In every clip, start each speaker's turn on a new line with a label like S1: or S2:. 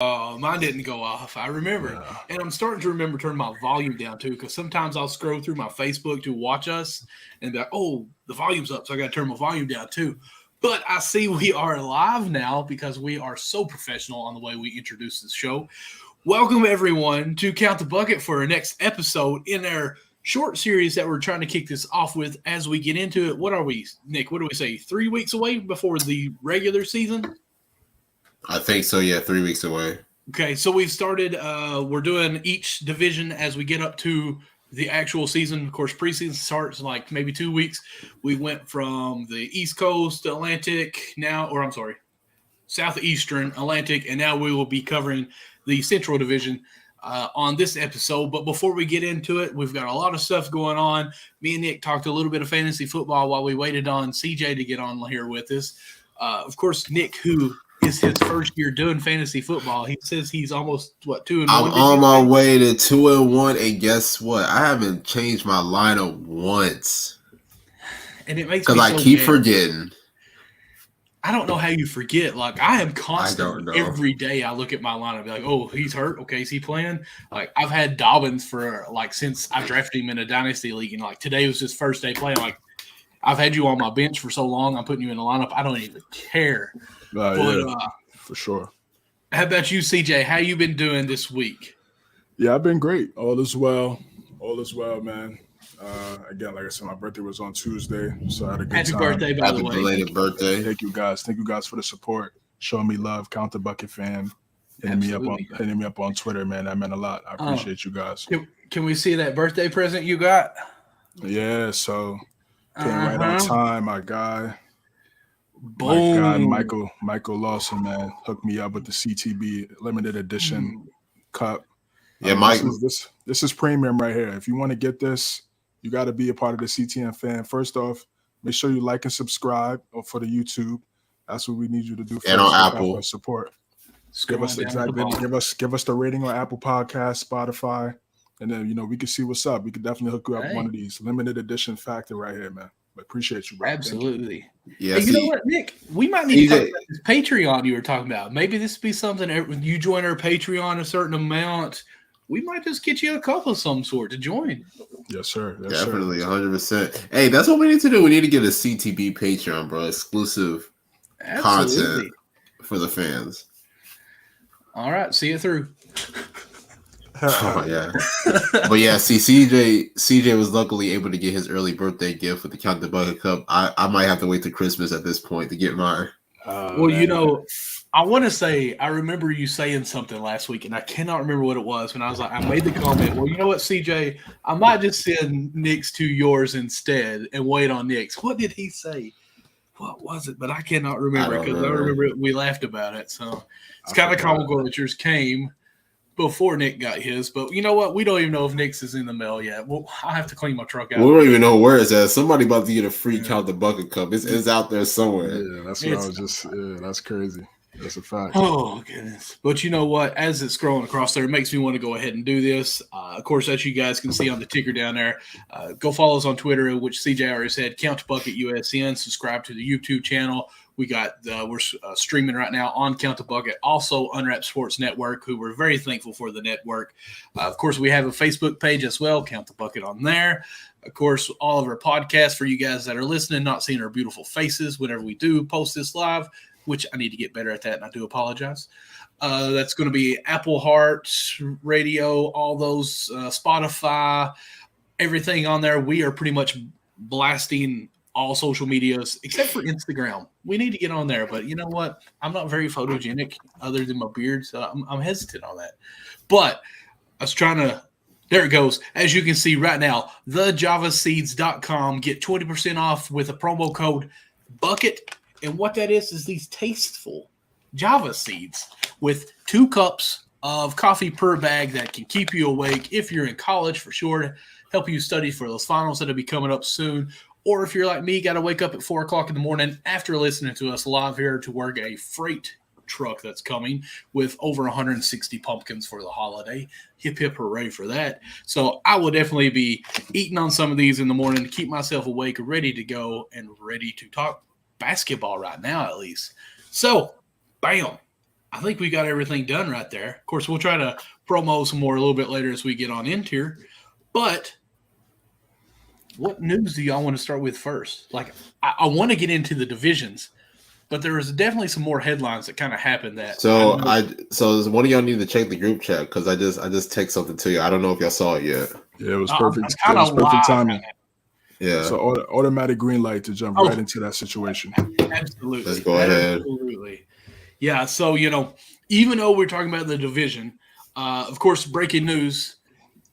S1: Mine didn't go off. I remember.
S2: Yeah.
S1: And I'm starting to remember turning my volume down too, because sometimes I'll scroll through my Facebook to watch us and be like, oh, the volume's up, so I got to turn my volume down too. But I see we are live now because we are so professional on the way we introduce this show. Welcome, everyone, to Count the Bucket for our next episode in our short series that we're trying to kick this off with as we get into it. What are we, Nick? What do we say? 3 weeks away before the regular season?
S3: I think so, yeah, 3 weeks away.
S1: Okay, so we've started, we're doing each division as we get up to the actual season. Of course, preseason starts in like maybe 2 weeks. We went from the East Coast, Atlantic, Southeastern, Atlantic, and now we will be covering the Central Division on this episode. But before we get into it, we've got a lot of stuff going on. Me and Nick talked a little bit of fantasy football while we waited on CJ to get on here with us. Of course, Nick, who is his first year doing fantasy football. He says he's almost 2-1.
S3: I'm on my way to 2-1, and guess what? I haven't changed my lineup once.
S1: And it makes me
S3: because I keep forgetting.
S1: I don't know how you forget. Like, I am constant every day. I look at my lineup and be like, oh, he's hurt. Okay, is he playing? Like, I've had Dobbins for since I drafted him in a dynasty league, and today was his first day playing. Like, I've had you on my bench for so long. I'm putting you in the lineup. I don't even care.
S2: Yeah, for sure.
S1: How about you, CJ? How you been doing this week?
S2: Yeah, I've been great. All is well, man. Again, like I said, my birthday was on Tuesday, so I had a good
S1: Happy
S2: time.
S1: birthday, by the way.
S3: Happy belated birthday.
S2: Thank you guys for the support, showing me love. Count the Bucket fan, hitting me up on Twitter, man. That meant a lot. I appreciate you guys.
S1: Can we see that birthday present you got?
S2: Yeah, so came right on time, my guy.
S1: Boom.
S2: My guy, Michael Lawson, man, hooked me up with the CTB limited edition cup.
S3: Yeah, Mike.
S2: This is premium right here. If you want to get this, you got to be a part of the CTN fan. First off, make sure you like and subscribe for the YouTube. That's what we need you to do.
S3: And on Apple.
S2: Support. Give us the rating on Apple Podcasts, Spotify, and then we can see what's up. We can definitely hook you up with one of these limited edition factor right here, man. But appreciate you, bro.
S1: Absolutely.
S3: Yeah.
S1: Hey, you know what, Nick? We might need to talk about this Patreon you were talking about. Maybe this would be something. When you join our Patreon a certain amount, we might just get you a cup of some sort to join.
S2: Yes, sir.
S3: Definitely, 100%. Hey, that's what we need to do. We need to get a CTB Patreon, bro. Exclusive content for the fans.
S1: All right, see you through.
S3: Oh yeah, but yeah. See, CJ was luckily able to get his early birthday gift with the Count the Bucket Cup. I might have to wait till Christmas at this point to get mine.
S1: Well, I want to say I remember you saying something last week, and I cannot remember what it was. When I was like, I made the comment. Well, you know what, CJ, I might just send Nick's to yours instead and wait on Nick's. What did he say? What was it? But I cannot remember because I remember we laughed about it. So it's kind of comical that yours came before Nick got his, but you know what? We don't even know if Nick's is in the mail yet. Well, I have to clean my truck out.
S3: We don't even know where it's at. Somebody about to get a free Count the Bucket Cup. It's out there somewhere.
S2: Yeah, that's what I was just. Yeah, that's crazy. That's a fact.
S1: Oh goodness! But you know what? As it's scrolling across there, it makes me want to go ahead and do this. Of course, as you guys can see on the ticker down there, go follow us on Twitter, which CJ already said. Count Bucket USN. Subscribe to the YouTube channel. We got we're streaming right now on Count the Bucket, also Unwrapped Sports Network, who we're very thankful for the network. Of course, we have a Facebook page as well, Count the Bucket on there. Of course, all of our podcasts for you guys that are listening, not seeing our beautiful faces whenever we do post this live, which I need to get better at that, and I do apologize. That's going to be Apple Heart Radio, all those Spotify, everything on there. We are pretty much blasting all social medias except for Instagram. We need to get on there, but you know what? I'm not very photogenic other than my beard, so I'm hesitant on that. But I was trying to – there it goes. As you can see right now, thejavaseeds.com. Get 20% off with a promo code BUCKET. And what that is these tasteful Java seeds with 2 cups of coffee per bag that can keep you awake if you're in college for sure, help you study for those finals that will be coming up soon. Or if you're like me, got to wake up at 4 o'clock in the morning after listening to us live here to work a freight truck that's coming with over 160 pumpkins for the holiday. Hip, hip, hooray for that. So I will definitely be eating on some of these in the morning to keep myself awake, ready to go, and ready to talk basketball right now at least. So, bam. I think we got everything done right there. Of course, we'll try to promo some more a little bit later as we get on into here. But what news do y'all want to start with first? Like, I want to get into the divisions, but there is definitely some more headlines that kind of happened that.
S3: So one of y'all need to check the group chat because I just text something to you. I don't know if y'all saw it yet.
S2: Yeah, it was perfect. It was perfect timing.
S3: Yeah.
S2: So automatic green light to jump right into that situation.
S1: Absolutely.
S3: Let's go ahead.
S1: Absolutely. Yeah. So, even though we're talking about the division, of course, breaking news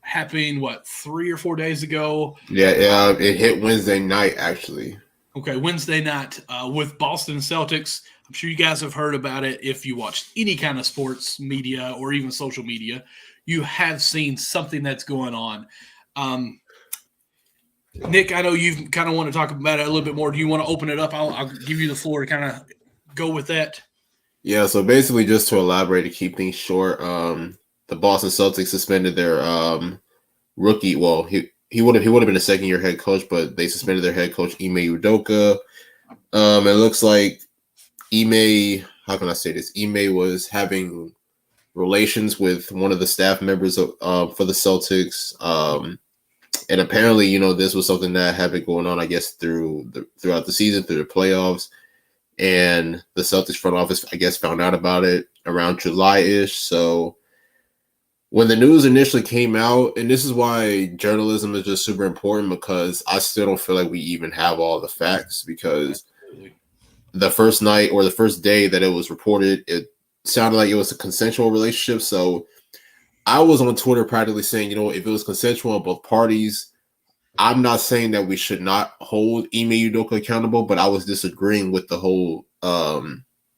S1: happening, 3 or 4 days ago?
S3: Yeah. It hit Wednesday night, actually.
S1: Okay. Wednesday night with Boston Celtics. I'm sure you guys have heard about it. If you watched any kind of sports media or even social media, you have seen something that's going on. Nick, I know you kind of want to talk about it a little bit more. Do you want to open it up? I'll give you the floor to kind of go with that.
S3: Yeah, so basically just to elaborate to keep things short, the Boston Celtics suspended their rookie. Well, he would have been a second-year head coach, but they suspended their head coach, Ime Udoka. It looks like Ime, how can I say this? Ime was having relations with one of the staff members for the Celtics. And apparently, this was something that had been going on, I guess, throughout the season, through the playoffs. And the Celtics front office, I guess, found out about it around July-ish. So when the news initially came out, and this is why journalism is just super important, because I still don't feel like we even have all the facts, because the first night or the first day that it was reported, it sounded like it was a consensual relationship. So I was on Twitter practically saying, if it was consensual on both parties, I'm not saying that we should not hold Ime Udoka accountable, but I was disagreeing with the whole,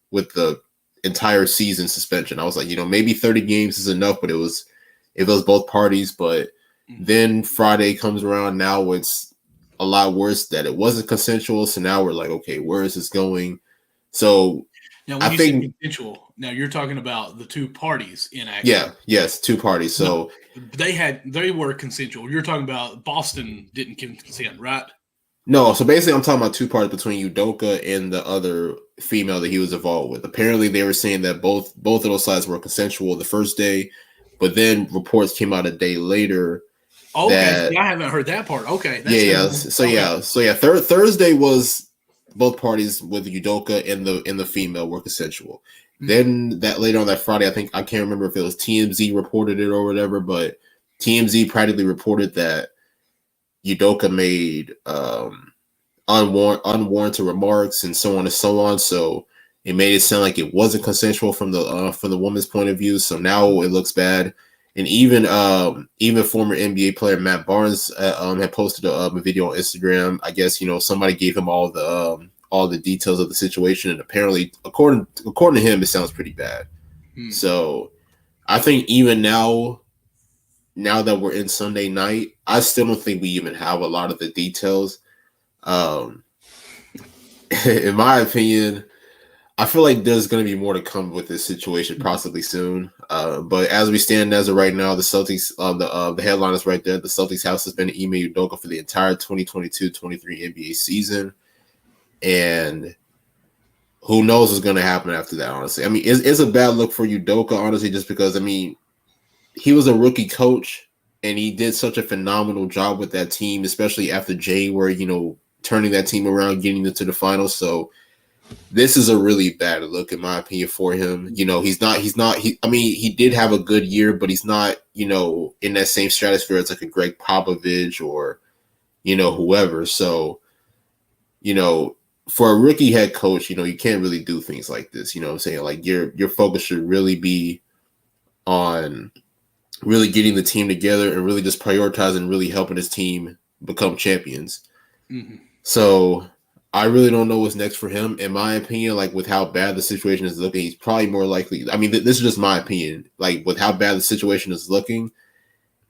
S3: with the entire season suspension. I was like, maybe 30 games is enough, but it was both parties. But then Friday comes around. Now it's a lot worse that it wasn't consensual. So now we're like, okay, where is this going? So
S1: now, when you say consensual, now you're talking about the two parties in action.
S3: Yeah, yes, two parties. So
S1: they were consensual. You're talking about Boston didn't consent, right?
S3: No, so basically I'm talking about two parties between Udoka and the other female that he was involved with. Apparently they were saying that both of those sides were consensual the first day, but then reports came out a day later.
S1: Okay, I haven't heard that part. Okay.
S3: Thursday was both parties with Udoka and the female were consensual. Mm-hmm. Then that later on that Friday, I can't remember if it was TMZ reported it or whatever, but TMZ practically reported that Udoka made unwarranted remarks and so on and so on. So it made it sound like it wasn't consensual from the woman's point of view. So now it looks bad. And even former NBA player Matt Barnes had posted a video on Instagram. I guess somebody gave him all the details of the situation, and apparently, according to him, it sounds pretty bad. So I think even now that we're in Sunday night, I still don't think we even have a lot of the details. In my opinion, I feel like there's going to be more to come with this situation possibly soon. But as we stand as of right now, the Celtics, the headline is right there. The Celtics have suspended Ime Udoka for the entire 2022-23 NBA season. And who knows what's going to happen after that, honestly. I mean, it's a bad look for Udoka, honestly, just because, he was a rookie coach and he did such a phenomenal job with that team, especially after January, turning that team around, getting them to the finals. So this is a really bad look, in my opinion, for him. He did have a good year, but he's not, in that same stratosphere as like a Greg Popovich or, whoever. So, for a rookie head coach, you can't really do things like this. You know what I'm saying? Like your focus should really be on really getting the team together and really just prioritizing really helping his team become champions. Mm-hmm. So I really don't know what's next for him. In my opinion, like with how bad the situation is looking, he's probably more likely. This is just my opinion. Like with how bad the situation is looking,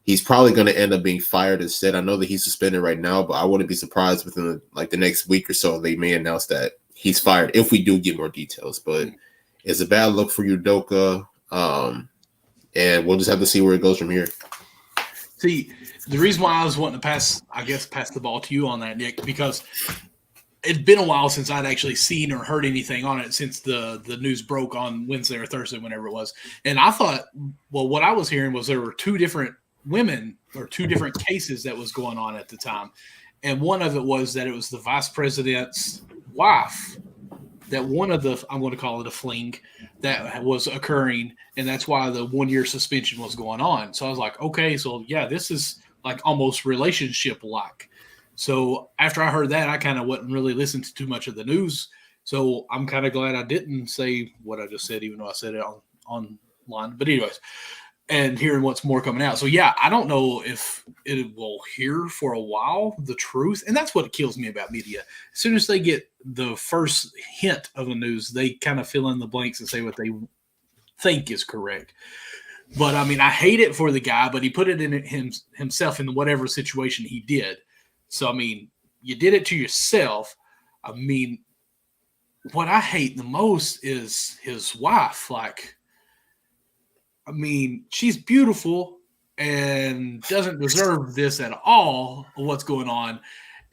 S3: he's probably going to end up being fired instead. I know that he's suspended right now, but I wouldn't be surprised within the next week or so they may announce that he's fired if we do get more details. But it's a bad look for Udoka, and we'll just have to see where it goes from here.
S1: See, the reason why I was wanting to pass the ball to you on that, Nick, because It'd been a while since I'd actually seen or heard anything on it since the news broke on Wednesday or Thursday, whenever it was. And I thought, well, what I was hearing was there were two different women or two different cases that was going on at the time. And one of it was that it was the vice president's wife, that one of the, I'm going to call it a fling, that was occurring. And that's why the 1 year suspension was going on. So I was like, okay, so yeah, this is like almost relationship-like. So after I heard that, I kind of wasn't really listening to too much of the news. So I'm kind of glad I didn't say what I just said, even though I said it online. But anyways, and hearing what's more coming out. So yeah, I don't know if it will hear for a while the truth. And that's what kills me about media. As soon as they get the first hint of the news, they kind of fill in the blanks and say what they think is correct. But I mean, I hate it for the guy, but he put it in himself in whatever situation he did. So, I mean, you did it to yourself. I mean, what I hate the most is his wife. Like, I mean, she's beautiful and doesn't deserve this at all, what's going on.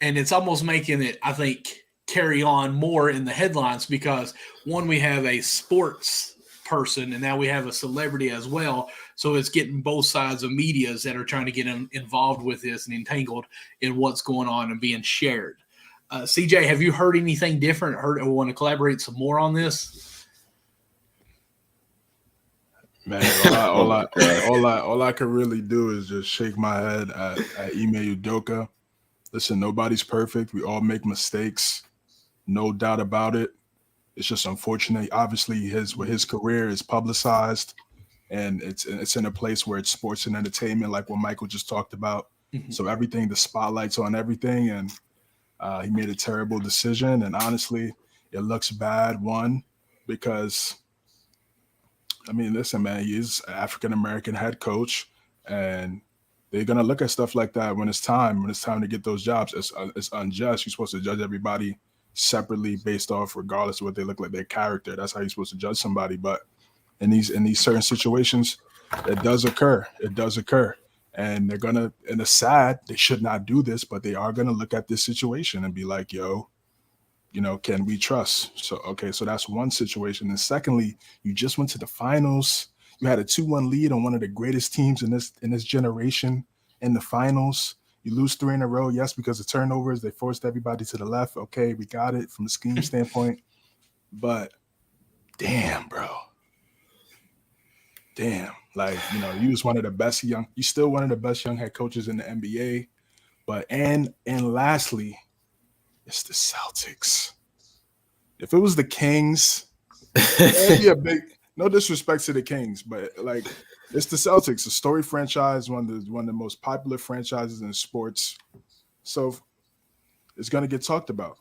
S1: And it's almost making it, I think, carry on more in the headlines because, one, we have a sports person and now we have a celebrity as well. So it's getting both sides of medias that are trying to get involved with this and entangled in what's going on and being shared. CJ, have you heard anything different? Heard or want to collaborate some more on this?
S2: Man, all I can really do is just shake my head at Ime Udoka. Listen, nobody's perfect. We all make mistakes, no doubt about it. It's just unfortunate. Obviously, his career is publicized, and it's in a place where it's sports and entertainment, like what Michael just talked about. Mm-hmm. So everything, the spotlight's on everything, and he made a terrible decision. And honestly, it looks bad. One, because I mean, listen, man, he is an African-American head coach, and they're gonna look at stuff like that when it's time to get those jobs. It's unjust. You're supposed to judge everybody separately based off regardless of what they look like, their character. That's how you're supposed to judge somebody. But in these certain situations, it does occur. And they're gonna, and it's sad, they should not do this, but they are gonna look at this situation and be like, yo, you know, can we trust? So okay, so that's one situation. And secondly, you just went to the finals. You had a 2-1 lead on one of the greatest teams in this generation in the finals. You lose 3 in a row, yes, because of turnovers. They forced everybody to the left. Okay, we got it from a scheme standpoint. But damn, bro. Damn. Like, you know, you still one of the best young head coaches in the NBA. But and lastly, it's the Celtics. If it was the Kings, it'd be a big, no disrespect to the Kings, but like, it's the Celtics, a storied franchise, one of the most popular franchises in sports. So it's going to get talked about.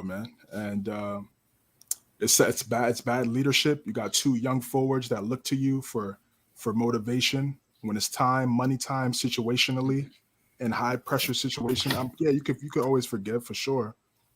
S2: Man. And it's bad leadership. You got 2 young forwards that look to you for motivation when it's time, money time, situationally, in high pressure situation. You could always forgive for sure.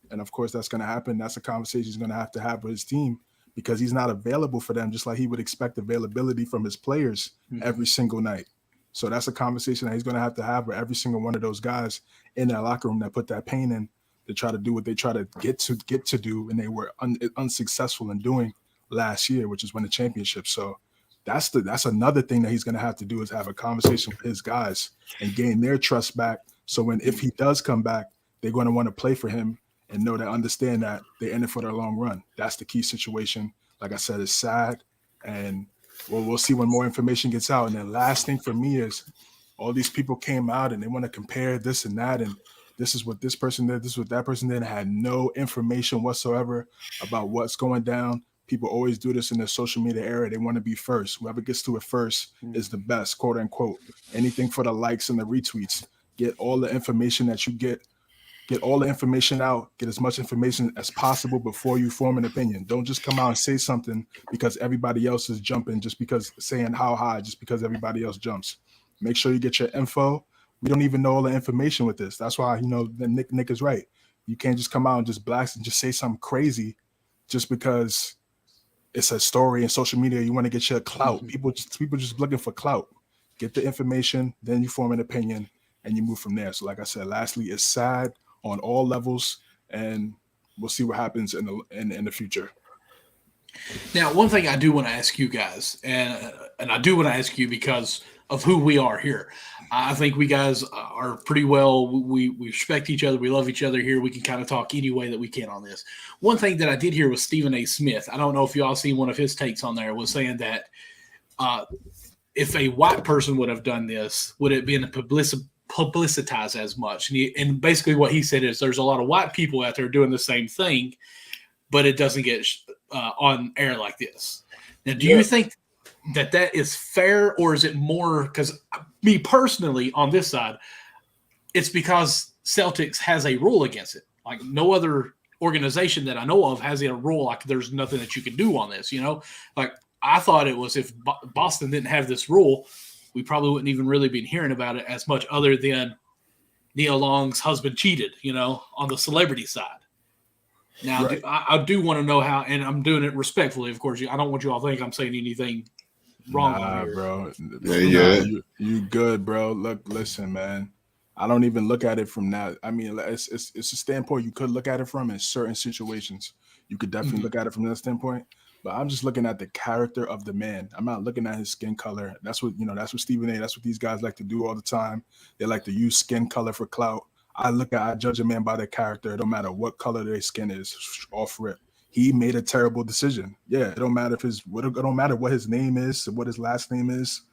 S2: And of course that's going to happen. That's a conversation he's going to have with his team, because he's not available for them, just like he would expect availability from his players every single night. So that's a conversation that he's going to have with every single one of those guys in that locker room that put that pain in to try to do what they try to get to do, and they were unsuccessful in doing last year, which is win the championship. So that's another thing that he's going to have to do, is have a conversation with his guys and gain their trust back. So if he does come back, they're going to want to play for him and understand that they're in it for their long run. That's the key situation. Like I said, it's sad, and we'll see when more information gets out. And then last thing for me is all these people came out and they want to compare this and that, and this is what this person did, this is what that person did, and had no information whatsoever about what's going down. People always do this in the social media era. They want to be first. Whoever gets to it first is the best, quote unquote. Anything for the likes and the retweets. Get all the information that you get all the information out, get as much information as possible before you form an opinion. Don't just come out and say something because everybody else is jumping, just because saying how high, just because everybody else jumps. Make sure you get your info. We don't even know all the information with this. That's why, Nick is right. You can't just come out and just blast and just say something crazy just because it's a story in social media. You want to get your clout. People just looking for clout. Get the information, then you form an opinion and you move from there. So like I said, lastly, it's sad on all levels, and we'll see what happens in the future.
S1: Now, one thing I do want to ask you guys, and I do want to ask you because of who we are here. I think we guys are pretty well. We respect each other. We love each other here. We can kind of talk any way that we can on this. One thing that I did hear was Stephen A. Smith. I don't know if you all seen one of his takes on there. Was saying that if a white person would have done this, would it be publicized as much? And basically what he said is there's a lot of white people out there doing the same thing, but it doesn't get on air like this. Now, do you think that is fair, or is it more because me personally on this side, it's because Celtics has a rule against it. Like no other organization that I know of has a rule like there's nothing that you can do on this, Like I thought it was if Boston didn't have this rule, we probably wouldn't even really been hearing about it as much other than Nia Long's husband cheated, on the celebrity side. Now, right. I do want to know how, and I'm doing it respectfully, of course. I don't want you all to think I'm saying anything wrong.
S2: Nah, bro.
S3: Yeah.
S2: You good, bro. Listen, man. I don't even look at it from that. I mean, it's a standpoint you could look at it from in certain situations. You could definitely look at it from that standpoint. But I'm just looking at the character of the man. I'm not looking at his skin color. That's what Stephen A. That's what these guys like to do all the time. They like to use skin color for clout. I judge a man by their character. It don't matter what color their skin is, off rip. He made a terrible decision. Yeah, it don't matter what his name is, what his last name is,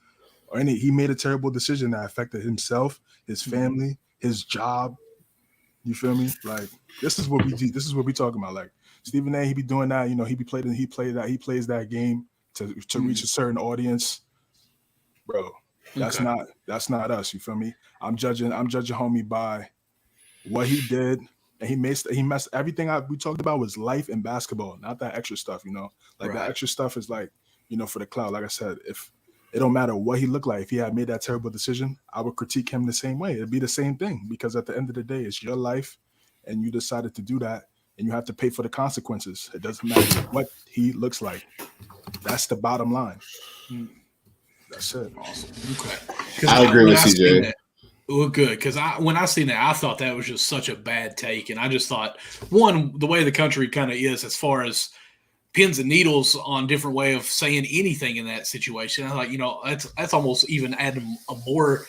S2: or any. He made a terrible decision that affected himself, his family, his job. You feel me? Like this is what we do. This is what we talking about. Like Stephen A. He be doing that. He plays that game to reach a certain audience, bro. That's not us. You feel me? I'm judging homie by what he did, and he messed everything we talked about was life and basketball, not that extra stuff, Like that extra stuff is like, for the cloud. Like I said, if it don't matter what he looked like, if he had made that terrible decision, I would critique him the same way. It'd be the same thing because at the end of the day, it's your life, and you decided to do that, and you have to pay for the consequences. It doesn't matter what he looks like. That's the bottom line. That's it.
S1: Awesome. Okay.
S3: I agree with CJ.
S1: Well, good, because when I seen that, I thought that was just such a bad take, and I just thought, one, the way the country kind of is as far as pins and needles on different way of saying anything in that situation. I thought, that's almost even adding a more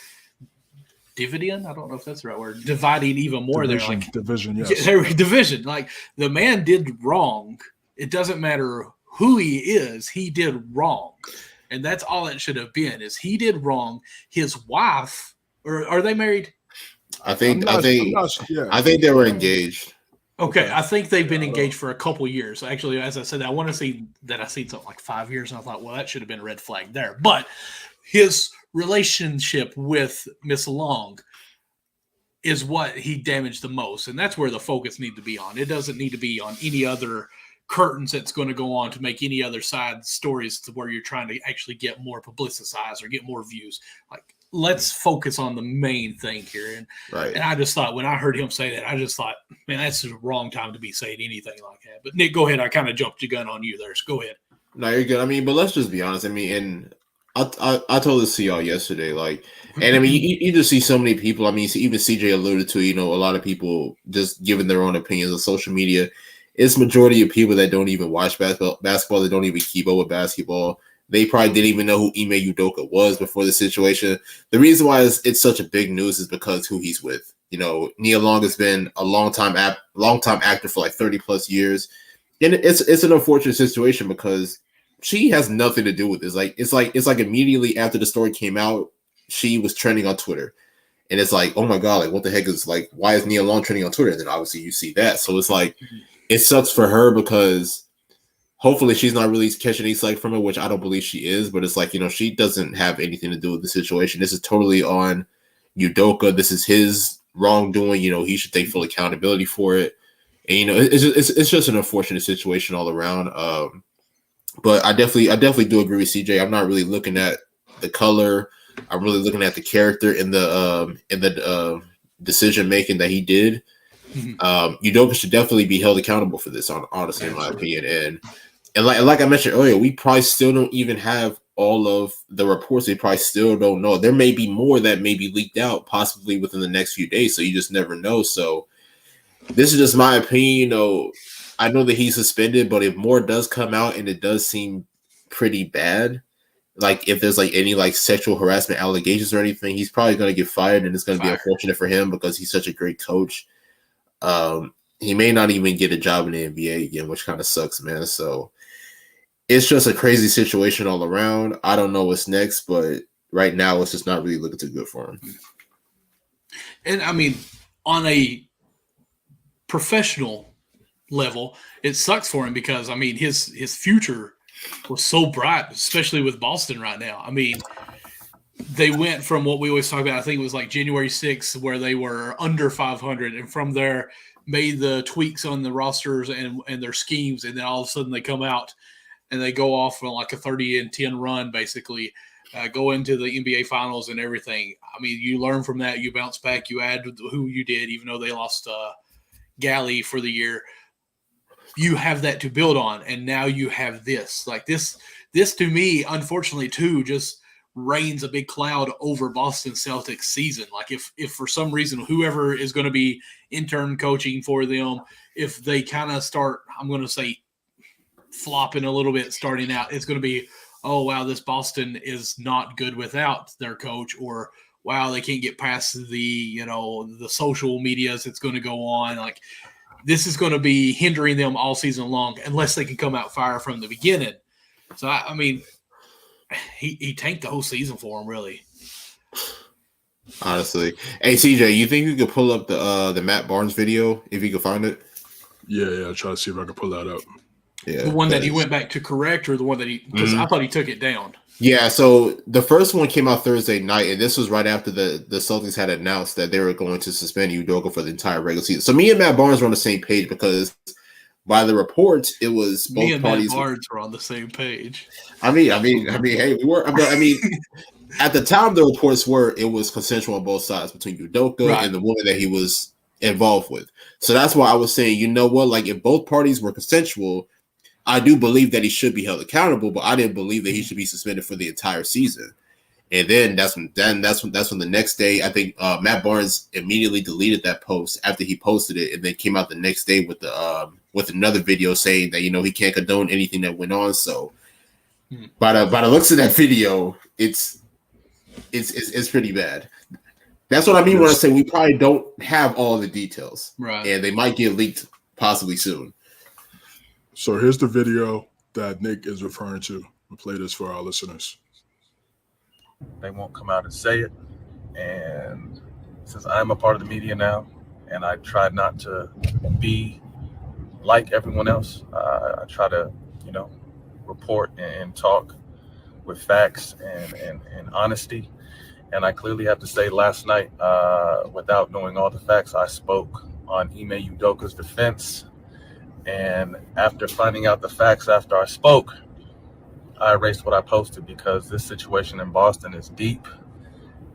S1: dividend. I don't know if that's the right word. Dividing even more.
S2: Division. Yes.
S1: Division. Like the man did wrong. It doesn't matter who he is. He did wrong. And that's all it should have been is he did wrong. His wife, or are they married?
S3: I think they were engaged.
S1: Okay. I think they've been engaged for a couple years. Actually, as I said, I want to see that I seen something like 5 years, and I thought, well, that should have been a red flag there. But his relationship with Miss Long is what he damaged the most, and that's where the focus needs to be on. It doesn't need to be on any other curtains that's going to go on to make any other side stories to where you're trying to actually get more publicized or get more views. Like, let's focus on the main thing here. And I just thought when I heard him say that, I just thought, man, that's the wrong time to be saying anything like that. But Nick, go ahead. I kind of jumped the gun on you there, so go ahead.
S3: No, you're good. I mean, but let's just be honest. I mean, and I told this to y'all yesterday, and I mean, you just see so many people. I mean, even CJ alluded to, a lot of people just giving their own opinions on social media. It's majority of people that don't even watch basketball, that don't even keep up with basketball. They probably didn't even know who Ime Udoka was before the situation. The reason why it's such a big news is because who he's with. Nia Long has been a long time actor for like 30 plus years, and it's an unfortunate situation because she has nothing to do with this. It's like immediately after the story came out, she was trending on Twitter, and it's like, oh my god, like what the heck is like, why is Nia Long trending on Twitter? And then obviously you see that, so it's like it sucks for her because hopefully she's not really catching any slack from it, which I don't believe she is. But it's like, she doesn't have anything to do with the situation. This is totally on Udoka. This is his wrongdoing. He should take full accountability for it. And it's just an unfortunate situation all around. But I definitely do agree with CJ. I'm not really looking at the color. I'm really looking at the character in the decision making that he did. Udoka should definitely be held accountable for this, honestly, in my opinion. And like I mentioned earlier, we probably still don't even have all of the reports. We probably still don't know. There may be more that may be leaked out possibly within the next few days. So you just never know. So This is just my opinion. I know that he's suspended, but if more does come out and it does seem pretty bad, like if there's like any like sexual harassment allegations or anything, he's probably going to get fired, and it's going to be unfortunate for him because he's such a great coach. He may not even get a job in the NBA again, which kind of sucks, man. So it's just a crazy situation all around. I don't know what's next, but right now it's just not really looking too good for him.
S1: And I mean, on a professional level, it sucks for him because I mean his future was so bright, especially with Boston right now. I mean, they went from what we always talk about, I think it was like January 6th, where they were under 500, and from there made the tweaks on the rosters and their schemes, and then all of a sudden they come out and they go off on like a 30-10 run, basically, go into the NBA Finals and everything. I mean, you learn from that, you bounce back, you add who you did, even though they lost Galley for the year. You have that to build on, and now you have this. Like this to me, unfortunately, too, just rains a big cloud over Boston Celtics season. Like if for some reason whoever is going to be intern coaching for them, if they kind of start, I'm going to say, flopping a little bit starting out, it's going to be, oh, wow, this Boston is not good without their coach, or wow, they can't get past the social medias it's going to go on. Like this is going to be hindering them all season long unless they can come out fire from the beginning. So, I mean, he tanked the whole season for him, really.
S3: Honestly. Hey, CJ, you think you could pull up the Matt Barnes video if you could find it?
S2: Yeah. Try to see if I can pull that up.
S3: Yeah,
S1: the one that he went back to correct, or the one that because I thought he took it down.
S3: Yeah, so the first one came out Thursday night, and this was right after the Celtics had announced that they were going to suspend Udoka for the entire regular season. So me and Matt Barnes were on the same page because by the reports, it was both
S1: me and
S3: parties.
S1: Matt Barnes were on the same page.
S3: I mean, hey, we were. I mean, at the time, the reports were it was consensual on both sides between Udoka and the woman that he was involved with. So that's why I was saying, you know what? Like, if both parties were consensual, I do believe that he should be held accountable, but I didn't believe that he should be suspended for the entire season. And then that's when the next day, I think Matt Barnes immediately deleted that post after he posted it, and then came out the next day with another video saying that he can't condone anything that went on. So by the looks of that video, it's pretty bad. That's what I mean when I say we probably don't have all the details,
S1: right?
S3: And they might get leaked possibly soon.
S2: So here's the video that Nick is referring to. We'll play this for our listeners.
S4: They won't come out and say it. And since I'm a part of the media now, and I try not to be like everyone else, I try to, report and talk with facts and honesty. And I clearly have to say last night, without knowing all the facts, I spoke on Ime Udoka's defense. And after finding out the facts after I spoke, I erased what I posted because this situation in Boston is deep,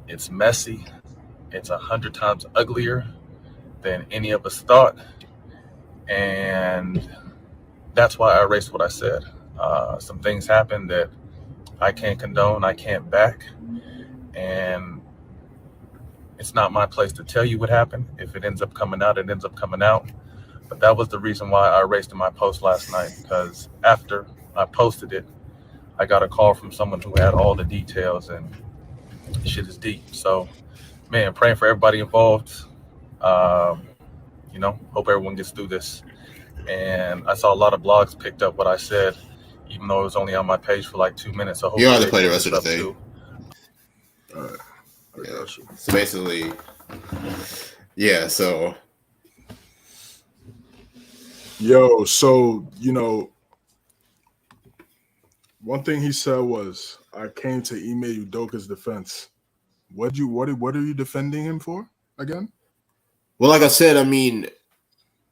S4: it's messy, it's 100 times uglier than any of us thought. And that's why I erased what I said. Some things happened that I can't condone, I can't back. And it's not my place to tell you what happened. If it ends up coming out, it ends up coming out. But that was the reason why I erased my post last night, because after I posted it, I got a call from someone who had all the details, and shit is deep. So, man, praying for everybody involved. Hope everyone gets through this. And I saw a lot of blogs picked up what I said, even though it was only on my page for like 2 minutes. So
S3: you don't have to play the rest of the thing.
S2: All right. I got you.
S3: So basically, yeah, so...
S2: Yo, so, one thing he said was, I came to Ime Udoka's defense. What are you defending him for again?
S3: Well, like I said, I mean,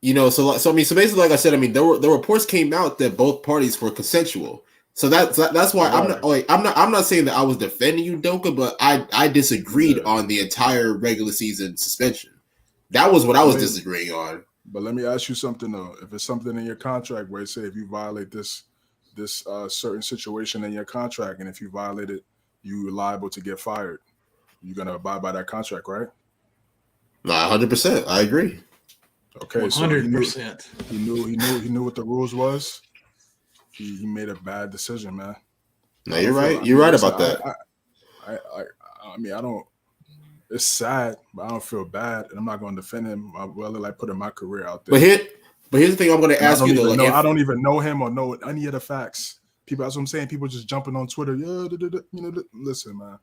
S3: so basically, like I said, I mean, the reports came out that both parties were consensual. So that's why I'm not saying that I was defending Udoka, but I disagreed on the entire regular season suspension. That was what I was disagreeing on.
S2: But let me ask you something though. If it's something in your contract where it say if you violate this certain situation in your contract, and if you violate it, you're liable to get fired, you're gonna abide by that contract, right?
S3: No, 100%. I agree.
S2: Okay, so
S1: 100%.
S2: he knew what the rules was. He made a bad decision, man.
S3: No, you're right. You're right about that.
S2: I mean, I don't. It's sad, but I don't feel bad, and I'm not going to defend him. I'm really like putting my career out there.
S3: But here's the thing I'm going to ask you though.
S2: I don't even know him or know any of the facts. People, that's what I'm saying. People just jumping on Twitter. Listen, man.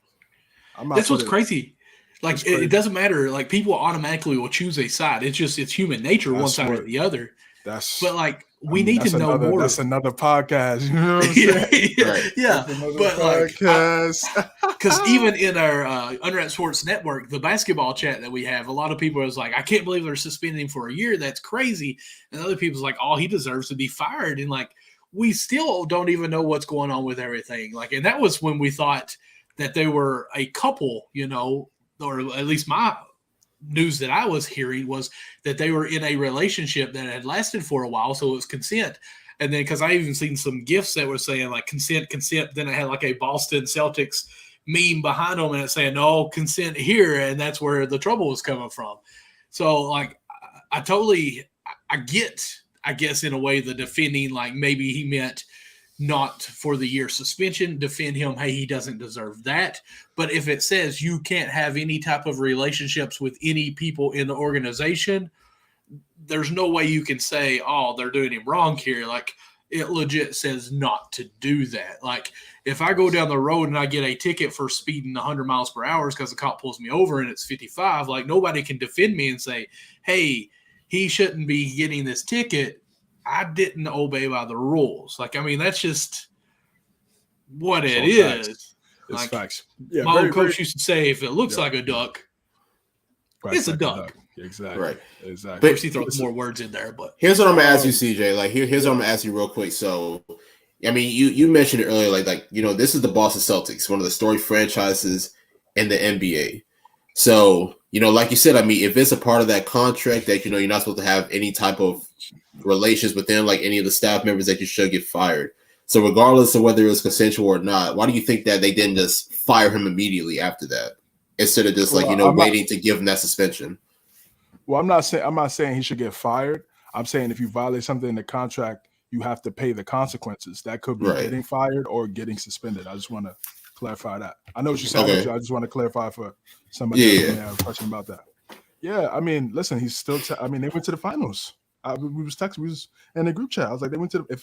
S1: That's what's crazy. Like it doesn't matter. Like people automatically will choose a side. It's human nature, one side or the other. But like we need to know more.
S2: That's another podcast. You know what I'm saying?
S1: Yeah. But
S2: podcast.
S1: Because even in our Unwrapped Sports Network, the basketball chat that we have, a lot of people is like, I can't believe they're suspending him for a year. That's crazy. And other people's like, oh, he deserves to be fired. And like, we still don't even know what's going on with everything. Like, and that was when we thought that they were a couple, or at least my news that I was hearing was that they were in a relationship that had lasted for a while. So it was consent. And then, because I even seen some gifs that were saying like consent. Then it had like a Boston Celtics meme behind them and it's saying, no, consent here. And that's where the trouble was coming from. So like, I get, I guess in a way, the defending, like maybe he meant not for the year suspension, defend him. Hey, he doesn't deserve that. But if it says you can't have any type of relationships with any people in the organization, there's no way you can say, oh, they're doing him wrong here. Like it legit says not to do that. Like if I go down the road and I get a ticket for speeding 100 miles per hour because the cop pulls me over and it's 55, like nobody can defend me and say, hey, he shouldn't be getting this ticket. I didn't obey by the rules. Like, I mean, that's just what it is.
S2: It's
S1: like,
S2: facts. Yeah,
S1: my old coach used to say, if it looks like a duck, it's a duck.
S2: Exactly.
S3: Right.
S2: Exactly.
S1: Of course, he throws more words in there, but
S3: here's what I'm gonna ask you, CJ. Like, here's what I'm gonna ask you real quick. So, I mean, you mentioned it earlier, like this is the Boston Celtics, one of the storied franchises in the NBA. So, like you said, I mean, if it's a part of that contract that you're not supposed to have any type of relations with them, like any of the staff members, that you should get fired. So regardless of whether it was consensual or not, why do you think that they didn't just fire him immediately after that instead of just waiting to give him that suspension?
S2: Well, I'm not saying he should get fired. I'm saying if you violate something in the contract, you have to pay the consequences. That could be getting fired or getting suspended. I just want to clarify that. I know what you're saying. Okay. I just want to clarify for somebody who may have a question about that. Yeah, I mean, listen, he's still. They went to the finals. We was in the group chat. I was like, they went to if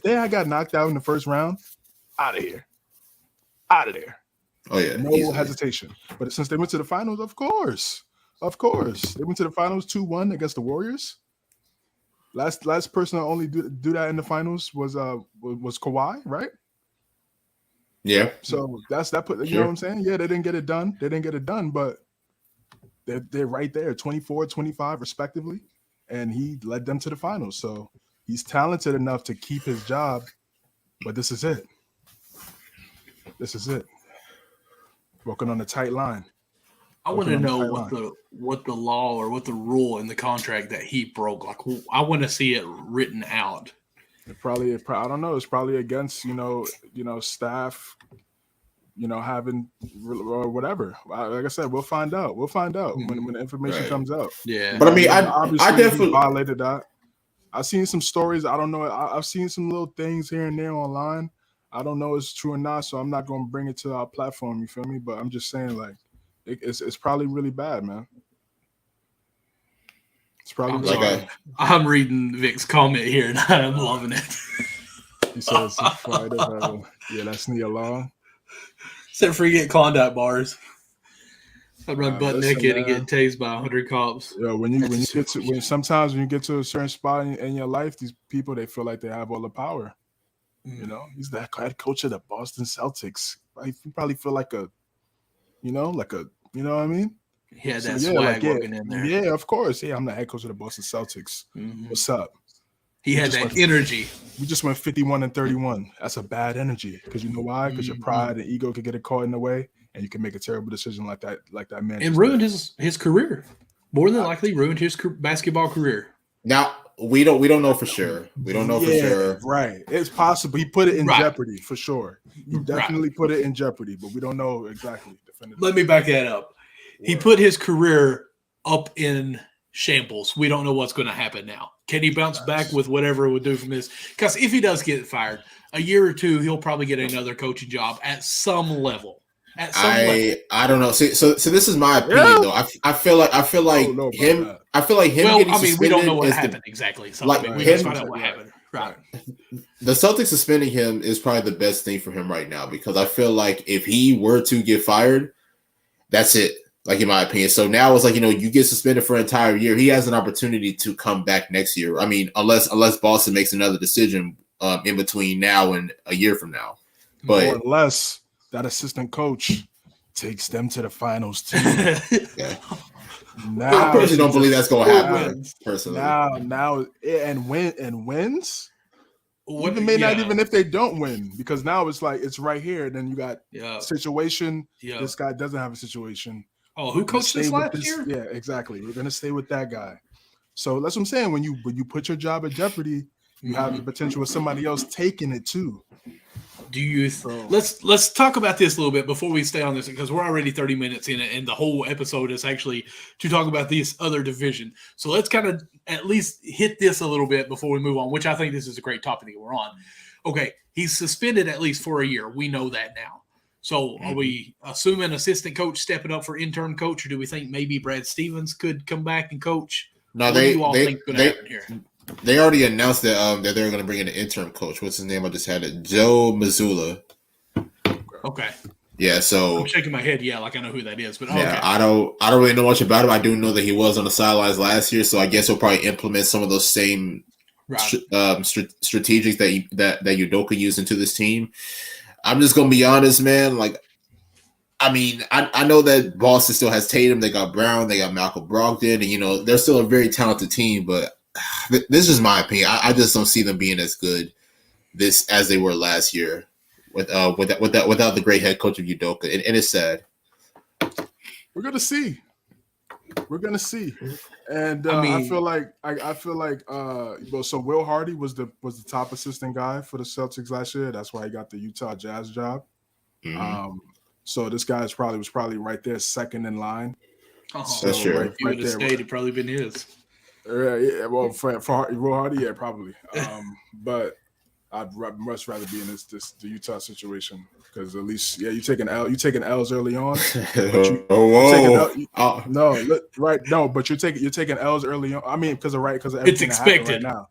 S2: they had got knocked out in the first round, out of there.
S3: Oh yeah,
S2: no
S3: easily.
S2: hesitation. But since they went to the finals, of course, they went to the finals 2-1 against the Warriors. Last person to only do that in the finals was Kawhi, right?
S3: Yeah.
S2: So that put you know what I'm saying? Yeah, they didn't get it done, but they're right there, 24-25 respectively. And he led them to the finals. So he's talented enough to keep his job, but this is it. Walking on a tight line.
S1: I want to know what the law or what the rule in the contract that he broke. Like, I want to see it written out.
S2: I don't know. It's probably against staff, having or whatever. Like I said, we'll find out. When the information comes out.
S1: Yeah.
S3: But I mean, I definitely
S2: violated that. I've seen some stories. I don't know. I've seen some little things here and there online. I don't know if it's true or not, so I'm not going to bring it to our platform. You feel me? But I'm just saying, like, it's probably really bad, man. It's probably
S1: I'm reading Vic's comment here, and I'm loving it.
S2: He says, yeah, that's Nia Long.
S1: Except for you get Klondike bars. I run butt naked and get tased by 100 cops.
S2: Yeah, sometimes when you get to a certain spot in your life, these people, they feel like they have all the power. He's the head coach of the Boston Celtics. He probably feel like you know what I mean?
S1: He had that swag working in there.
S2: Yeah, of course. Yeah, I'm the head coach of the Boston Celtics. Mm-hmm. What's up?
S1: He had that energy.
S2: We just went 51-31. That's a bad energy. Because you know why? Because your pride and ego could get caught in the way, and you can make a terrible decision like that man.
S1: And ruined his career. More than likely ruined his basketball career.
S3: Now, we don't know for sure. We don't know for sure.
S2: Right. It's possible. He put it in jeopardy for sure. He definitely put it in jeopardy, but we don't know exactly.
S1: Let me back that up. He put his career up in shambles. We don't know what's going to happen now. Can he bounce back with whatever it would do from this? Because if he does get fired, a year or two, he'll probably get another coaching job at some level.
S3: I don't know. So this is my opinion though. I feel like him. I feel like him.
S1: Well,
S3: getting
S1: I mean, we don't know what
S3: suspended
S1: happened exactly. So
S3: like
S1: we
S3: him-
S1: just find out what happened. Right.
S3: The Celtics suspending him is probably the best thing for him right now because I feel like if he were to get fired, that's it. Like in my opinion. So now it's like, you get suspended for an entire year. He has an opportunity to come back next year. I mean, unless Boston makes another decision in between now and a year from now. But
S2: or unless that assistant coach takes them to the finals too.
S3: yeah.
S2: Now,
S3: I personally don't believe that's going to happen. Personally,
S2: now, and wins. Even not even if they don't win, because now it's like it's right here. And then you got situation. Yeah. This guy doesn't have a situation.
S1: Oh, who coached this last year?
S2: Yeah, exactly. We're gonna stay with that guy. So that's what I'm saying. When you put your job at jeopardy, you have the potential of somebody else taking it too.
S1: Do you? Let's talk about this a little bit before we stay on this, because we're already 30 minutes in it, and the whole episode is actually to talk about this other division. So let's kind of at least hit this a little bit before we move on, which I think this is a great topic that we're on. Okay, he's suspended at least for a year. We know that now. So are we assuming assistant coach stepping up for intern coach, or do we think maybe Brad Stevens could come back and coach?
S3: No,
S1: what do you all think is going to happen here?
S3: They already announced that they're going to bring in an interim coach. What's his name? I just had it. Joe Mazzulla.
S1: Okay.
S3: Yeah. So
S1: I'm shaking my head. Yeah, like I know who that is, but okay.
S3: Yeah, I don't really know much about him. I do know that he was on the sidelines last year, so I guess he'll probably implement some of those same strategies that Udoka used into this team. I'm just gonna be honest, man. Like, I mean, I know that Boston still has Tatum. They got Brown. They got Malcolm Brogdon, and they're still a very talented team, but. This is my opinion. I just don't see them being as good as they were last year without the great head coach of Udoka, and it's sad.
S2: We're gonna see, and I feel like so Will Hardy was the top assistant guy for the Celtics last year. That's why he got the Utah Jazz job.
S3: Mm-hmm.
S2: So this guy was probably right there, second in line.
S1: So
S3: that's true.
S1: If he would have stayed, it'd probably been his.
S2: Yeah, well, for Will Hardy, yeah, probably. But I'd much rather be in the Utah situation because at least, you're taking L's early on. But you're taking L's early on. I mean, because of
S1: it's expected
S2: right now.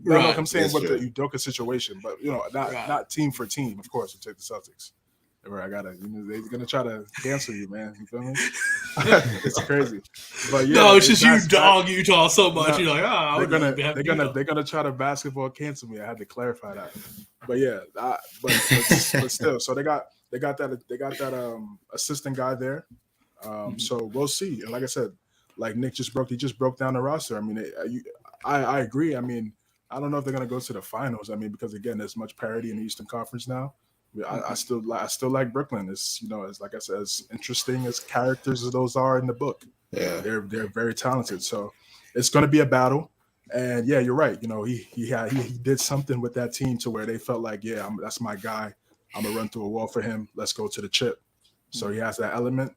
S1: Right.
S2: Like I'm saying with the Udoka situation, but not team for team. Of course, we'll take the Celtics. Where they're gonna try to cancel you, man. You feel me? It's crazy, but
S1: it's just you dog Utah so much. You're like,
S2: they're gonna try to basketball cancel me. I had to clarify that, but but still, so they got that assistant guy there. So we'll see. And like I said, like Nick just broke down the roster. I mean, I agree. I mean, I don't know if they're gonna go to the finals. I mean, because again, there's much parity in the Eastern Conference now. I still like Brooklyn. It's as like I said, as interesting as characters as those are in the book.
S3: Yeah,
S2: they're very talented. So it's going to be a battle. And you're right. He did something with that team to where they felt like, that's my guy. I'm gonna run through a wall for him. Let's go to the chip. So he has that element,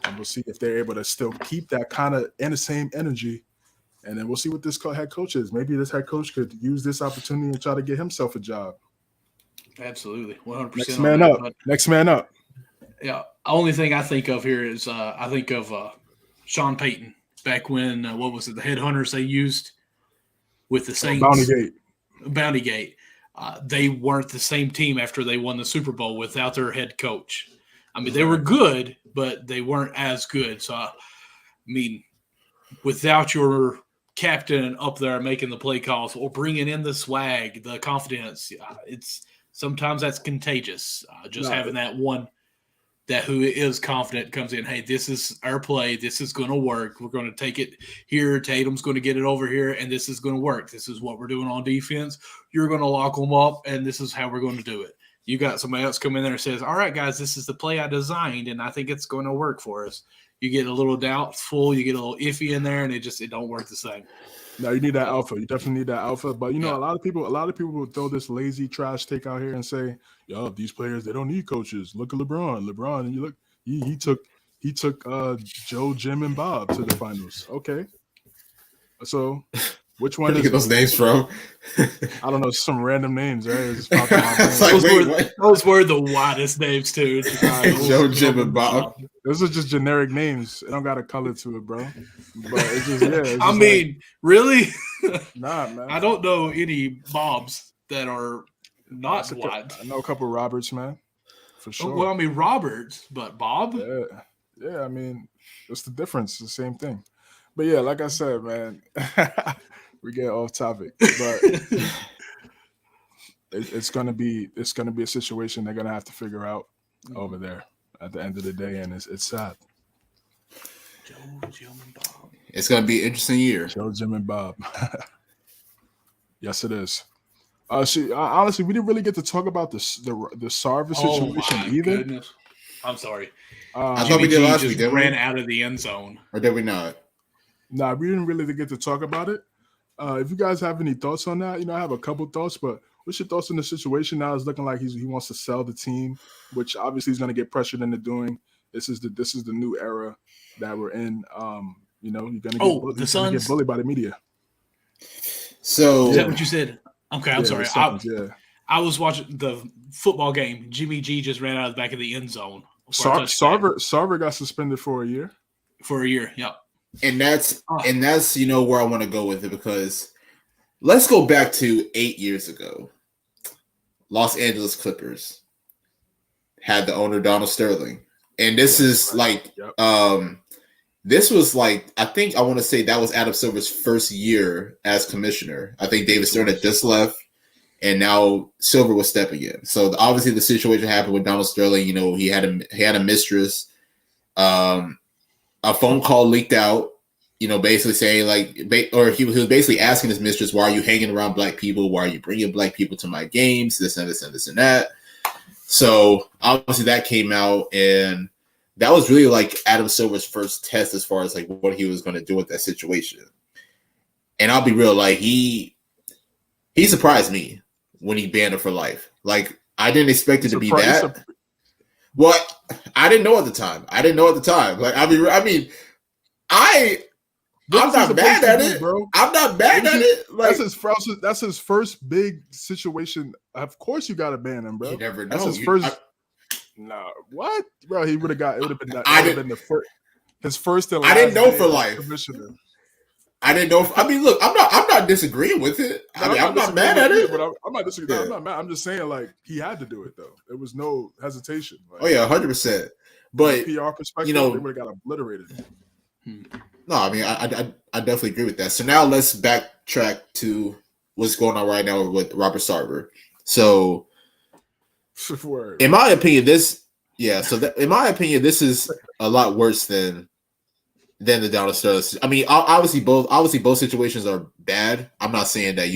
S2: and we'll see if they're able to still keep that kind of in the same energy. And then we'll see what this head coach is. Maybe this head coach could use this opportunity and try to get himself a job.
S1: Absolutely, 100%.
S2: Next man up.
S1: Yeah. Only thing I think of here is I think of Sean Payton back when what was it? The headhunters they used with the Saints. Bountygate. They weren't the same team after they won the Super Bowl without their head coach. I mean, they were good, but they weren't as good. So, I mean, without your captain up there making the play calls or bringing in the swag, the confidence, sometimes that's contagious. Having that one that who is confident comes in, hey, this is our play. This is going to work. We're going to take it here. Tatum's going to get it over here, and this is going to work. This is what we're doing on defense. You're going to lock them up, and this is how we're going to do it. You got somebody else come in there and says, all right, guys, this is the play I designed, and I think it's going to work for us. You get a little doubtful. You get a little iffy in there, and it don't work the same.
S2: No, you need that alpha. You definitely need that alpha. But a lot of people will throw this lazy trash take out here and say, "Yo, these players they don't need coaches. Look at LeBron. And you look, he took Joe, Jim, and Bob to the finals. Okay, So, which
S3: Where
S2: one
S3: do you
S2: is
S3: get those names from?
S2: I don't know, some random names, right? It's popped in my
S3: It's
S2: brain.
S3: like, wait, what?
S1: Those were the widest names too.
S3: Joe, Jim, and Bob.
S2: Those are just generic names. It don't got a color to it, bro. But it's just It's
S1: I
S2: just
S1: mean, really?
S2: nah, man.
S1: I don't know any Bobs that are not blind.
S2: I know a couple Roberts, man, for sure.
S1: Well, I mean Roberts, but Bob.
S2: Yeah. I mean, what's the difference? It's the same thing. But yeah, like I said, man, we get off topic, but it's gonna be a situation they're gonna have to figure out over there at the end of the day, and it's sad.
S1: Joe, Jim, and Bob.
S3: It's gonna be an interesting year.
S2: Joe, Jim, and Bob. Yes, it is. Honestly, we didn't really get to talk about the Sarver situation either.
S1: Goodness. I'm sorry.
S3: I thought we did last week. Didn't
S1: ran
S3: we?
S1: out of the end zone,
S3: Or did we not?
S2: Nah, we didn't really get to talk about it. If you guys have any thoughts on that, I have a couple thoughts, but what's your thoughts on the situation now? It's looking like he wants to sell the team, which obviously he's going to get pressured into doing. This is the new era that we're in. You're going to get bullied by the media.
S3: So
S1: is that what you said? Okay, I'm sorry.
S2: Suns,
S1: I was watching the football game. Jimmy G just ran out of the back of the end zone.
S2: Sarver got suspended for a year.
S1: For a year, yeah.
S3: And that's where I want to go with it, because let's go back to 8 years ago. Los Angeles Clippers had the owner Donald Sterling, and this is like this was like, I think I want to say that was Adam Silver's first year as commissioner. I think David Stern had just left, and now Silver was stepping in. So obviously the situation happened with Donald Sterling. He had a mistress. A phone call leaked out, basically saying he was basically asking his mistress, "Why are you hanging around black people? Why are you bringing black people to my games? This and this and this and that." So obviously that came out, and that was really like Adam Silver's first test as far as like what he was going to do with that situation. And I'll be real, like he surprised me when he banned her for life. Like I didn't expect it to be that. What? I didn't know at the time. Like I'm not mad at it, bro. I'm not mad at it. Like
S2: that's his first big situation. Of course, you got to ban him, bro.
S3: You never know.
S2: That's his first. No, what, bro? He would have got. It would have been the first. His first and last.
S3: I didn't know for life.
S2: Commissioner.
S3: I didn't know. Look, I'm not disagreeing with it. I'm not mad at it.
S2: But I'm not disagreeing. Yeah. I'm not mad. I'm just saying, like, he had to do it though. There was no hesitation. Like,
S3: 100%. But
S2: PR perspective, they would have got obliterated.
S3: No, I definitely agree with that. So now let's backtrack to what's going on right now with Robert Sarver. So, in my opinion, this is a lot worse than the Donald Sterling. Obviously both situations are bad. I'm not saying that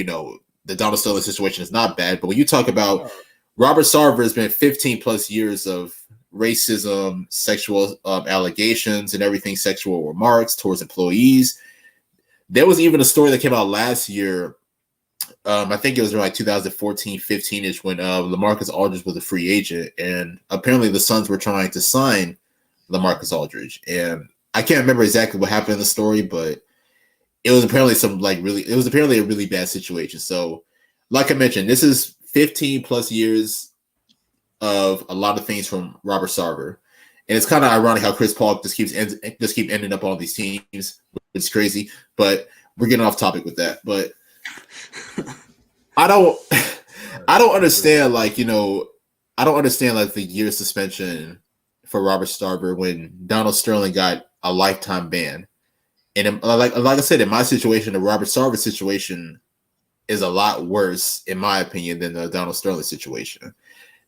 S3: the Donald Sterling situation is not bad, but when you talk about Robert Sarver, has been 15 plus years of racism, sexual allegations, and everything, sexual remarks towards employees. There was even a story that came out last year. I think it was around 2014, 15-ish when LaMarcus Aldridge was a free agent, and apparently the Suns were trying to sign LaMarcus Aldridge, and I can't remember exactly what happened in the story, but it was apparently a really bad situation. So, like I mentioned, this is 15 plus years of a lot of things from Robert Sarver, and it's kind of ironic how Chris Paul just keep ending up on these teams. It's crazy, but we're getting off topic with that. But I don't understand I don't understand the year suspension for Robert Sarver when Donald Sterling got a lifetime ban. And like I said, in my situation, the Robert Sarver situation is a lot worse, in my opinion, than the Donald Sterling situation.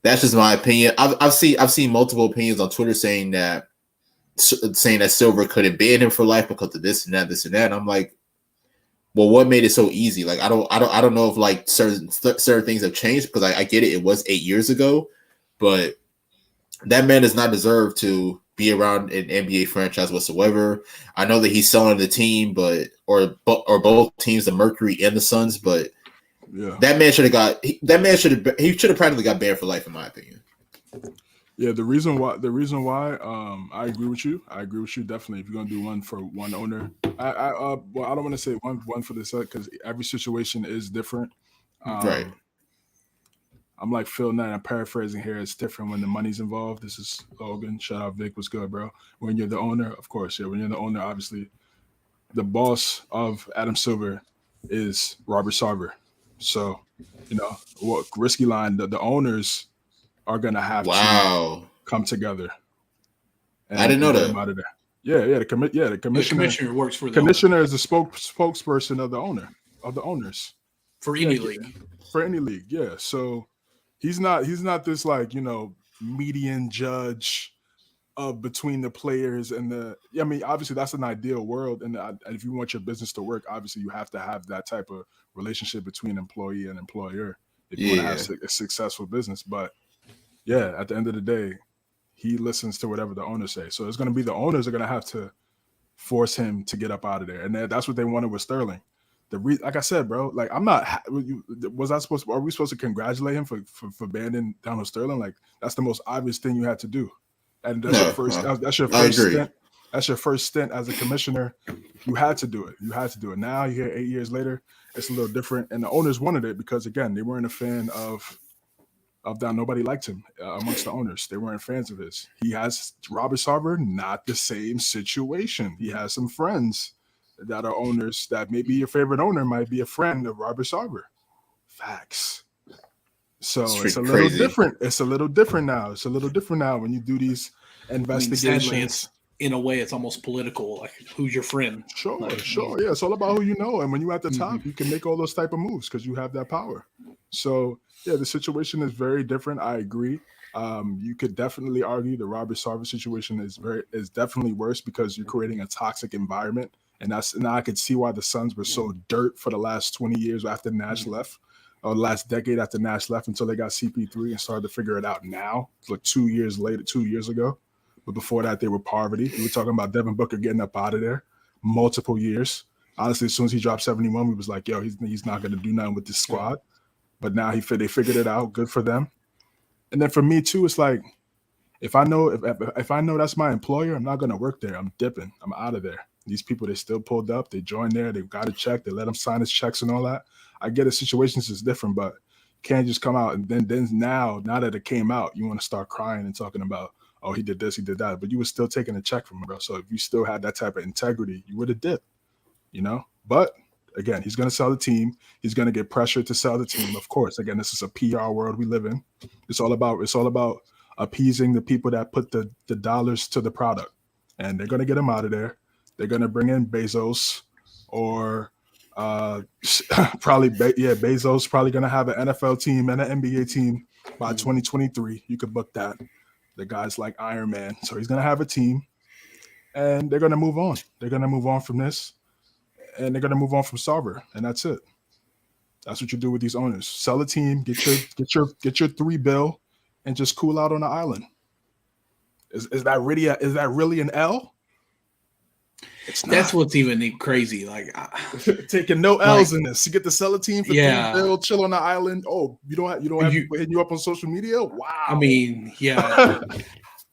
S3: That's just my opinion. I've seen multiple opinions on Twitter saying that Silver couldn't ban him for life because of this and that. And I'm like, well, what made it so easy? Like, I don't know if certain things have changed, because I get it. It was 8 years ago, but that man does not deserve to be around an NBA franchise whatsoever. I know that he's selling the team, or both teams, the Mercury and the Suns, but yeah, he should have practically got banned for life, in my opinion.
S2: Yeah, the reason why, I agree with you. I agree with you definitely. If you're gonna do one for one owner, well, I don't want to say one for the set because every situation is different.
S3: Right.
S2: I'm like Phil Knight. I'm paraphrasing here. It's different when the money's involved. This is Logan. Shout out Vic. What's good, bro? When you're the owner, of course, yeah. When you're the owner, obviously, the boss of Adam Silver is Robert Sarver. So, what risky line? The owners are gonna have to come together.
S3: I didn't know
S2: get
S3: that.
S2: him out of there. Yeah. The commissioner.
S1: The commissioner works for the
S2: Commissioner is the spokesperson of the owners
S1: for any league.
S2: For any league, yeah. So he's not this like median judge of between the players and the. I mean, obviously that's an ideal world, and if you want your business to work, obviously you have to have that type of relationship between employee and employer if you want to have a successful business. But yeah, at the end of the day, he listens to whatever the owners say. So it's going to be the owners are going to have to force him to get up out of there, and that's what they wanted with Sterling. Like I said, bro, like I'm not. Are we supposed to congratulate him for banning Donald Sterling? Like that's the most obvious thing you had to do, and that's your first. That's your first stint. That's your first stint as a commissioner. You had to do it. Now you're here 8 years later. It's a little different, and the owners wanted it because again, they weren't a fan of Don. Nobody liked him amongst the owners. They weren't fans of his. He has Robert Sarver, not the same situation. He has some friends that are owners that maybe your favorite owner might be a friend of Robert Sarver. Facts. So it's a little different. It's a little different now when you do these investigations.
S1: Sadly, in a way, it's almost political. Like, who's your friend?
S2: Sure. Yeah, it's all about who you know. And when you're at the top, you can make all those type of moves because you have that power. So yeah, the situation is very different. I agree. You could definitely argue the Robert Sarver situation is definitely worse because you're creating a toxic environment. And now I could see why the Suns were so dirt for the last 20 years after Nash left, or the last decade after Nash left until they got CP3 and started to figure it out now, like 2 years ago. But before that, they were poverty. We were talking about Devin Booker getting up out of there multiple years. Honestly, as soon as he dropped 71, we was like, yo, he's not going to do nothing with this squad. But now they figured it out. Good for them. And then for me, too, it's like, if I know that's my employer, I'm not going to work there. I'm dipping. I'm out of there. These people, they still pulled up. They joined there. They've got a check. They let them sign his checks and all that. I get it. Situations is different, but you can't just come out and then now that it came out, you want to start crying and talking about, oh, he did this, he did that. But you were still taking a check from him, bro. So if you still had that type of integrity, you would have dipped, But again, he's going to sell the team. He's going to get pressure to sell the team. Of course, again, this is a PR world we live in. It's all about appeasing the people that put the dollars to the product, and they're going to get him out of there. They're going to bring in Bezos or Bezos probably going to have an NFL team and an NBA team by 2023. You could book that. The guy's like Iron Man. So he's going to have a team, and they're going to move on. They're going to move on from this, and they're going to move on from Sarver, and that's it. That's what you do with these owners. Sell a team, get your $3 billion, and just cool out on the island. Is that really an L?
S1: That's what's even crazy. Like
S2: taking no L's in this. You get to sell a team for $3 billion, chill on the island. Oh, you don't have people hitting you up on social media. Wow.
S1: I mean, yeah.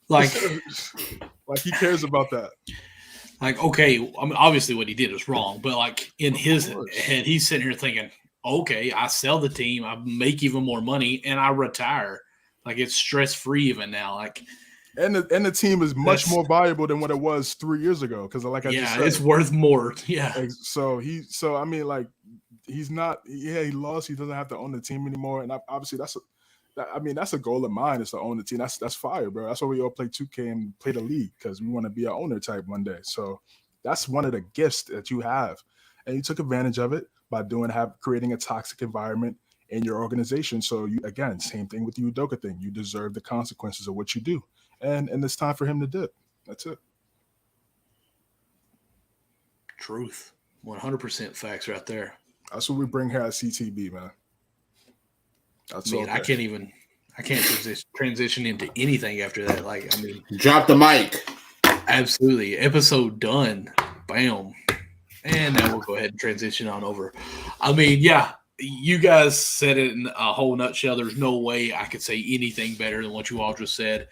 S1: like
S2: he cares about that.
S1: Like, okay, I mean, obviously what he did is wrong, but like in his head, he's sitting here thinking, okay, I sell the team, I make even more money, and I retire. Like it's stress free even now. Like.
S2: And the team is much more valuable than what it was 3 years ago. Because like I just said,
S1: it's worth more. Yeah.
S2: So I mean, like he's not. Yeah, he lost. He doesn't have to own the team anymore. And obviously that's a goal of mine is to own the team. That's fire, bro. That's why we all play 2K and play the league because we want to be an owner type one day. So that's one of the gifts that you have, and you took advantage of it by creating a toxic environment in your organization. So you again, same thing with the Udoka thing. You deserve the consequences of what you do. And it's time for him to dip. That's it.
S1: Truth. 100% facts right there.
S2: That's what we bring here at CTB, man. That's all.
S1: I can't transition into anything after that. Like, I mean,
S3: drop the mic.
S1: Absolutely. Episode done. Bam. And now we'll go ahead and transition on over. I mean, yeah, you guys said it in a whole nutshell. There's no way I could say anything better than what you all just said.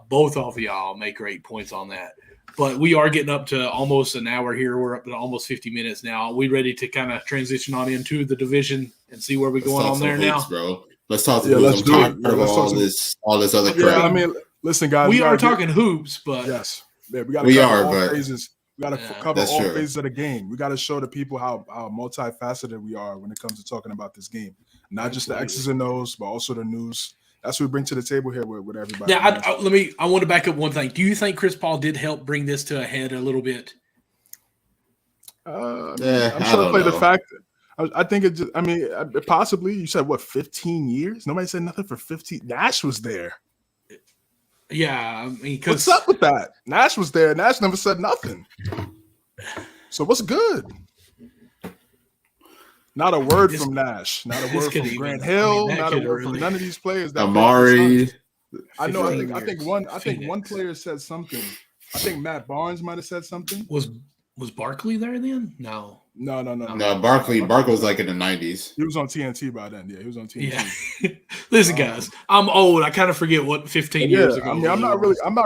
S1: Both of y'all make great points on that. But we are getting up to almost an hour here. We're up to almost 50 minutes now. Are we ready to kind of transition on into the division and see where we're going on there
S3: hoops,
S1: now?
S3: Bro. Let's talk to
S2: let's
S3: I'm
S2: do
S3: tired
S2: it.
S3: of
S2: Let's
S3: all this other crap.
S2: Yeah, I mean, listen, guys.
S1: We are talking hoops, but
S2: yes, we got to cover all phases. We got to cover all
S3: true.
S2: phases of the game. We got to show the people how multifaceted we are when it comes to talking about this game. Not just the X's and O's, but also the news. That's what we bring to the table here with everybody.
S1: Now, I want to back up one thing. Do you think Chris Paul did help bring this to a head a little bit?
S2: I'm sure to play the fact. I think it just, possibly. You said, 15 years? Nobody said nothing for 15. Nash was there.
S1: Yeah.
S2: What's up with that? Nash was there. Nash never said nothing. So what's good? Not a word from Nash. Not a word from Grant Hill. Not a word from none of these players.
S3: Amari.
S2: I know. I think one player said something. I think Matt Barnes might have said something.
S1: Was Barkley there then? No.
S3: Barkley was like in the 90s.
S2: He was on TNT by then. Yeah, he was on TNT.
S1: Yeah. Listen, guys, I'm old. I kind of forget what 15 years ago.
S2: I'm not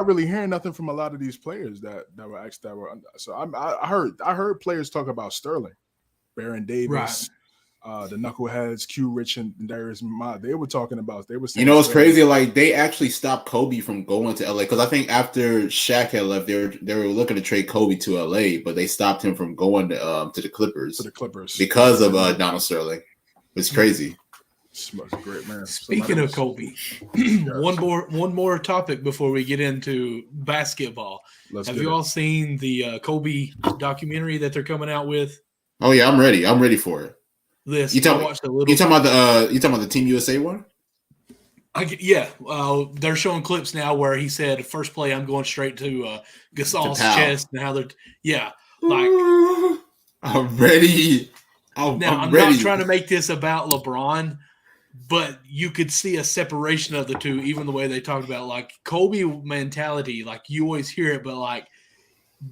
S2: really hearing nothing from a lot of these players that were asked that were. So I heard players talk about Sterling, Baron Davis.
S1: Right.
S2: The knuckleheads, Q Rich and Darius Mott, they were talking about. They were saying,
S3: it's crazy. Like they actually stopped Kobe from going to LA because I think after Shaq had left, they were looking to trade Kobe to LA, but they stopped him from going to the Clippers. Because of Donald Sterling. It's crazy.
S2: Great man.
S1: Speaking of Kobe, one more topic before we get into basketball. Have you all seen the Kobe documentary that they're coming out with?
S3: Oh yeah, I'm ready. I'm ready for it. You talking about the Team USA one?
S1: They're showing clips now where he said, "First play, I'm going straight to Gasol's chest." And how
S3: I'm ready. I'm ready.
S1: not trying to make this about LeBron, but you could see a separation of the two, even the way they talked about like Kobe mentality. Like you always hear it, but like.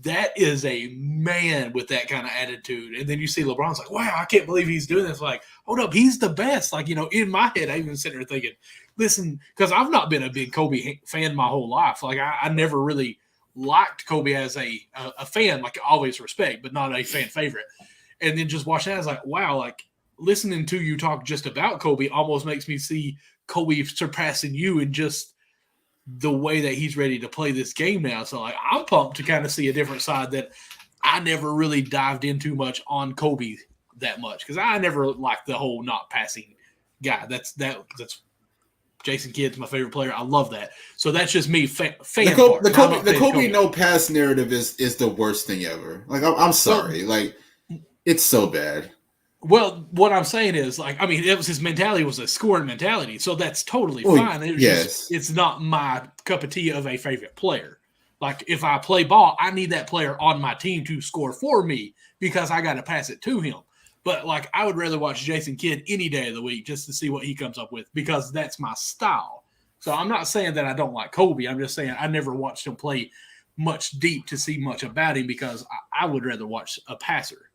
S1: That is a man with that kind of attitude. And then you see LeBron's like, wow, I can't believe he's doing this. Like, hold up, he's the best. Like, in my head, I even sit there thinking, listen, because I've not been a big Kobe fan my whole life. Like, I never really liked Kobe as a fan, like always respect, but not a fan favorite. And then just watching that, I was like, wow, like listening to you talk just about Kobe almost makes me see Kobe surpassing you in just the way that he's ready to play this game now. So like I'm pumped to kind of see a different side that I never really dived into much on Kobe that much because I never liked the whole not passing guy. That's Jason Kidd's my favorite player. I love that. So that's just me fan.
S3: The Kobe no pass narrative is the worst thing ever. Like I'm sorry. Like it's so bad.
S1: Well, what I'm saying is, like, it was his mentality was a scoring mentality, so that's totally fine. It's not my cup of tea of a favorite player. Like, if I play ball, I need that player on my team to score for me because I got to pass it to him. But, like, I would rather watch Jason Kidd any day of the week just to see what he comes up with because that's my style. So I'm not saying that I don't like Kobe. I'm just saying I never watched him play much deep to see much about him because I would rather watch a passer.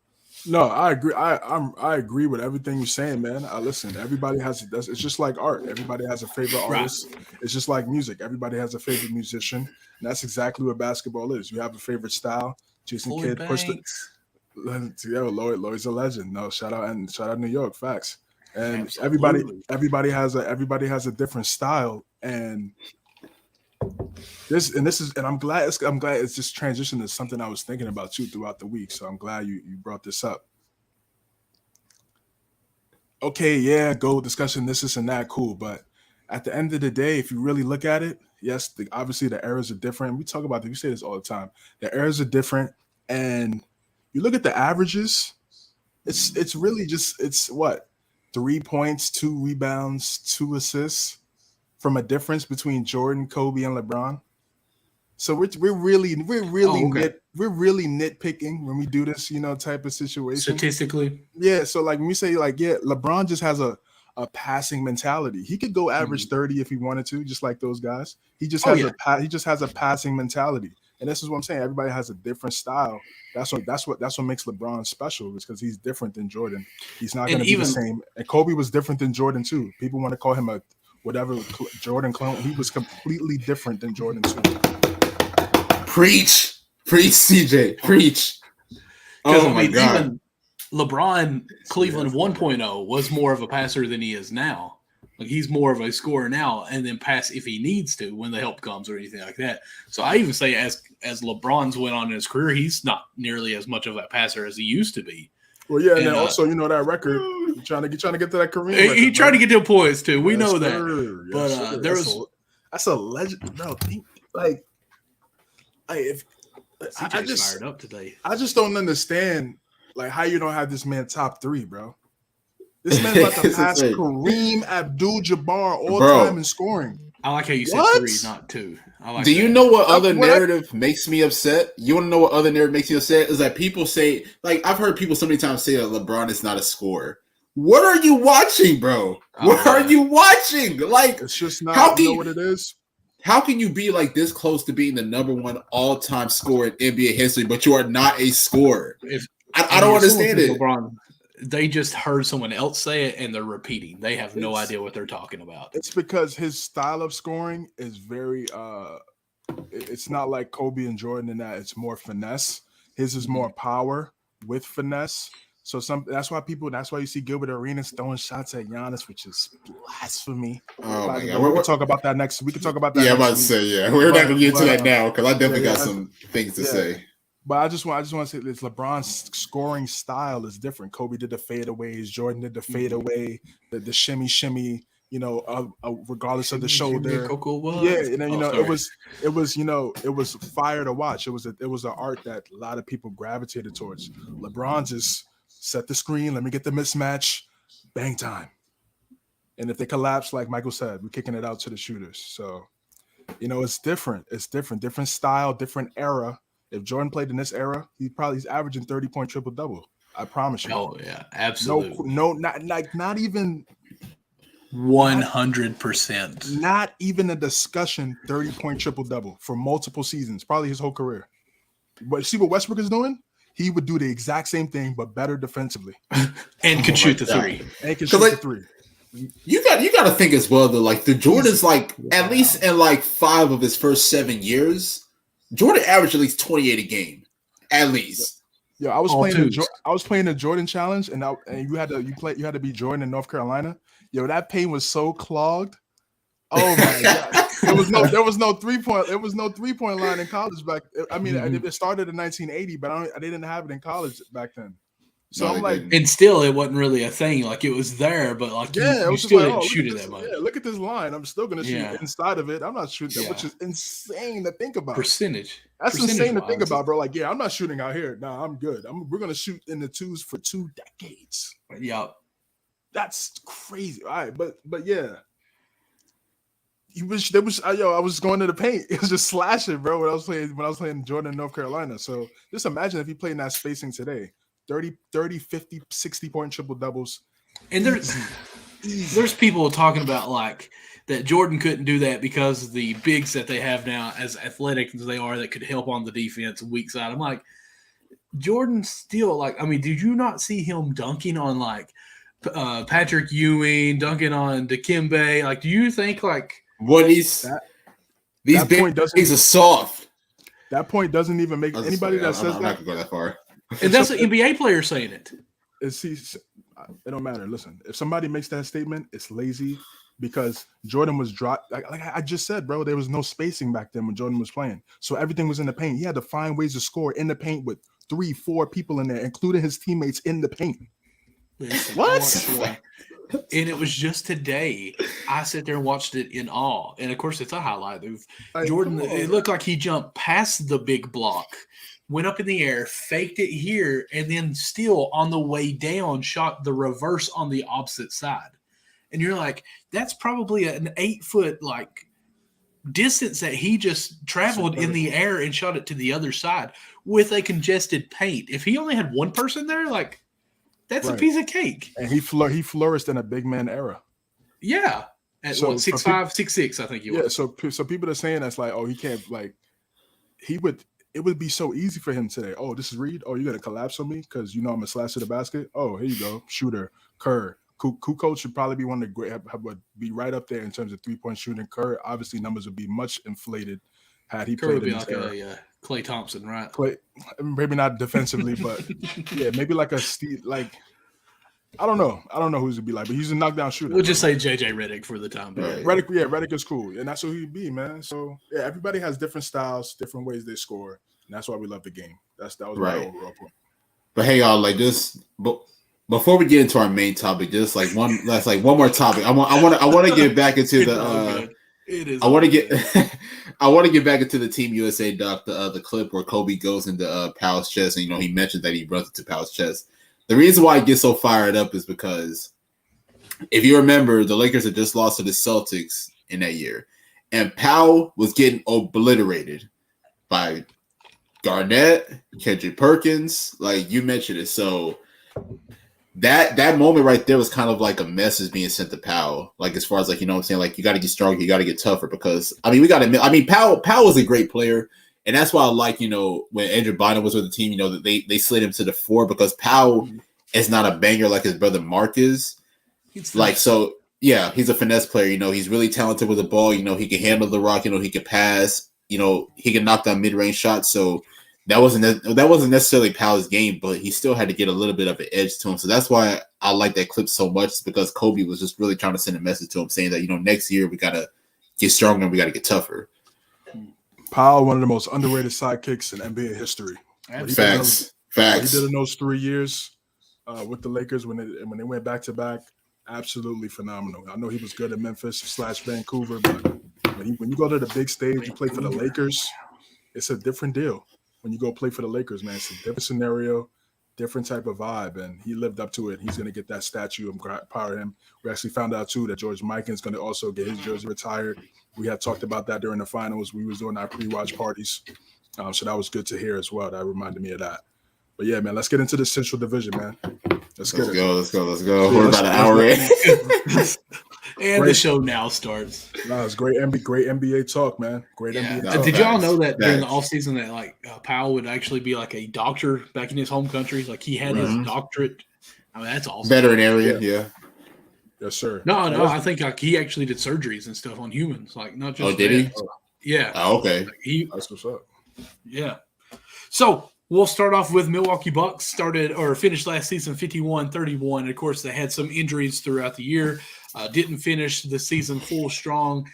S2: No, I agree. I agree with everything you're saying, man. Listen, everybody has it's just like art. Everybody has a favorite artist. Right. It's just like music. Everybody has a favorite musician, and that's exactly what basketball is. You have a favorite style. Jason Kidd pushed it. Lloyd's a legend. No, shout out New York. Facts. And
S1: Absolutely.
S2: everybody has a different style, and I'm glad it's just transitioned to something I was thinking about too throughout the week. So I'm glad you brought this up. Okay, yeah, go discussion this and that, cool. But at the end of the day, if you really look at it, yes, obviously the eras are different. We talk about this, we say this all the time. The eras are different, and you look at the averages, it's really just 3 points, 2 rebounds, 2 assists. From a difference between Jordan, Kobe, and LeBron. So we're really nitpicking when we do this, type of situation.
S1: Statistically.
S2: Yeah. So like when we say LeBron just has a passing mentality. He could go average 30 if he wanted to, just like those guys. He just has a passing mentality. And this is what I'm saying. Everybody has a different style. That's what makes LeBron special, is because he's different than Jordan. He's not going to be the same. And Kobe was different than Jordan too. People want to call him whatever Jordan clone, he was completely different than Jordan 2.
S3: Preach, CJ, preach.
S1: Oh my God. Even LeBron, Cleveland 1.0 was more of a passer than he is now. Like he's more of a scorer now, and then pass if he needs to when the help comes or anything like that. So I even say as LeBron's went on in his career, he's not nearly as much of a passer as he used to be.
S2: Well, yeah, and then also that record, trying to get to that Kareem record.
S1: He tried to get to points too. We know that,
S2: but that's a legend, bro. If I just
S1: fired up today,
S2: I just don't understand like how you don't have this man top 3, bro. This man's about to pass Kareem Abdul-Jabbar all time in scoring.
S1: I like how you said 3, not 2.
S3: Do you know what other narrative makes me upset? You want to know what other narrative makes me upset? Is that people say, like, I've heard people so many times say that LeBron is not a scorer. What are you watching, bro? What are you watching? Like,
S2: it's just not. You know what it is?
S3: How can you be like this close to being the number 1 all-time scorer in NBA history, but you are not a scorer? I don't understand it.
S1: LeBron, they just heard someone else say it and they're repeating. They have no idea what they're talking about.
S2: It's because his style of scoring is very it's not like Kobe and Jordan in that it's more finesse. His is more power with finesse. So that's why you see Gilbert Arenas throwing shots at Giannis, which is blasphemy.
S3: Oh my God.
S2: We can talk about that next. We can talk about that.
S3: Yeah, I'm about to say, we're not gonna get into that now because I definitely got some things to say.
S2: But I just want to say this: LeBron's scoring style is different. Kobe did the fadeaways, Jordan did the fadeaway, the shimmy, regardless of the shoulder. And then it was fire to watch. It was an art that a lot of people gravitated towards. LeBron's just set the screen, let me get the mismatch, bang time. And if they collapse, like Michael said, we're kicking it out to the shooters. So, it's different. It's different style, different era. If Jordan played in this era, he's averaging 30-point triple-double. I promise you.
S1: Oh yeah, absolutely.
S2: Not even
S1: 100%.
S2: Not even a discussion. 30-point triple-double for multiple seasons, probably his whole career. But see what Westbrook is doing? He would do the exact same thing, but better defensively,
S1: and could shoot the 3.
S2: And can shoot the 3.
S3: You got to think as well though. Like the Jordan's, at least in 5 of his first 7 years. Jordan averaged at least 28 a game, at least.
S2: Yeah, I was playing the Jordan Challenge, and you had to be Jordan in North Carolina. Yo, that paint was so clogged. Oh my God! There was no 3-point. There was no 3-point line in college back. I mean, it started in 1980, but I didn't have it in college back then. So I'm like,
S1: and still, it wasn't really a thing. Like it was there, but you still didn't shoot it that much.
S2: Yeah, look at this line. I'm still gonna shoot inside of it. I'm not shooting that, which is insane to think about.
S1: Percentage.
S2: That's insane to think about, bro. Like, I'm not shooting out here. Nah, I'm good. We're gonna shoot in the 2s for 2 decades.
S1: Yeah,
S2: that's crazy. All right, but yeah. I was going to the paint. It was just slashing, bro. When I was playing Jordan in North Carolina. So just imagine if he played in that spacing today. 30, 50, 60-point triple doubles.
S1: And there's people talking about that Jordan couldn't do that because the bigs that they have now, as athletic as they are, that could help on the defense weak side. I'm like, Jordan still did you not see him dunking on Patrick Ewing, dunking on Dikembe? Do you think
S3: what these bigs are soft?
S2: That point doesn't even make anybody that says that.
S3: I'm not gonna go that far.
S1: And that's an NBA player saying it.
S2: It don't matter. Listen, if somebody makes that statement, it's lazy because Jordan was dropped. Like I just said, bro, there was no spacing back then when Jordan was playing. So everything was in the paint. He had to find ways to score in the paint with 3-4 people in there, including his teammates in the paint.
S1: Listen, what? And it was just today. I sat there and watched it in awe. And of course, it's a highlight of Jordan. It looked like he jumped past the big block, went up in the air, faked it here, and then still on the way down shot the reverse on the opposite side. And you're like, that's probably an 8-foot distance that he just traveled in the air and shot it to the other side with a congested paint. If he only had one person there, that's a piece of cake.
S2: And he flourished in a big man era.
S1: Yeah. At 6'5", 6'6", I think he was.
S2: Yeah, so people are saying that's he can't it would be so easy for him today. Oh, this is Reed. Oh, you're gonna collapse on me because I'm gonna slash to the basket. Oh, here you go, shooter, Kerr, Kukoc should probably be one of the great, would be right up there in terms of 3-point shooting. Kerr, obviously, numbers would be much inflated had he
S1: Kerr
S2: played
S1: would be
S2: in
S1: like a Klay Thompson, right?
S2: Maybe not defensively, but yeah, maybe like a Steve. Like I don't know who's to be like, but he's a knockdown shooter.
S1: We'll just say JJ Redick for the time being.
S3: Right.
S2: Redick is cool, and that's who he'd be, man. So yeah, everybody has different styles, different ways they score, and that's why we love the game. That was my overall point.
S3: But hey, y'all, like just before we get into our main topic, just like one more topic. I want to get back into the. I want to get back into the Team USA doc, the clip where Kobe goes into Powell's chest, and he mentioned that he runs into Powell's chest. The reason why I get so fired up is because if you remember, the Lakers had just lost to the Celtics in that year, and Powell was getting obliterated by Garnett, Kendrick Perkins, like you mentioned it. So that moment right there was kind of like a message being sent to Powell, like as far as like what I'm saying, like you got to get stronger, you got to get tougher, because Powell was a great player, and that's why I like when Andrew Bynum was with the team, that they slid him to the 4 because Powell is not a banger like his brother Mark is. He's a finesse player. He's really talented with the ball. He can handle the rock. He can pass. He can knock down mid-range shots. So that wasn't necessarily Powell's game, but he still had to get a little bit of an edge to him. So that's why I like that clip so much, because Kobe was just really trying to send a message to him, saying that next year we gotta get stronger and we gotta get tougher.
S2: Powell, one of the most underrated sidekicks in NBA history.
S3: Facts.
S2: What he did in those 3 years with the Lakers when they went back to back, absolutely phenomenal. I know he was good at Memphis / Vancouver, but when you go to the big stage, you play for the Lakers, it's a different deal. When you go play for the Lakers, man, it's a different scenario, different type of vibe, and he lived up to it. He's going to get that statue. I'm proud of him. We actually found out, too, that George Mikan's going to also get his jersey retired. We had talked about that during the finals. We was doing our pre-watch parties, so that was good to hear as well. That reminded me of that. But, yeah, man, let's get into the Central Division, man. Let's go.
S3: We're about an hour in.
S1: And the show now starts.
S2: No, it's great NBA talk, man. Great NBA talk.
S1: Did y'all know that during the offseason that Powell would actually be like a doctor back in his home country? Like he had his doctorate. I mean, that's awesome.
S3: Veterinarian, yeah.
S2: Yes, sir.
S1: No, I think like he actually did surgeries and stuff on humans, like not just.
S3: Oh, did he?
S1: Yeah.
S3: Oh, okay.
S2: That's what's up.
S1: Yeah. So we'll start off with Milwaukee Bucks. Finished last season 51-31. Of course, they had some injuries throughout the year. Didn't finish the season full strong.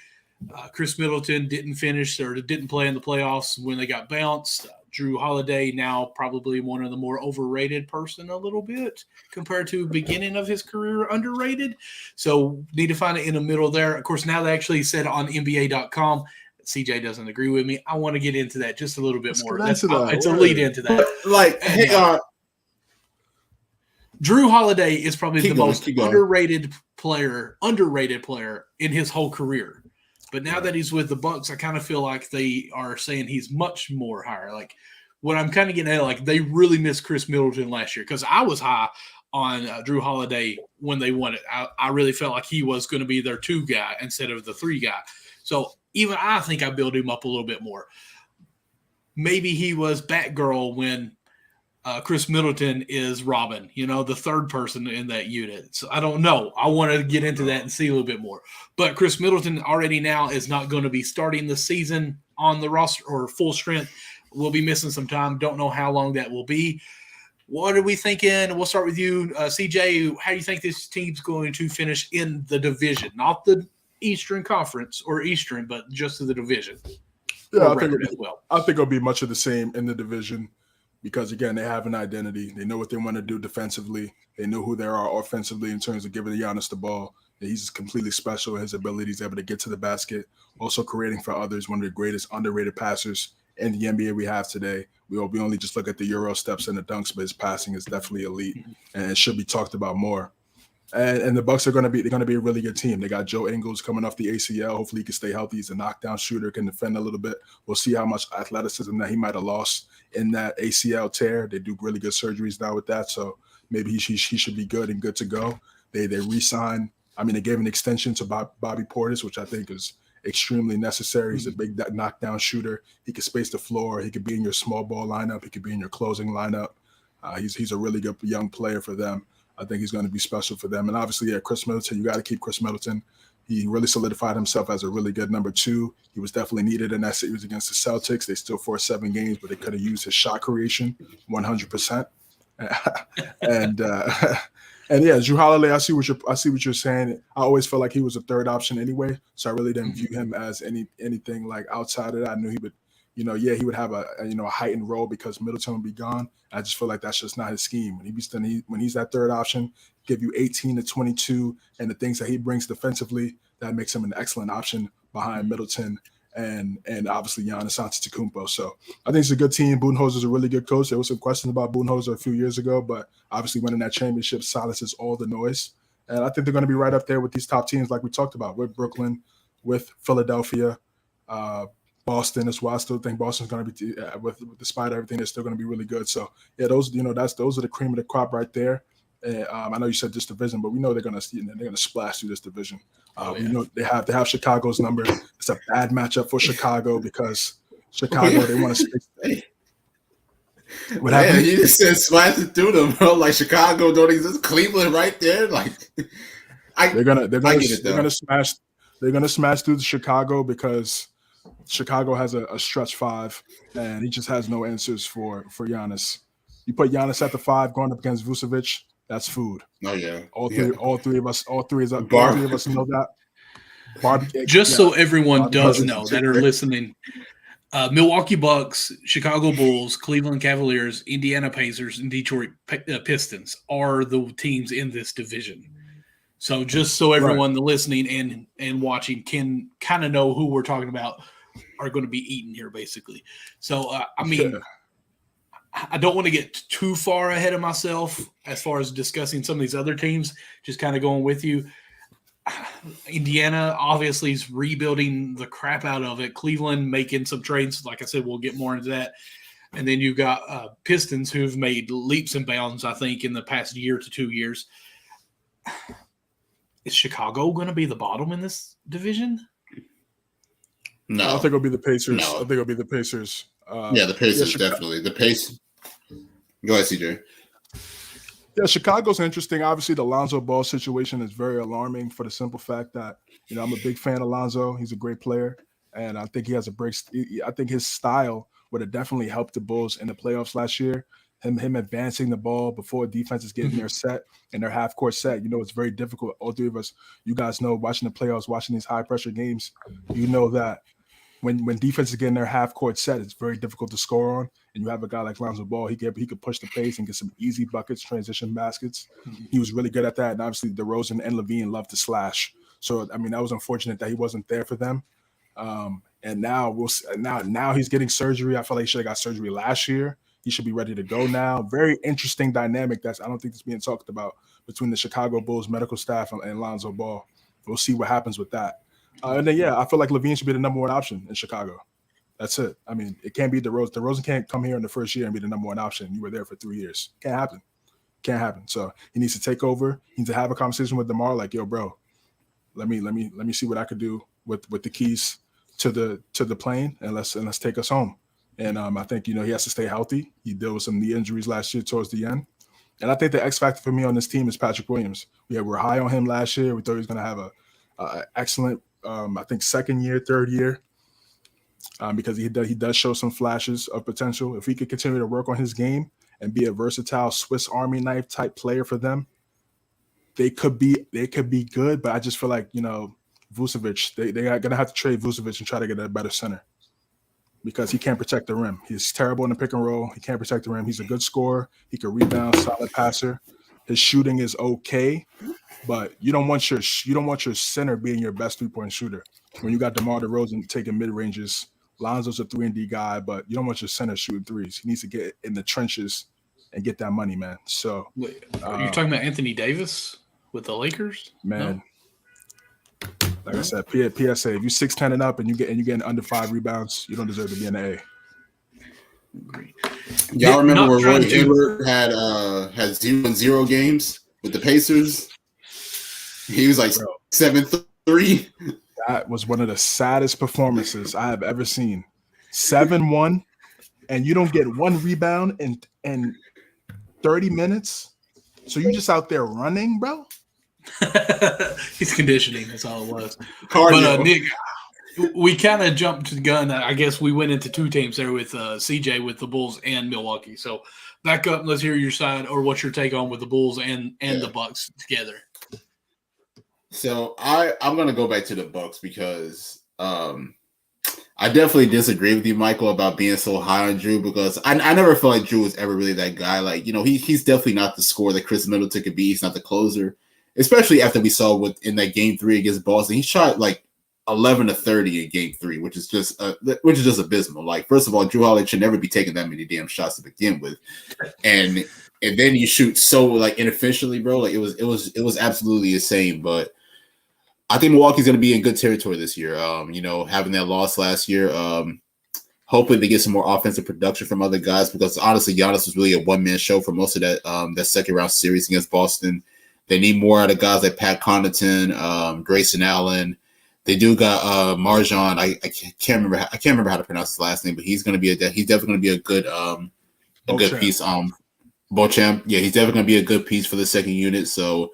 S1: Chris Middleton didn't play in the playoffs when they got bounced. Drew Holiday, now probably one of the more overrated person a little bit compared to beginning of his career, underrated. So need to find it in the middle there. Of course, now they actually said on NBA.com, CJ doesn't agree with me. I want to get into that just a little bit more. It's a lead into that. Drew Holiday is probably the most underrated player in his whole career. But now that he's with the Bucks, I kind of feel like they are saying he's much more higher. Like what I'm kind of getting at, like they really missed Chris Middleton last year, because I was high on Drew Holiday when they won it. I really felt like he was going to be their 2 guy instead of the 3 guy. So even I think I built him up a little bit more. Maybe he was Batgirl when Chris Middleton is Robin, the third person in that unit. So I don't know. I want to get into that and see a little bit more. But Chris Middleton already now is not going to be starting the season on the roster or full strength. We'll be missing some time. Don't know how long that will be. What are we thinking? We'll start with you, CJ. How do you think this team's going to finish in the division? Not the Eastern Conference or Eastern, but just the division.
S2: Yeah, I think it'll be much of the same in the division. Because, again, they have an identity. They know what they want to do defensively. They know who they are offensively in terms of giving Giannis the ball. He's completely special in his abilities, able to get to the basket, also creating for others, one of the greatest underrated passers in the NBA we have today. We only just look at the Euro steps and the dunks, but his passing is definitely elite and it should be talked about more. And the Bucks are going to be a really good team. They got Joe Ingles coming off the ACL. Hopefully he can stay healthy. He's a knockdown shooter, can defend a little bit. We'll see how much athleticism that he might have lost in that ACL tear. They do really good surgeries now with that, so maybe he should be good and good to go. They re-signed. They gave an extension to Bobby Portis, which I think is extremely necessary. He's a big knockdown shooter. He can space the floor. He could be in your small ball lineup. He could be in your closing lineup. He's a really good young player for them. I think he's going to be special for them. And obviously, Chris Middleton, you got to keep Chris Middleton. He really solidified himself as a really good number 2. He was definitely needed in that series against the Celtics. They still forced 7 games, but they could have used his shot creation 100%. And yeah, Drew Holiday, I see what you're saying. I always felt like he was a third option anyway, so I really didn't view him as anything like outside of that. I knew he would, he would have a heightened role because Middleton would be gone. I just feel like that's just not his scheme. When he's that third option, give you 18 to 22, and the things that he brings defensively, that makes him an excellent option behind Middleton and obviously Giannis Antetokounmpo. So I think it's a good team. Budenholzer's a really good coach. There was some questions about Budenholzer a few years ago, but obviously winning that championship silences all the noise. And I think they're going to be right up there with these top teams like we talked about, with Brooklyn, with Philadelphia, Boston as well. I still think Boston's going to be, despite everything, they're still going to be really good. So yeah, those are the cream of the crop right there. I know you said this division, but we know they're going to splash through this division. We know they have Chicago's number. It's a bad matchup for Chicago because Chicago they want to stick.
S3: What happened? You just said splash it through them, bro. Like Chicago don't exist. Cleveland right there. Like
S2: they're gonna smash through Chicago because Chicago has a stretch 5 and he just has no answers for Giannis. You put Giannis at the 5 going up against Vucevic. That's food.
S3: Oh yeah.
S2: All three of us know that.
S1: So everyone does know that are listening, Milwaukee Bucks, Chicago Bulls, Cleveland Cavaliers, Indiana Pacers, and Detroit Pistons are the teams in this division. So just so everyone listening and watching can kind of know who we're talking about are going to be eaten here, basically. So I don't want to get too far ahead of myself as far as discussing some of these other teams, just kind of going with you. Indiana obviously is rebuilding the crap out of it. Cleveland making some trades. Like I said, we'll get more into that. And then you've got Pistons who've made leaps and bounds, I think, in the past year to 2 years. Is Chicago going to be the bottom in this division?
S3: No.
S2: I think it'll be the Pacers. No. I think it'll be the Pacers.
S3: The Pacers definitely. The Pacers. Go ahead, CJ.
S2: Yeah, Chicago's interesting. Obviously, the Lonzo Ball situation is very alarming for the simple fact that, I'm a big fan of Lonzo. He's a great player, and I think he has I think his style would have definitely helped the Bulls in the playoffs last year. Him advancing the ball before defenses getting their set and their half-court set. It's very difficult. All 3 of us, you guys know, watching the playoffs, watching these high-pressure games, you know that when defense is getting their half-court set, it's very difficult to score on. And you have a guy like Lonzo Ball, he could push the pace and get some easy buckets, transition baskets. He was really good at that. And obviously, DeRozan and Levine love to slash. So, that was unfortunate that he wasn't there for them. And now now he's getting surgery. I feel like he should have got surgery last year. He should be ready to go now. Very interesting dynamic I don't think that's being talked about between the Chicago Bulls medical staff and Lonzo Ball. We'll see what happens with that. And then, I feel like Levine should be the number 1 option in Chicago. That's it. It can't be DeRozan. DeRozan can't come here in the first year and be the number 1 option. You were there for 3 years. Can't happen. So he needs to take over. He needs to have a conversation with DeMar like, yo, bro, let me see what I could do with the keys to the plane and let's take us home. And I think, he has to stay healthy. He dealt with some knee injuries last year towards the end. And I think the X factor for me on this team is Patrick Williams. We're high on him last year. We thought he was going to have a excellent, I think, second year, third year, because he does show some flashes of potential. If he could continue to work on his game and be a versatile Swiss Army knife type player for them, they could be good. But I just feel like, Vucevic, they are going to have to trade Vucevic and try to get a better center, because he can't protect the rim. He's terrible in the pick and roll. He can't protect the rim. He's a good scorer. He can rebound, solid passer. His shooting is okay, but you don't want your center being your best 3-point shooter. When you got DeMar DeRozan taking mid ranges, Lonzo's a 3-and-D guy, but you don't want your center shooting threes. He needs to get in the trenches and get that money, man. So,
S1: are you talking about Anthony Davis with the Lakers?
S2: Man. No? Like I said, PSA, if you 6'10" and up and you're getting under 5 rebounds, you don't deserve to be in the A.
S3: Y'all remember where Roy Hibbert had 0-0 games with the Pacers? He was like 7-3.
S2: That was one of the saddest performances I have ever seen. 7-1, and you don't get 1 rebound in 30 minutes. So you just out there running, bro?
S1: He's conditioning. That's all it was.
S3: Cardio.
S1: But Nick, we kind of jumped the gun. I guess we went into two teams there with CJ with the Bulls and Milwaukee. So back up. Let's hear your side or what's your take on with the Bulls and the Bucks together.
S3: So I'm gonna go back to the Bucks because I definitely disagree with you, Michael, about being so high on Drew because I never felt like Drew was ever really that guy. Like, you know, he's definitely not the scorer that Chris Middleton could be. He's not the closer, especially after we saw in that game 3 against Boston. He shot like 11 to 30 in game 3, which is just abysmal. Like, first of all, Drew Holiday should never be taking that many damn shots to begin with, and then you shoot so like inefficiently, bro. Like it was absolutely insane. But I think Milwaukee's going to be in good territory this year. You know, having that loss last year, hopefully they get some more offensive production from other guys because honestly, Giannis was really a one-man show for most of that second round series against Boston. They need more out of guys like Pat Connaughton, Grayson Allen. They do got Marjan. I can't remember how to pronounce his last name, but he's definitely going to be a good piece. Beauchamp, yeah, he's definitely going to be a good piece for the second unit. So.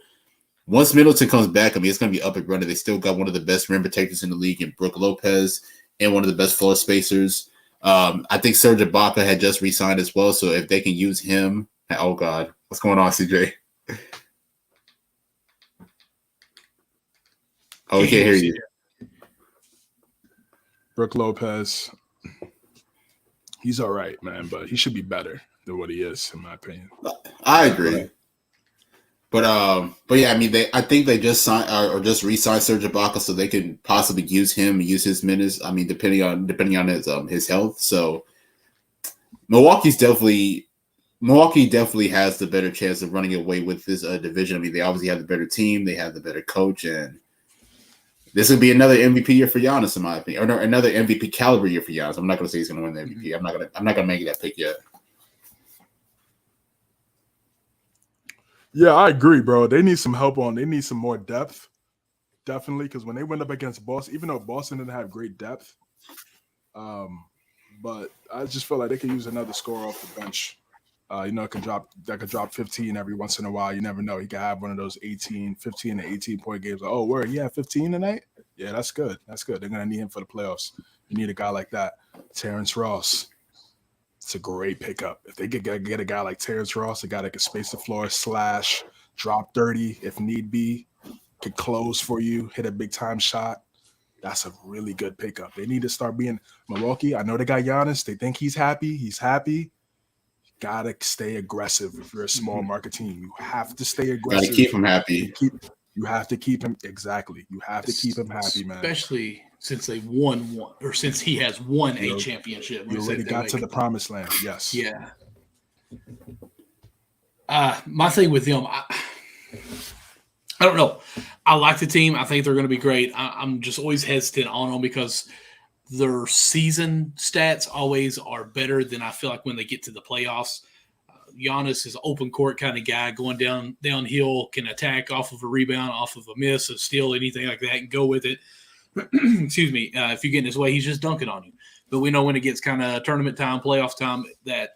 S3: Once Middleton comes back, I mean, it's going to be up and running. They still got one of the best rim protectors in the league in Brook Lopez and one of the best floor spacers. I think Serge Ibaka had just re-signed as well, so if they can use him – oh, God. What's going on, CJ? Oh, we can't hear you.
S2: Brook Lopez, he's all right, man, but he should be better than what he is, in my opinion.
S3: I agree. But yeah, I mean, I think they just signed or just re-signed Serge Ibaka so they can possibly use him, use his minutes. I mean, depending on his health. So Milwaukee definitely has the better chance of running away with this division. I mean, they obviously have the better team, they have the better coach, and this would be another MVP year for Giannis, in my opinion, or no, another MVP caliber year for Giannis. I'm not going to say he's going to win the MVP. I'm not going to make that pick yet.
S2: Yeah, I agree, bro. They need some help they need some more depth, definitely, because when they went up against Boston, even though Boston didn't have great depth, but I just feel like they could use another scorer off the bench. You know, that could drop 15 every once in a while. You never know. He could have one of those 15 to 18-point games. Like, oh, word, he had 15 tonight? Yeah, that's good. That's good. They're going to need him for the playoffs. You need a guy like that. Terrence Ross. It's a great pickup. If they get a guy like Terrence Ross, a guy that can space the floor, slash, drop 30 if need be, could close for you, hit a big-time shot, that's a really good pickup. They need to start being Milwaukee. I know they got Giannis. They think he's happy. He's happy. Got to stay aggressive if you're a small market team. You have to stay aggressive.
S3: Got to keep him happy.
S2: You have to keep him – exactly. You have to keep him happy, man.
S1: Especially – since they won one, or since he has won a championship.
S2: You already got to the promised land, yes.
S1: Yeah. My thing with them, I don't know. I like the team. I think they're going to be great. I'm just always hesitant on them because their season stats always are better than I feel like when they get to the playoffs. Giannis is an open court kind of guy, going downhill, can attack off of a rebound, off of a miss, a steal, anything like that, and go with it. Excuse me, if you get in his way, he's just dunking on you. But we know when it gets kind of tournament time, playoff time, that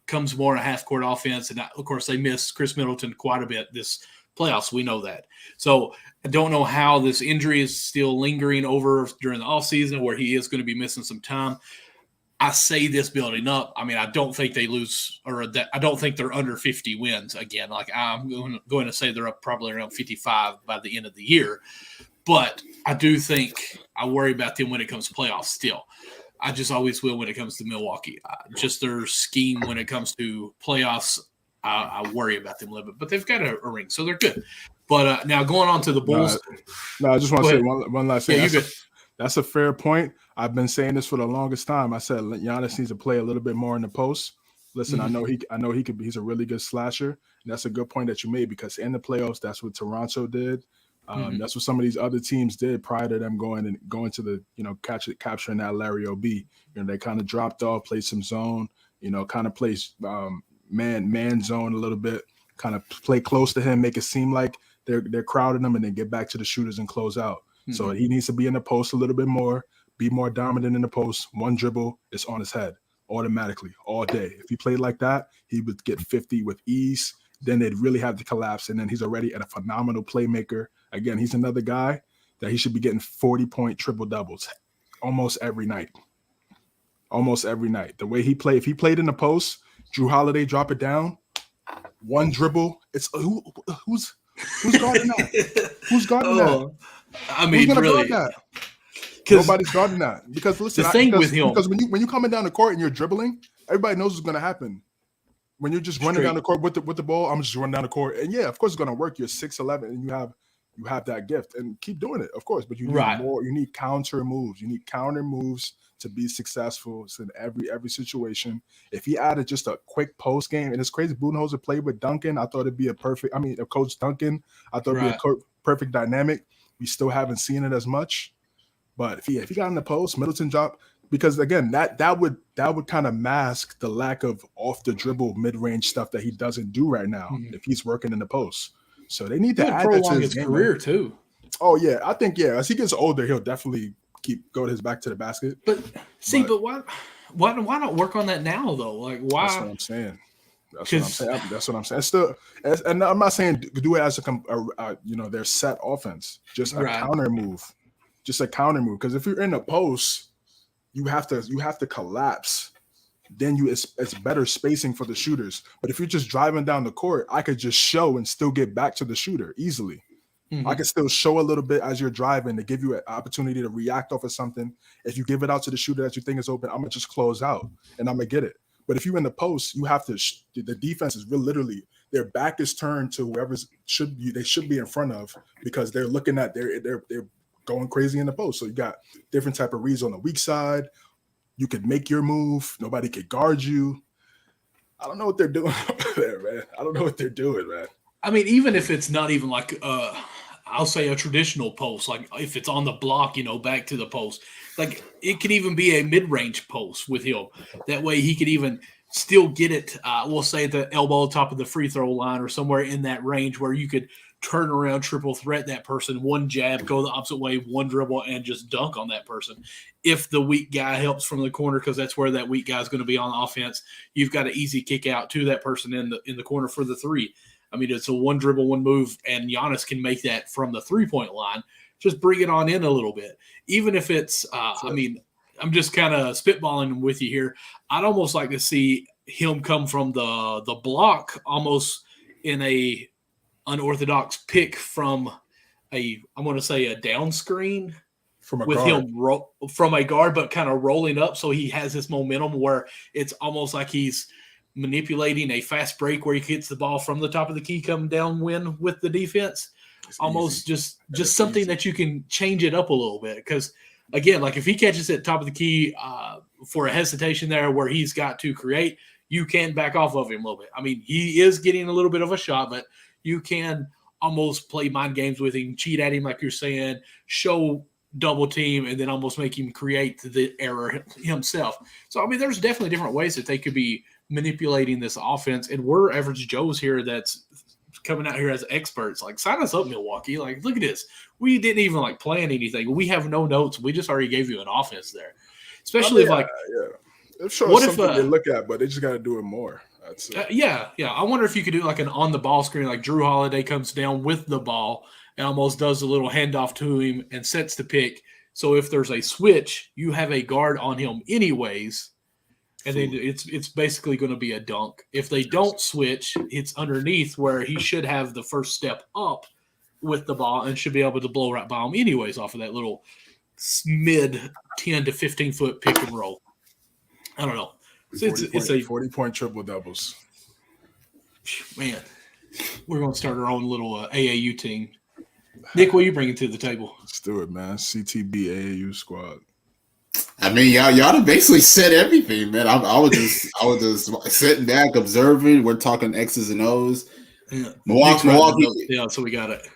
S1: comes more in a half-court offense. And, of course, they miss Chris Middleton quite a bit this playoffs. We know that. So I don't know how this injury is still lingering over during the offseason where he is going to be missing some time. I say this building up. I mean, I don't think they lose or that I don't think they're under 50 wins again. Like I'm going to say they're up probably around 55 by the end of the year. But I do think I worry about them when it comes to playoffs still. I just always will when it comes to Milwaukee. Just their scheme when it comes to playoffs, I worry about them a little bit. But they've got a ring, so they're good. But now going on to the Bulls.
S2: I just want to say one last thing.
S1: Yeah,
S2: that's a fair point. I've been saying this for the longest time. I said Giannis needs to play a little bit more in the post. Listen, I know he could be. He's a really good slasher, and that's a good point that you made because in the playoffs, that's what Toronto did. That's what some of these other teams did prior to them going to the capturing that Larry O.B. They kind of dropped off, played some zone, kind of played man zone a little bit, kind of play close to him, make it seem like they're crowding him, and then get back to the shooters and close out. So he needs to be in the post a little bit more, be more dominant in the post. One dribble, it's on his head automatically all day. If he played like that, he would get 50 with ease. then they'd really have to collapse. And then he's already a phenomenal playmaker. Again, he's another guy that he should be getting 40-point triple doubles almost every night. Almost every night. The way he played, if he played in the post, Drew Holiday drop it down, one dribble. It's who's guarding that? Who's guarding that?
S1: I mean,
S2: who's
S1: really,
S2: guard that? Nobody's guarding that. Because listen,
S1: with him,
S2: because when you coming down the court and you're dribbling, everybody knows what's going to happen. When you're just running down the court with the ball, I'm just running down the court, and yeah, of course it's going to work. You're 6'11", and you have that gift, and keep doing it, of course. But you need more. You need counter moves. You need counter moves to be successful. It's in every situation. If he added just a quick post game, and it's crazy, Budenholzer played with Duncan. I thought it'd be Coach Duncan. I thought it'd be a perfect dynamic. We still haven't seen it as much. But if he got in the post, Middleton drop, because again, that would kind of mask the lack of off the dribble mid range stuff that he doesn't do right now if he's working in the post. So they need to add that to his
S1: career too.
S2: Oh yeah, I think as he gets older, he'll definitely go his back to the basket.
S1: But why not work on that now though? Like why?
S2: That's what I'm saying. That's what I'm saying. Still, and I'm not saying do it as their set offense, just a counter move. Just a counter move, because if you're in a post, you have to collapse. Then it's better spacing for the shooters. But if you're just driving down the court, I could just show and still get back to the shooter easily. I can still show a little bit as you're driving to give you an opportunity to react off of something. If you give it out to the shooter that you think is open, I'm gonna just close out and I'm gonna get it. But if you're in the post, you have to. The defense is literally their back is turned to whoever they should be in front of, because they're looking at they're going crazy in the post. So you got different type of reads on the weak side. You could make your move. Nobody could guard you. I don't know what they're doing up there, man. I don't know what they're doing, man.
S1: I mean, even if it's not even like I'll say a traditional post, like if it's on the block, back to the post, like it could even be a mid-range post with him. That way he could even still get it, we'll say at the elbow, top of the free throw line or somewhere in that range where you could turn around, triple threat that person, one jab, go the opposite way, one dribble, and just dunk on that person. If the weak guy helps from the corner, because that's where that weak guy is going to be on offense, you've got an easy kick out to that person in the corner for the three. I mean, it's a one dribble, one move, and Giannis can make that from the three-point line. Just bring it on in a little bit. Even if it's, I'm just kind of spitballing with you here. I'd almost like to see him come from the block almost in a unorthodox pick from I want to say a down screen
S2: from a
S1: with
S2: guard.
S1: him from a guard, but kind of rolling up. So he has this momentum where it's almost like he's manipulating a fast break where he gets the ball from the top of the key, coming downwind with the defense. It's almost easy. just something that you can change it up a little bit. Because again, like if he catches it top of the key for a hesitation there where he's got to create, you can back off of him a little bit. I mean, he is getting a little bit of a shot, but you can almost play mind games with him, cheat at him, like you're saying, show double team, and then almost make him create the error himself. So, I mean, there's definitely different ways that they could be manipulating this offense. And we're average Joes here that's coming out here as experts. Like, sign us up, Milwaukee. Like, look at this. We didn't even, plan anything. We have no notes. We just already gave you an offense there. Especially
S2: It shows something to look at, but they just got to do it more.
S1: Yeah. I wonder if you could do like an on-the-ball screen, like Drew Holiday comes down with the ball and almost does a little handoff to him and sets the pick. So if there's a switch, you have a guard on him anyways, and then it's basically going to be a dunk. If they don't switch, it's underneath where he should have the first step up with the ball and should be able to blow right by him anyways off of that little mid 10 to 15-foot pick and roll. I don't know. It's a
S2: 40-point triple doubles.
S1: Man, we're going to start our own little AAU team. Nick, what are you bringing to the table?
S2: Let's do it, man. CTB AAU squad.
S3: I mean, y'all have basically said everything, man. I was just sitting back, observing. We're talking X's and O's.
S1: Yeah.
S3: Milwaukee.
S1: Yeah, so we got it.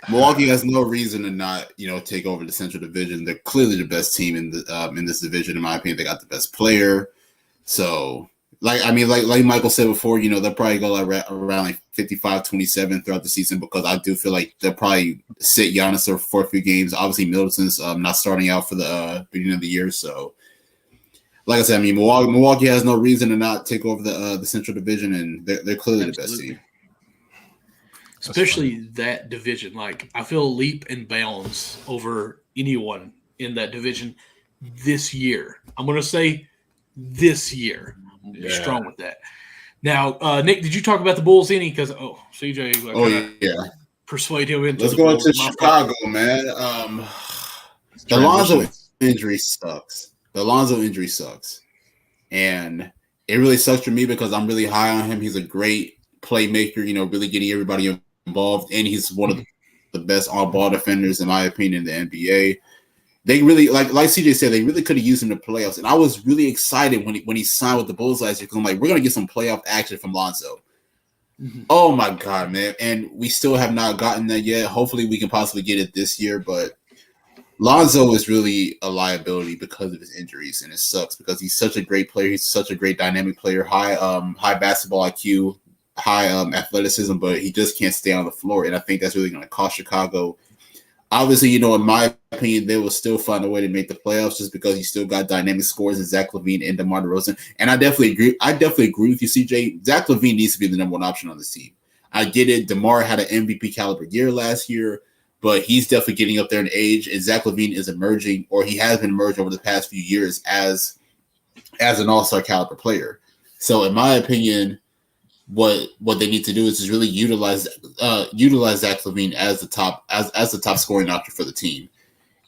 S3: Milwaukee has no reason to not, take over the Central Division. They're clearly the best team in this division, in my opinion. They got the best player. So, like Michael said before, they'll probably go around 55-27 throughout the season, because I do feel like they'll probably sit Giannis for a few games. Obviously, Middleton's not starting out for the beginning of the year. So, like I said, Milwaukee has no reason to not take over the Central Division, and they're clearly the best team.
S1: especially that division. Like, I feel leap and bounds over anyone in that division this year. I'm going to say this year. I'm going to be strong with that. Now, Nick, did you talk about the Bulls any? Because, CJ, persuade him into
S3: Let's
S1: the
S3: go
S1: Bulls.
S3: into Chicago, man. The Lonzo injury sucks. And it really sucks for me because I'm really high on him. He's a great playmaker, really getting everybody involved. And he's one of the best on-ball defenders, in my opinion, in the NBA. They really, like CJ said, they really could have used him in the playoffs. And I was really excited when he signed with the Bulls last year because I'm like, we're going to get some playoff action from Lonzo. Mm-hmm. Oh, my God, man. And we still have not gotten that yet. Hopefully we can possibly get it this year. But Lonzo is really a liability because of his injuries. And it sucks because he's such a great player. He's such a great dynamic player, high basketball IQ, high athleticism, but he just can't stay on the floor. And I think that's really going to cost Chicago. Obviously, in my opinion, they will still find a way to make the playoffs just because you still got dynamic scores in Zach LaVine and DeMar DeRozan. And I definitely agree with you, CJ. Zach LaVine needs to be the number one option on this team. I get it. DeMar had an MVP caliber year last year, but he's definitely getting up there in age. And Zach LaVine is emerging, or he has been emerging over the past few years as an all-star caliber player. So, in my opinion, what they need to do is just really utilize Zach LaVine as the top scoring option for the team.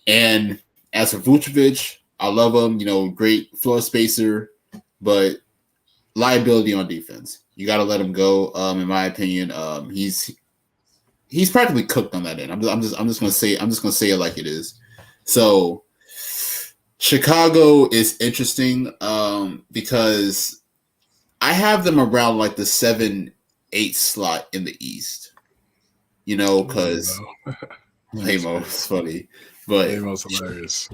S3: And as for Vucevic, I love him. Great floor spacer, but liability on defense. You got to let him go. In my opinion, he's practically cooked on that end. I'm just gonna say it like it is. So Chicago is interesting because I have them around like the 7-8 slot in the East, because Amos funny, but
S2: Amos hilarious.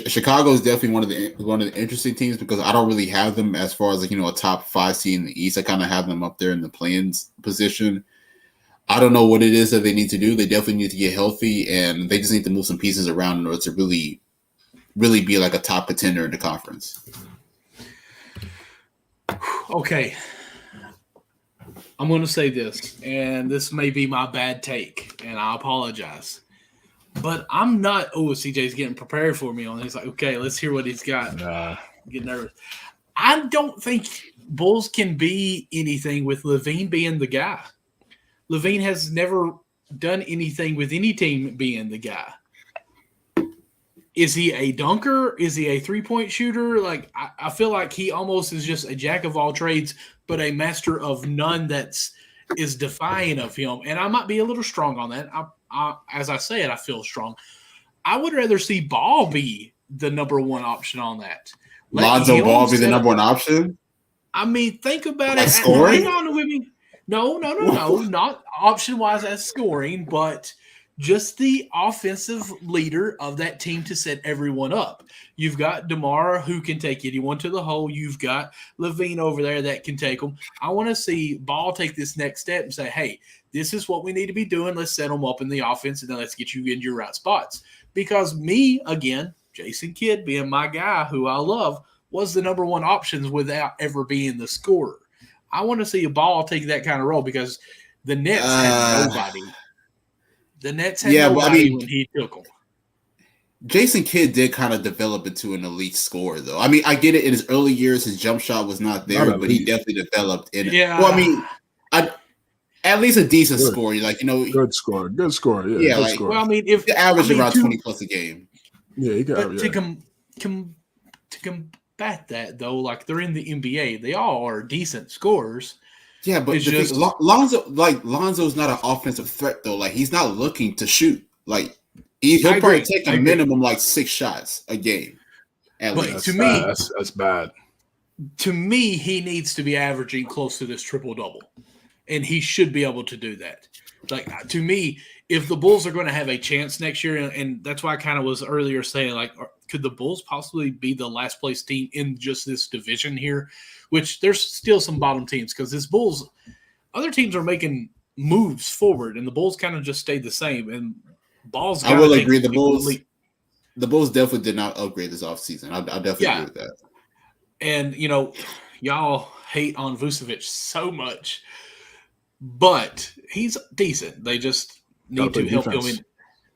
S3: Chicago is definitely one of the interesting teams because I don't really have them as far as a top 5 seed in the East. I kind of have them up there in the play-ins position. I don't know what it is that they need to do. They definitely need to get healthy, and they just need to move some pieces around in order to really, really be like a top contender in the conference.
S1: Okay. I'm going to say this, and this may be my bad take, and I apologize. But I'm not – CJ's getting prepared for me on this. Like, okay, let's hear what he's got. Get nervous. I don't think Bulls can be anything with LaVine being the guy. LaVine has never done anything with any team being the guy. Is he a dunker? Is he a three-point shooter? Like, I feel like he almost is just a jack of all trades, but a master of none is defiant of him. And I might be a little strong on that. As I say it, I feel strong. I would rather see Ball be the number one option on that.
S3: Lonzo Ball be the number one option?
S1: I mean, think about
S3: like
S1: it.
S3: Scoring?
S1: Hang on with me. No. Not option-wise as scoring, but just the offensive leader of that team to set everyone up. You've got DeMar who can take anyone to the hole. You've got LaVine over there that can take them. I want to see Ball take this next step and say, hey, this is what we need to be doing. Let's set them up in the offense, and then let's get you in your right spots. Because me, again, Jason Kidd being my guy who I love, was the number one option without ever being the scorer. I want to see a Ball take that kind of role because the Nets had nobody. The Nets had nobody when he took them.
S3: Jason Kidd did kind of develop into an elite scorer, though. I mean, I get it. In his early years, his jump shot was not there, but he definitely developed in it.
S1: Yeah.
S3: Well, I mean, at least a decent score. Good
S2: score.
S3: Yeah,
S2: good score.
S1: Well, I mean, if
S3: average around 20 plus a game.
S2: Yeah, he got.
S1: But to combat that, though, like they're in the NBA, they all are decent scorers.
S3: Yeah, but Lonzo's not an offensive threat though. Like he's not looking to shoot. Like he'll probably take a minimum like 6 shots a game.
S1: But
S3: least.
S1: To me,
S2: that's bad.
S1: To me, he needs to be averaging close to this triple-double, and he should be able to do that. Like to me, if the Bulls are going to have a chance next year, and that's why I kind of was earlier saying, like, could the Bulls possibly be the last place team in just this division here? Which there's still some bottom teams because this Bulls, other teams are making moves forward, and the Bulls kind of just stayed the same. And Ball's.
S3: I will agree. The Bulls definitely did not upgrade this offseason. I definitely agree with that.
S1: And y'all hate on Vucevic so much. but he's decent. They just need to help him in.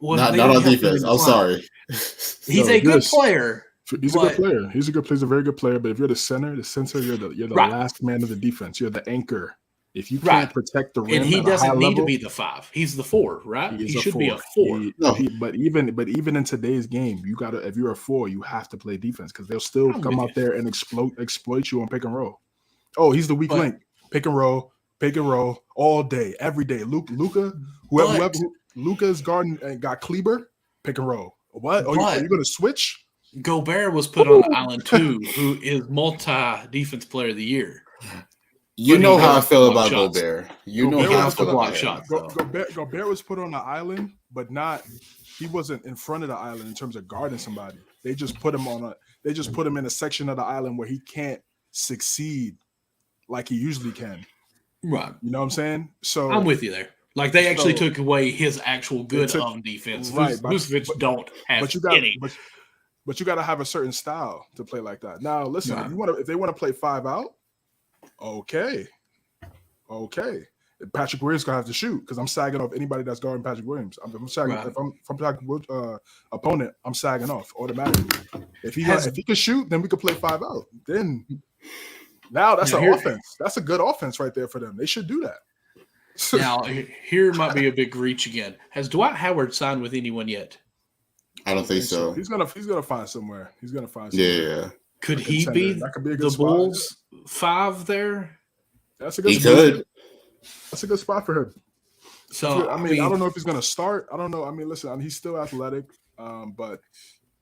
S1: Well,
S3: not on defense. I'm sorry.
S1: He's a good player.
S2: He's a good player. He's a very good player. But if you're the center, you're the last man of the defense. You're the anchor. If you can't protect the rim,
S1: and he doesn't need to be the 5. He's the 4, right? He should be a 4.
S2: But even in today's game, you gotta. If you're a 4, you have to play defense because they'll still come out there and exploit you on pick and roll. Oh, he's the weak link. Pick and roll all day, every day. Luka, whoever Luka's guarding and got Kleber, pick and roll. What? Are you going to switch?
S1: Gobert was put on the island too, who is multi-defense player of the year.
S3: You know how I feel about Gobert.
S2: Gobert was put on the island, but he wasn't in front of the island in terms of guarding somebody. They just put him in a section of the island where he can't succeed like he usually can.
S1: Right.
S2: You know what I'm saying? So
S1: I'm with you there. Like they actually took away his actual good on defense. Right. Vucevic don't have any.
S2: But you got to have a certain style to play like that. Now, listen, if they want to play 5 out, okay. Patrick Williams gonna have to shoot because I'm sagging off anybody that's guarding Patrick Williams. I'm sagging if I'm Patrick opponent. I'm sagging off automatically. If he can shoot, then we could play 5 out. Then now that's an offense. That's a good offense right there for them. They should do that.
S1: Now here might be a big reach again. Has Dwight Howard signed with anyone yet?
S3: I don't think so.
S2: He's gonna find somewhere.
S3: Yeah.
S1: Could he be the Bulls 5 there?
S2: That's a good.
S3: He could.
S2: That's a good spot for him.
S1: So
S2: I don't know if he's gonna start. I don't know. I mean, listen, he's still athletic, but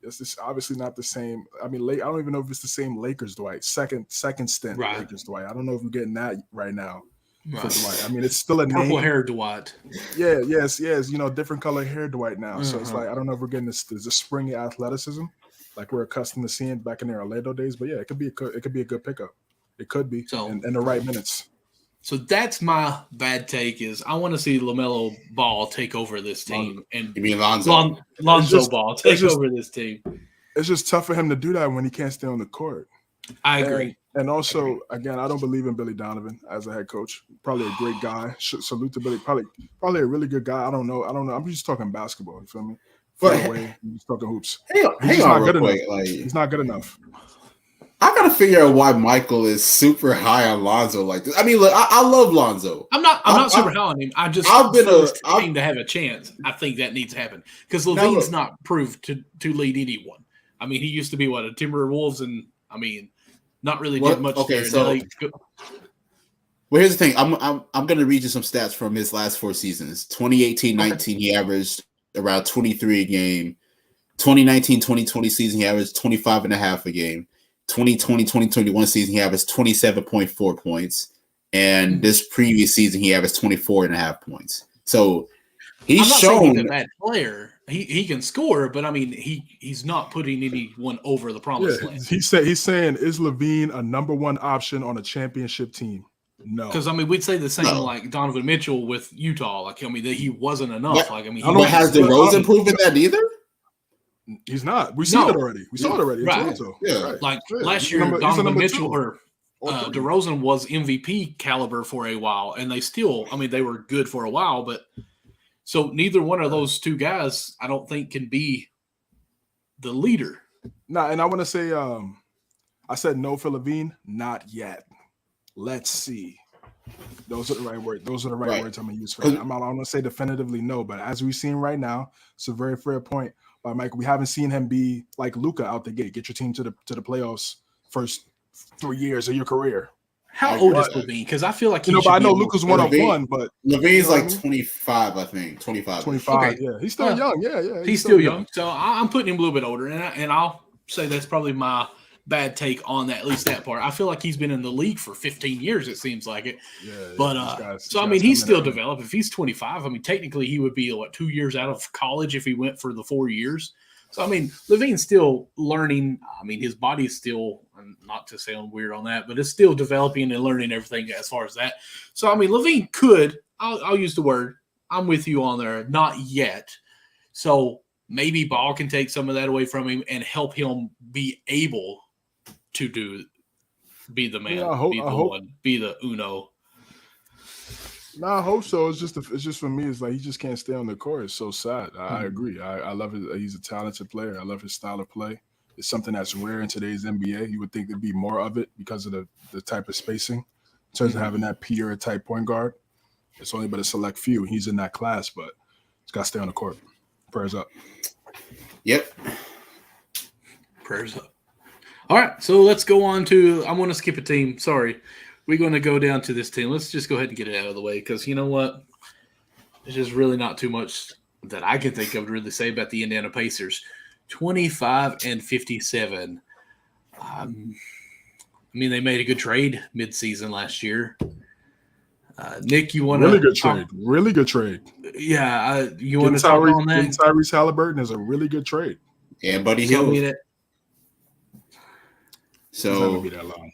S2: it's just obviously not the same. I mean, I don't even know if it's the same Lakers Dwight. Second stint Lakers Dwight. I don't know if we're getting that right now. For Dwight. I mean, it's still a
S1: purple
S2: name.
S1: hair Dwight.
S2: Yeah, yes. Different color hair Dwight now. So it's like I don't know if we're getting this springy athleticism like we're accustomed to seeing back in the Orlando days. But yeah, it could be a good pickup. It could be in the right minutes.
S1: So that's my bad take is I want to see LaMelo Ball take over this team. And
S3: you mean Lonzo?
S1: Lonzo Ball take over this team.
S2: It's just tough for him to do that when he can't stay on the court.
S1: I agree.
S2: And also, again, I don't believe in Billy Donovan as a head coach. Probably a great guy. Salute to Billy. Probably a really good guy. I don't know. I'm just talking basketball. You feel me? I'm just talking hoops.
S3: He's not good enough.
S2: He's not good enough.
S3: I gotta figure out why Michael is super high on Lonzo like this. I mean, look, I love Lonzo.
S1: I'm not super high on him. I've been team to have a chance. I think that needs to happen because Levine's not proved to lead anyone. I mean, he used to be a Timberwolves, and I mean, not really did much there.
S3: So, well, here's the thing. I'm gonna read you some stats from his last 4 seasons. 2018-19, he averaged around 23 a game. 2019-2020 season, he averaged 25.5 a game. 2020-2021 season, he averaged 27.4 points. And this previous season, he averaged 24.5 points. So he's shown
S1: he's a bad player. He can score, but I mean, he's not putting anyone over the promised land.
S2: He's saying, is Levine a number 1 option on a championship team? No,
S1: because I mean, we'd say the same like Donovan Mitchell with Utah. Like I mean, that he wasn't enough. Like I mean,
S3: has DeRozan proven that either?
S2: He's not. We saw it already. We saw it already in Toronto.
S3: Yeah,
S2: right.
S1: Like last year, Donovan Mitchell or DeRozan was MVP caliber for a while, and they still, I mean, they were good for a while, but so neither one of those two guys, I don't think, can be the leader.
S2: Nah, and I want to say, I said no for Levine, not yet. Let's see. Those are the right words. Those are the right words I'm gonna use for that. I'm not gonna say definitively no, but as we've seen right now, it's a very fair point by Mike. We haven't seen him be like Luka out the gate. Get your team to the playoffs first 3 years of your career.
S1: How old is Levine? Because I feel like
S2: but I know Luka's 1-on-1, but
S3: Levine's like 25, I think. 25.
S2: 25. Okay. Yeah, he's still young. Yeah.
S1: He's still young. So I'm putting him a little bit older, and I'll say that's probably my bad take on that, at least that part. I feel like he's been in the league for 15 years, it seems like it. Yeah, but so I mean, he's still developed. If he's 25, I mean, technically he would be 2 years out of college if he went for the 4 years. So I mean, Levine's still learning. I mean, his body's still, not to sound weird on that, but it's still developing and learning everything as far as that. So I mean, Levine could. I'll use the word. I'm with you on there. Not yet. So maybe Ball can take some of that away from him and help him be able to be the man, be the Uno.
S2: No, I hope so. It's just for me. It's like he just can't stay on the court. It's so sad. I agree. I love it. He's a talented player. I love his style of play. It's something that's rare in today's NBA. You would think there'd be more of it because of the type of spacing. In terms of having that Pierre type point guard, it's only but a select few. He's in that class, but he's got to stay on the court. Prayers up.
S3: Yep.
S1: Prayers up. All right, so let's go on to. I want to skip a team. Sorry. We're going to go down to this team. Let's just go ahead and get it out of the way because you know what? There's just really not too much that I can think of to really say about the Indiana Pacers. 25-57. I mean, they made a good trade mid-season last year. Nick, you want to
S2: really good trade? Really good trade.
S1: Yeah, you want to talk on that?
S2: Tyrese Halliburton is a really good trade.
S3: Yeah, Buddy Hield.
S2: So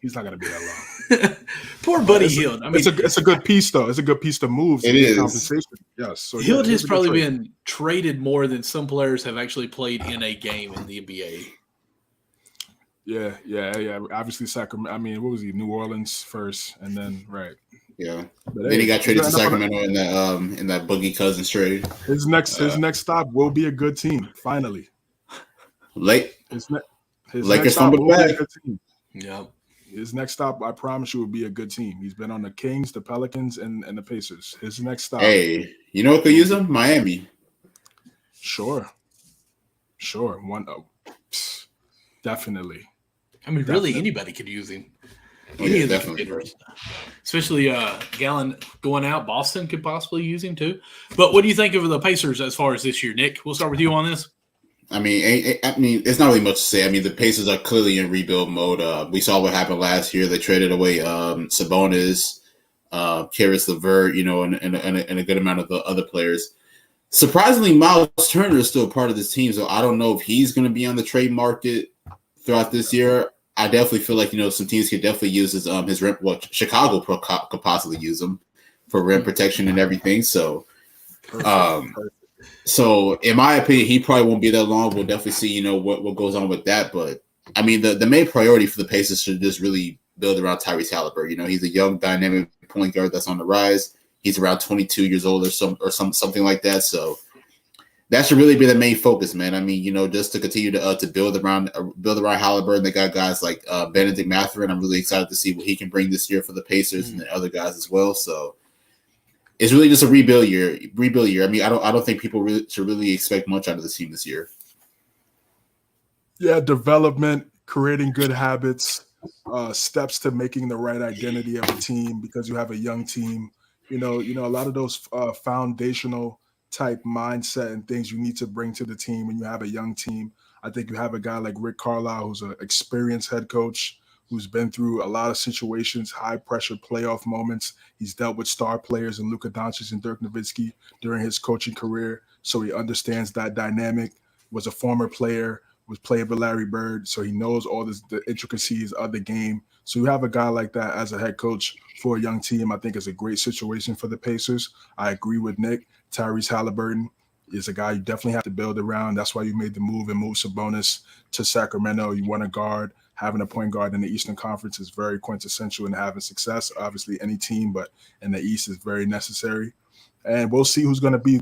S2: he's not gonna be that long.
S1: Poor Buddy Hield. I mean,
S2: it's a good piece though. It's a good piece to move.
S3: It is
S2: compensation. Yes. So
S1: Hield has probably been traded more than some players have actually played in a game in the NBA.
S2: Yeah. Obviously, Sacramento. I mean, what was he? New Orleans first, and then right.
S3: Yeah. But then he got traded to Sacramento in that Boogie Cousins trade.
S2: His next stop will be a good team. Finally.
S3: Lakers
S2: next
S3: from the back.
S1: Yeah.
S2: His next stop, I promise you, will be a good team. He's been on the Kings, the Pelicans, and the Pacers. His next stop.
S3: Hey, you know what could use him? Miami.
S2: Sure. Definitely.
S1: I mean, really, anybody could use him. Any of the contenders. Especially Gallon going out. Boston could possibly use him too. But what do you think of the Pacers as far as this year, Nick? We'll start with you on this.
S3: I mean, it's not really much to say. I mean, the Pacers are clearly in rebuild mode. We saw what happened last year. They traded away Sabonis, Karis LeVert, and a good amount of the other players. Surprisingly, Myles Turner is still a part of this team, so I don't know if he's going to be on the trade market throughout this year. I definitely feel like some teams could definitely use his rim. Well, Chicago could possibly use him for rim protection and everything. So, So, in my opinion, he probably won't be that long. We'll definitely see, what goes on with that. But, I mean, the main priority for the Pacers should just really build around Tyrese Halliburton. He's a young, dynamic point guard that's on the rise. He's around 22 years old or something like that. So, that should really be the main focus, man. I mean, just to continue to build around Halliburton. They got guys like Benedict Mathurin. I'm really excited to see what he can bring this year for the Pacers and the other guys as well. So, it's really just a rebuild year. I mean, I don't think people should really expect much out of this team this year.
S2: Yeah, development, creating good habits, steps to making the right identity of a team because you have a young team. A lot of those foundational type mindset and things you need to bring to the team when you have a young team. I think you have a guy like Rick Carlisle, who's an experienced head coach, who's been through a lot of situations, high-pressure playoff moments. He's dealt with star players in Luka Doncic and Dirk Nowitzki during his coaching career, so he understands that dynamic, was a former player, was played with Larry Bird, so he knows all the intricacies of the game. So you have a guy like that as a head coach for a young team, I think is a great situation for the Pacers. I agree with Nick. Tyrese Halliburton is a guy you definitely have to build around. That's why you made the move and moved Sabonis to Sacramento. You want a guard. Having a point guard in the Eastern Conference is very quintessential in having success. Obviously, any team, but in the East is very necessary. And we'll see who's going to be.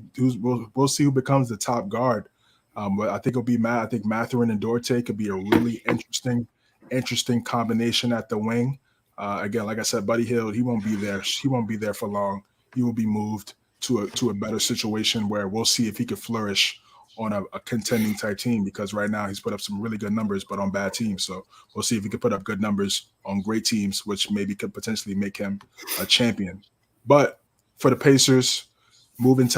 S2: We'll see who becomes the top guard. But I think it'll be Matt. I think Mathurin and Dorte could be a really interesting combination at the wing. Again, like I said, Buddy Hield, he won't be there. He won't be there for long. He will be moved to a better situation where we'll see if he could flourish on a contending type team, because right now he's put up some really good numbers, but on bad teams. So we'll see if he could put up good numbers on great teams, which maybe could potentially make him a champion. But for the Pacers, moving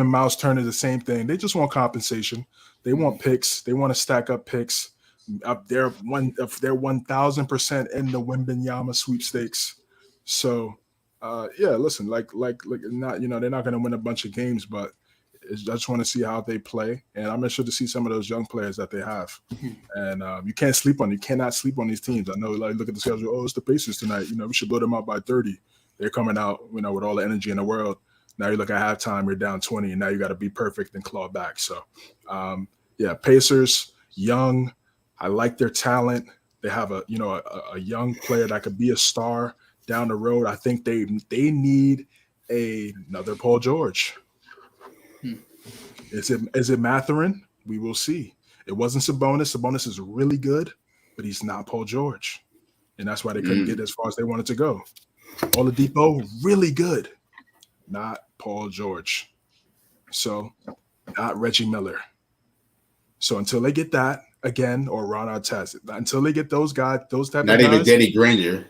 S2: Myles Turner, the same thing. They just want compensation. They want picks. They want to stack up picks. They're 1,000% in the Wembanyama sweepstakes. So, listen, like not, they're not going to win a bunch of games, but I just want to see how they play, and I'm interested to see some of those young players that they have. And you cannot sleep on these teams. I know, like, look at the schedule. Oh, it's the Pacers tonight. We should blow them out by 30. They're coming out, with all the energy in the world. Now you look at halftime, you're down 20, and now you got to be perfect and claw back. So, Pacers, young. I like their talent. They have a young player that could be a star down the road. I think they need another Paul George. Is it Mathurin? We will see. It wasn't Sabonis. Sabonis is really good, but he's not Paul George. And that's why they couldn't get as far as they wanted to go. Oladipo, really good. Not Paul George. So, not Reggie Miller. So until they get that again, or Ron Artest, until they get those guys, those type
S3: not
S2: of guys.
S3: Not even Danny Granger.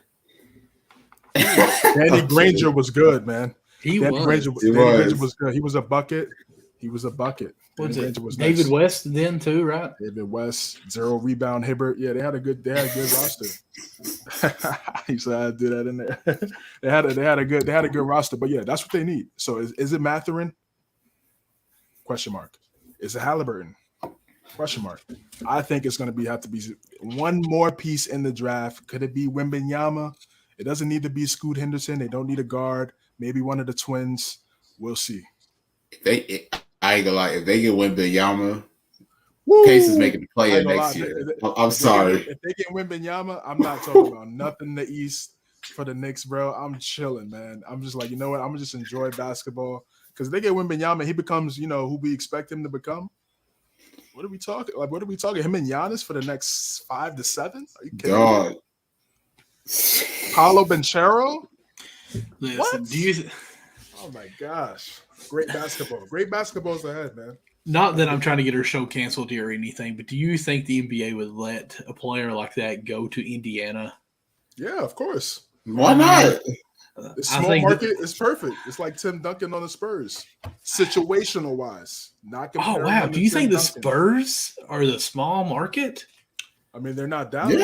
S2: Danny Granger was good, man.
S1: Danny
S2: Granger was good. He was a bucket.
S1: What's it? David
S2: nice.
S1: West then too, right?
S2: David West, 0 rebound Hibbert. Yeah, they had a good roster. He said I do that in there. they had a good roster, but yeah, that's what they need. So is it Mathurin? Question mark. Is it Halliburton? Question mark. I think it's going to have to be one more piece in the draft. Could it be Wembanyama? It doesn't need to be Scoot Henderson. They don't need a guard. Maybe one of the twins. We'll see.
S3: I ain't gonna lie. If they get Wembanyama, Pacers making the play next year. I'm sorry.
S2: If they get Wembanyama, I'm not talking about nothing in the East for the Knicks, bro. I'm chilling, man. I'm just like, you know what? I'm gonna just enjoy basketball because if they get Wembanyama, he becomes, who we expect him to become. What are we talking? Like, what are we talking? Him and Giannis for the next 5 to 7? Are you kidding me? Paolo Banchero? What? Oh my gosh. Great basketball. Great basketball's ahead, man.
S1: Not that I'm trying to get her show canceled here or anything, but do you think the NBA would let a player like that go to Indiana?
S2: Yeah, of course.
S3: Why not?
S2: The small market is perfect. It's like Tim Duncan on the Spurs, situational wise. Not comparing.
S1: Oh wow! Do you think the
S2: Duncan.
S1: Spurs are the small market?
S2: I mean, they're not Dallas.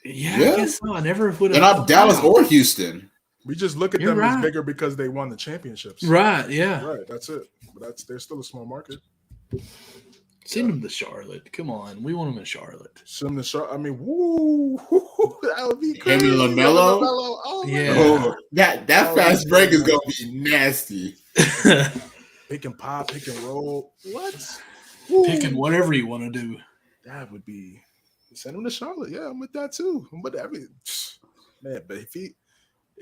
S1: Yeah. I guess so. I never would have.
S3: They're not Dallas or Houston.
S2: We just look at them as bigger because they won the championships.
S1: Right. Yeah.
S2: Right. That's it. But they're still a small market.
S1: Send them to Charlotte. Come on, we want them in Charlotte.
S2: Send them to Charlotte. I mean, woo, that would be crazy.
S3: Maybe LaMelo.
S2: Oh,
S1: yeah.
S3: Oh, that fast break is gonna be nasty.
S2: Pick and pop, pick and roll. What?
S1: Picking whatever you want to do.
S2: That would be. Send him to Charlotte. Yeah, I'm with that too. I'm with everything. Man, but if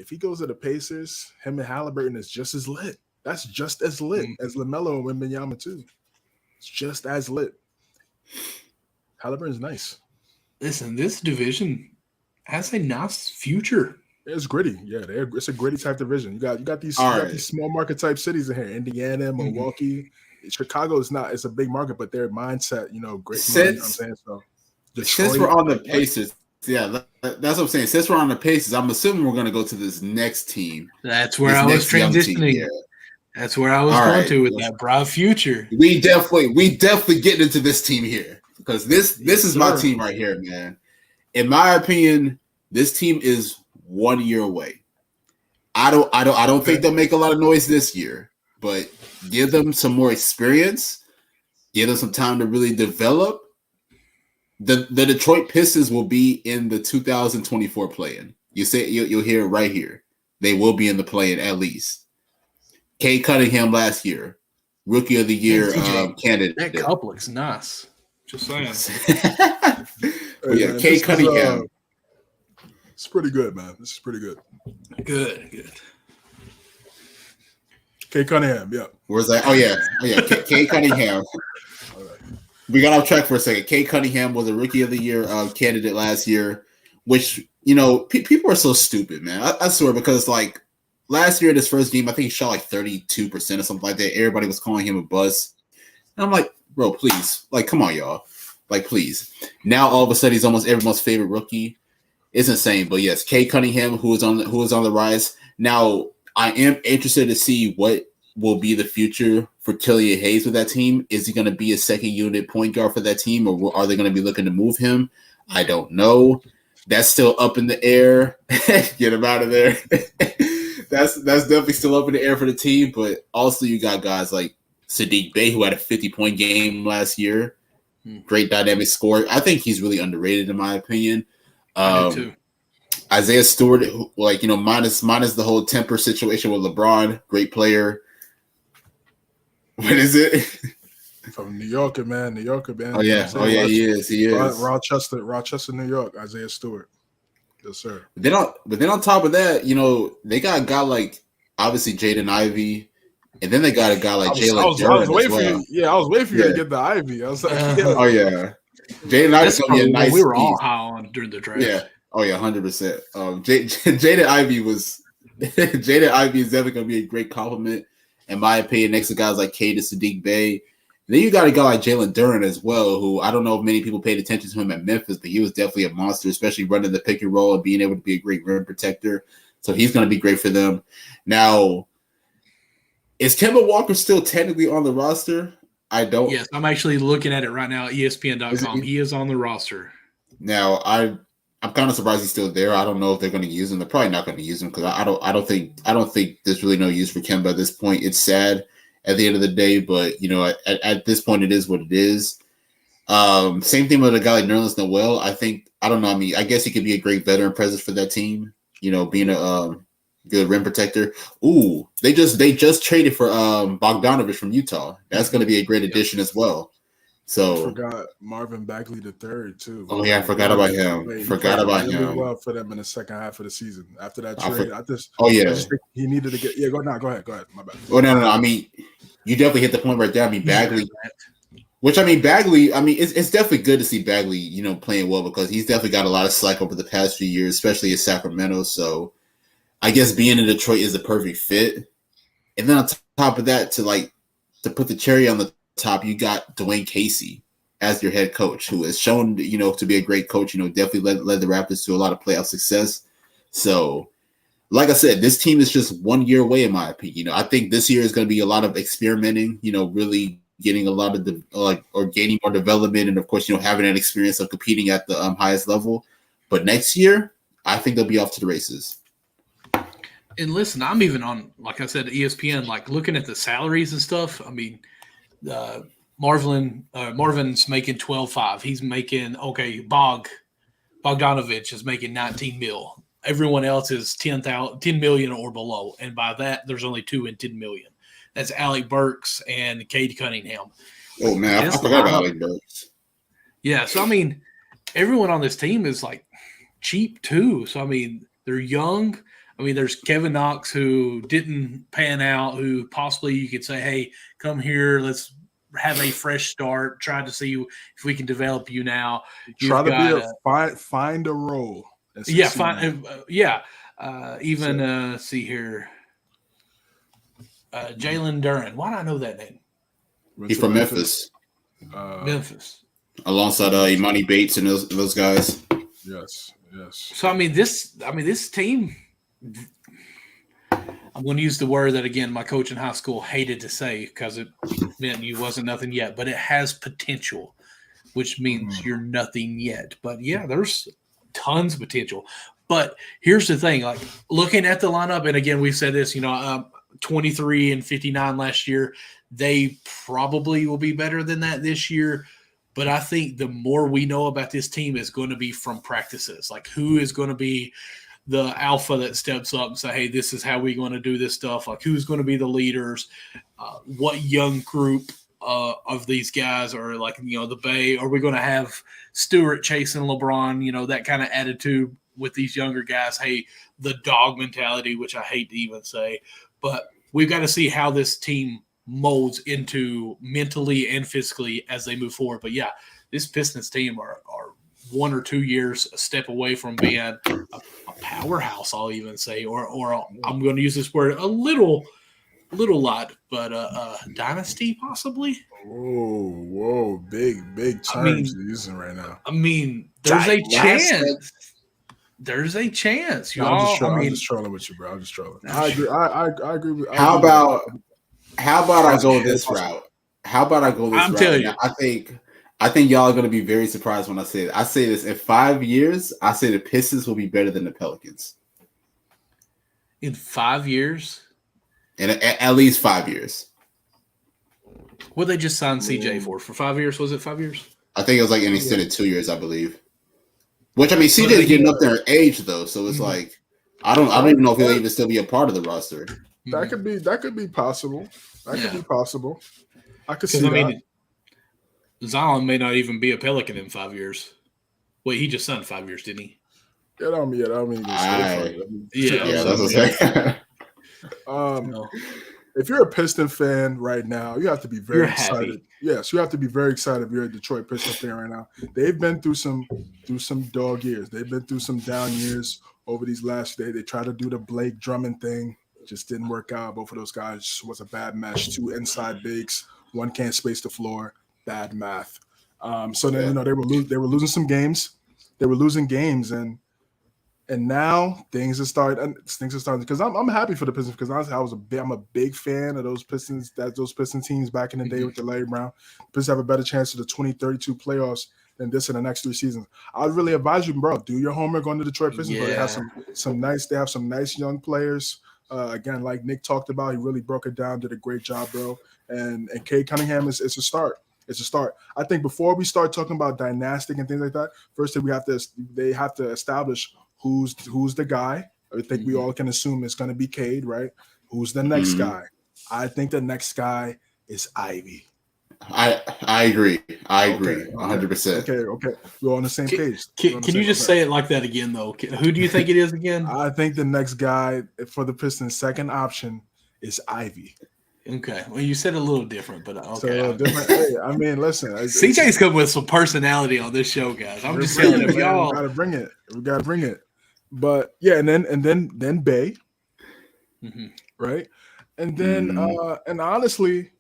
S2: he goes to the Pacers, him and Halliburton is just as lit. That's just as lit as LaMelo and Wembanyama too. It's just as lit. Halliburton's nice.
S1: Listen, this division has a nice future.
S2: It's gritty. Yeah, it's a gritty type division. You got these small market type cities in here. Indiana, Milwaukee. Chicago is not. It's a big market, but their mindset, great.
S3: Since,
S2: you know what I'm saying? So, Detroit,
S3: since we're on the Pacers, yeah, that's what I'm saying. Since we're on the Pacers, I'm assuming we're going to go to this next team.
S1: That's where I was transitioning. That's where I was going to with that bright future.
S3: We definitely get into this team here because this is my team right here, man. In my opinion, this team is 1 year away. I don't think they'll make a lot of noise this year, but give them some more experience, give them some time to really develop. The Detroit Pistons will be in the 2024 play-in. You'll hear it right here. They will be in the play-in at least. Kay Cunningham last year, Rookie of the Year candidate.
S1: That cup looks nice. Just saying.
S3: Kay Cunningham.
S2: It's pretty good, man. This is pretty good.
S1: Good.
S2: Kay Cunningham, yeah.
S3: Where's that? Oh yeah. Kay Cunningham.
S2: All right.
S3: We got off track for a second. Kay Cunningham was a Rookie of the Year candidate last year, which people are so stupid, man. I swear, because like. Last year, in his first game, I think he shot like 32% or something like that. Everybody was calling him a bust. And I'm like, bro, please. Like, come on, y'all. Like, please. Now, all of a sudden, he's almost everyone's favorite rookie. It's insane. But yes, Kay Cunningham, who is on the rise. Now, I am interested to see what will be the future for Killian Hayes with that team. Is he going to be a second unit point guard for that team, or are they going to be looking to move him? I don't know. That's still up in the air. Get him out of there. That's definitely still up in the air for the team, but also you got guys like Sadiq Bey, who had a 50-point game last year. Great dynamic scorer. I think he's really underrated in my opinion.
S1: I do too.
S3: Isaiah Stewart, minus the whole temper situation with LeBron, great player. What is it?
S2: From New Yorker, man.
S3: Oh yeah, he is.
S2: Rochester, New York. Isaiah Stewart. Yes, sir.
S3: But then on top of that, they got a guy like obviously Jaden Ivey, and then they got a guy like Jalen
S2: I was
S3: Duren
S2: waiting
S3: as
S2: for
S3: well.
S2: you. Yeah, I was waiting for you
S3: Yeah.
S2: to get the Ivy. I was like,
S3: Oh yeah, Jaden Ivey's
S1: That's
S3: gonna be a
S1: probably
S3: nice
S1: what we were all
S3: piece.
S1: high on during the draft.
S3: Yeah. Oh yeah, 100%. Jaden Ivey was Jaden Ivey is definitely gonna be a great compliment, in my opinion, next to guys like Cade and Sadiq Bey. And then you got a guy like Jalen Duren as well, who I don't know if many people paid attention to him at Memphis, but he was definitely a monster, especially running the pick and roll and being able to be a great rim protector. So he's gonna be great for them. Now, is Kemba Walker still technically on the roster? I don't.
S1: Yes, I'm actually looking at it right now. ESPN.com. He is on the roster.
S3: Now I'm kind of surprised he's still there. I don't know if they're going to use him. They're probably not going to use him because I don't think there's really no use for Kemba at this point. It's sad at the end of the day, but you know, at this point, it is what it is. Same thing with a guy like Nerlens Noel. I don't know. I mean, I guess he could be a great veteran presence for that team. You know, being a good rim protector. Ooh, they just traded for Bogdanovich from Utah. That's going to be a great addition as well. So
S2: I forgot Marvin Bagley III too.
S3: Oh yeah, I forgot about him.
S2: Well for them in the second half of the season. After that trade, I just think he needed to get. Yeah, go ahead. My bad.
S3: Oh no. I mean, you definitely hit the point right there. I mean, Bagley. It's definitely good to see Bagley, you know, playing well because he's definitely got a lot of slack over the past few years, especially in Sacramento. So I guess being in Detroit is a perfect fit. And then on top of that, to put the cherry on the top, you got Dwayne Casey as your head coach, who has shown, you know, to be a great coach. You know, definitely led the Raptors to a lot of playoff success. So, like I said, this team is just 1 year away, in my opinion. You know, I think this year is going to be a lot of experimenting. You know, really getting a lot of gaining more development, and of course, you know, having an experience of competing at the highest level. But next year, I think they'll be off to the races.
S1: And listen, I'm even on, like I said, ESPN, like looking at the salaries and stuff. I mean, Marvin's making 12.5. He's making Bogdanovich is making 19 mil. Everyone else is 10 million or below, and by that, there's only two in 10 million. That's Alec Burks and Cade Cunningham.
S3: Oh man, I forgot about Alec Burks.
S1: Yeah, so I mean, everyone on this team is like cheap too. So I mean, they're young. I mean, there's Kevin Knox who didn't pan out, who possibly you could say, hey, come here, let's have a fresh start, try to see if we can develop you now.
S2: Find a role.
S1: Yeah, see here. Jalen Duren. Why do I know that name?
S3: He's from Memphis.
S1: Memphis.
S3: Alongside Imani Bates and those guys.
S2: Yes.
S1: So I mean this team, I'm going to use the word that, again, my coach in high school hated to say because it meant you wasn't nothing yet, but it has potential, which means you're nothing yet. But yeah, there's tons of potential. But here's the thing, like looking at the lineup, and again, we've said this, 23 and 59 last year, they probably will be better than that this year. But I think the more we know about this team is going to be from practices, like who is going to be the alpha that steps up and say, hey, this is how we're going to do this stuff. Like who's going to be the leaders, what young group of these guys are like, the Bay. Are we going to have Stewart chasing LeBron, that kind of attitude with these younger guys? Hey, the dog mentality, which I hate to even say, but we've got to see how this team molds into mentally and physically as they move forward. But yeah, this Pistons team are 1 or 2 years a step away from being a powerhouse, I'll even say, or I'm going to use this word a little lot, but dynasty possibly.
S2: Whoa, big terms you're using right now.
S1: I mean, there's a chance. There's a chance, y'all.
S2: I'm just trolling with you, bro. I'm just trolling. I agree. I agree with.
S3: How about I go this route? I'm telling you, I think y'all are going to be very surprised when I say it. I say this in 5 years. I say the Pistons will be better than the Pelicans.
S1: In 5 years?
S3: In at least 5 years.
S1: What they just signed CJ for 5 years? Was it 5 years?
S3: I think it was like an extended 2 years, I believe. Which, I mean, CJ is getting up there in age, though, so it's like I don't even know if he'll even still be a part of the roster.
S2: That could be possible. Could be possible. I could see that. I mean,
S1: Zion may not even be a Pelican in 5 years. Wait, he just signed 5 years, didn't he?
S2: Yeah, that don't mean
S3: Yeah, that's what I'm saying.
S1: No,
S2: If you're a Piston fan right now, you have to be very
S1: you're
S2: excited.
S1: happy.
S2: Yes, you have to be very excited if you're a Detroit Piston fan right now. They've been through some dog years. They've been through some down years over these last days. They tried to do the Blake Drummond thing, just didn't work out. Both of those guys was a bad match. 2 inside bigs, one can't space the floor. Bad math. So then they were losing some games. They were losing games, and now things are starting because I'm happy for the Pistons because honestly I'm a big fan of those Pistons teams back in the day with the Larry Brown. Pistons have a better chance of the 2032 playoffs than this in the next 3 seasons. I would really advise you, bro, do your homework on the Detroit Pistons.
S1: Yeah.
S2: Bro. They have some nice young players. Again, like Nick talked about, he really broke it down, did a great job, bro. And Cade Cunningham is a start. It's a start. I think before we start talking about dynastic and things like that, first thing they have to establish who's the guy. I think we all can assume it's going to be Cade, right? Who's the next guy? I think the next guy is Ivy.
S3: I agree. I agree 100%.
S2: Okay. We're on the same page.
S1: Can you just say it like that again, though? Who do you think it is again?
S2: I think the next guy for the Pistons' second option is Ivy.
S1: Okay. Well, you said a little different, but okay.
S2: So different. Hey, I mean, listen.
S1: CJ's coming with some personality on this show, guys. I'm just telling you, y'all.
S2: We gotta bring it. But yeah, and then Bay, right? And then and honestly,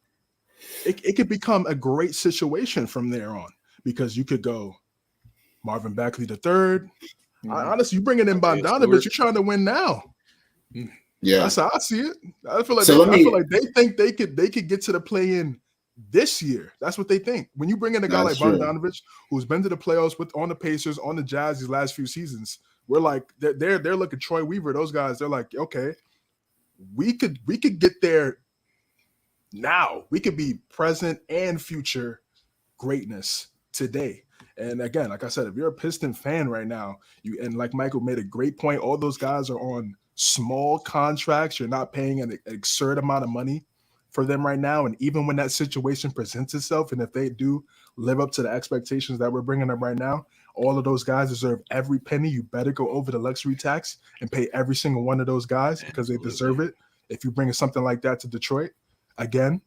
S2: it could become a great situation from there on because you could go Marvin Bagley III. Honestly, you bringing in Bogdanovich, you're trying to win now.
S3: Yeah,
S2: that's how I see it. I feel like they think they could get to the play-in this year. That's what they think. When you bring in a guy like Bogdanovich, who's been to the playoffs on the Pacers, on the Jazz these last few seasons, we're like they're looking Troy Weaver. Those guys, they're like, okay, we could get there now. We could be present and future greatness today. And again, like I said, if you're a Piston fan right now, and like Michael made a great point, all those guys are on small contracts. You're not paying an absurd amount of money for them right now. And even when that situation presents itself, and if they do live up to the expectations that we're bringing them right now, all of those guys deserve every penny. You better go over the luxury tax and pay every single one of those guys because they deserve it. If you bring something like that to Detroit again,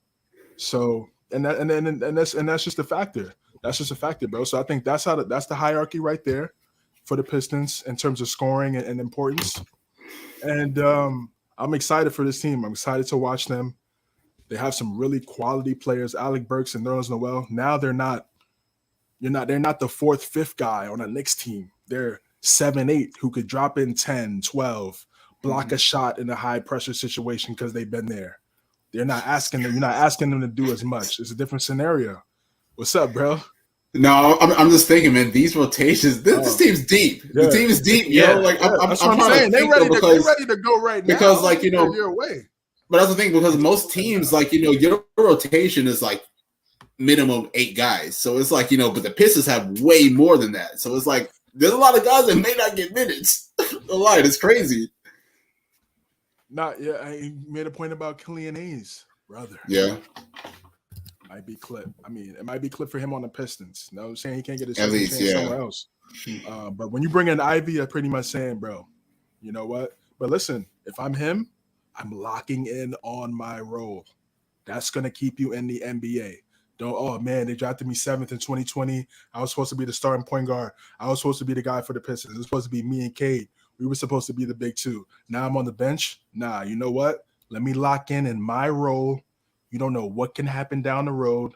S2: so that's just a factor. That's just a factor, bro. So I think that's the hierarchy right there for the Pistons in terms of scoring and importance. And I'm excited for this team. I'm excited to watch them. They have some really quality players, Alec Burks and Nerlens Noel. Now they're not the 4th, 5th guy on a Knicks team. They're 7, 8 who could drop in 10, 12, block a shot in a high pressure situation because they've been there. You're not asking them to do as much. It's a different scenario. What's up, bro?
S3: No, I'm just thinking, man. These rotations, this team's deep. Yeah. The team is deep, yo. Like I'm
S2: saying. They're ready to go right now.
S3: Because, like,
S2: you're away.
S3: But that's the thing, because most teams, like, your rotation is like minimum 8 guys. So it's like, but the Pistons have way more than that. So it's like there's a lot of guys that may not get minutes. A lot. It's crazy.
S2: I made a point about Killian Hayes, brother.
S3: Yeah.
S2: Might be clip. I mean, it might be clip for him on the Pistons. No, I'm saying he can't get his
S3: chance
S2: somewhere else. But when you bring in Ivy, I'm pretty much saying, bro, you know what? But listen, if I'm him, I'm locking in on my role. That's going to keep you in the NBA. Oh, man, they drafted me 7th in 2020. I was supposed to be the starting point guard. I was supposed to be the guy for the Pistons. It was supposed to be me and Cade. We were supposed to be the big 2. Now I'm on the bench. Nah, you know what? Let me lock in my role. You don't know what can happen down the road.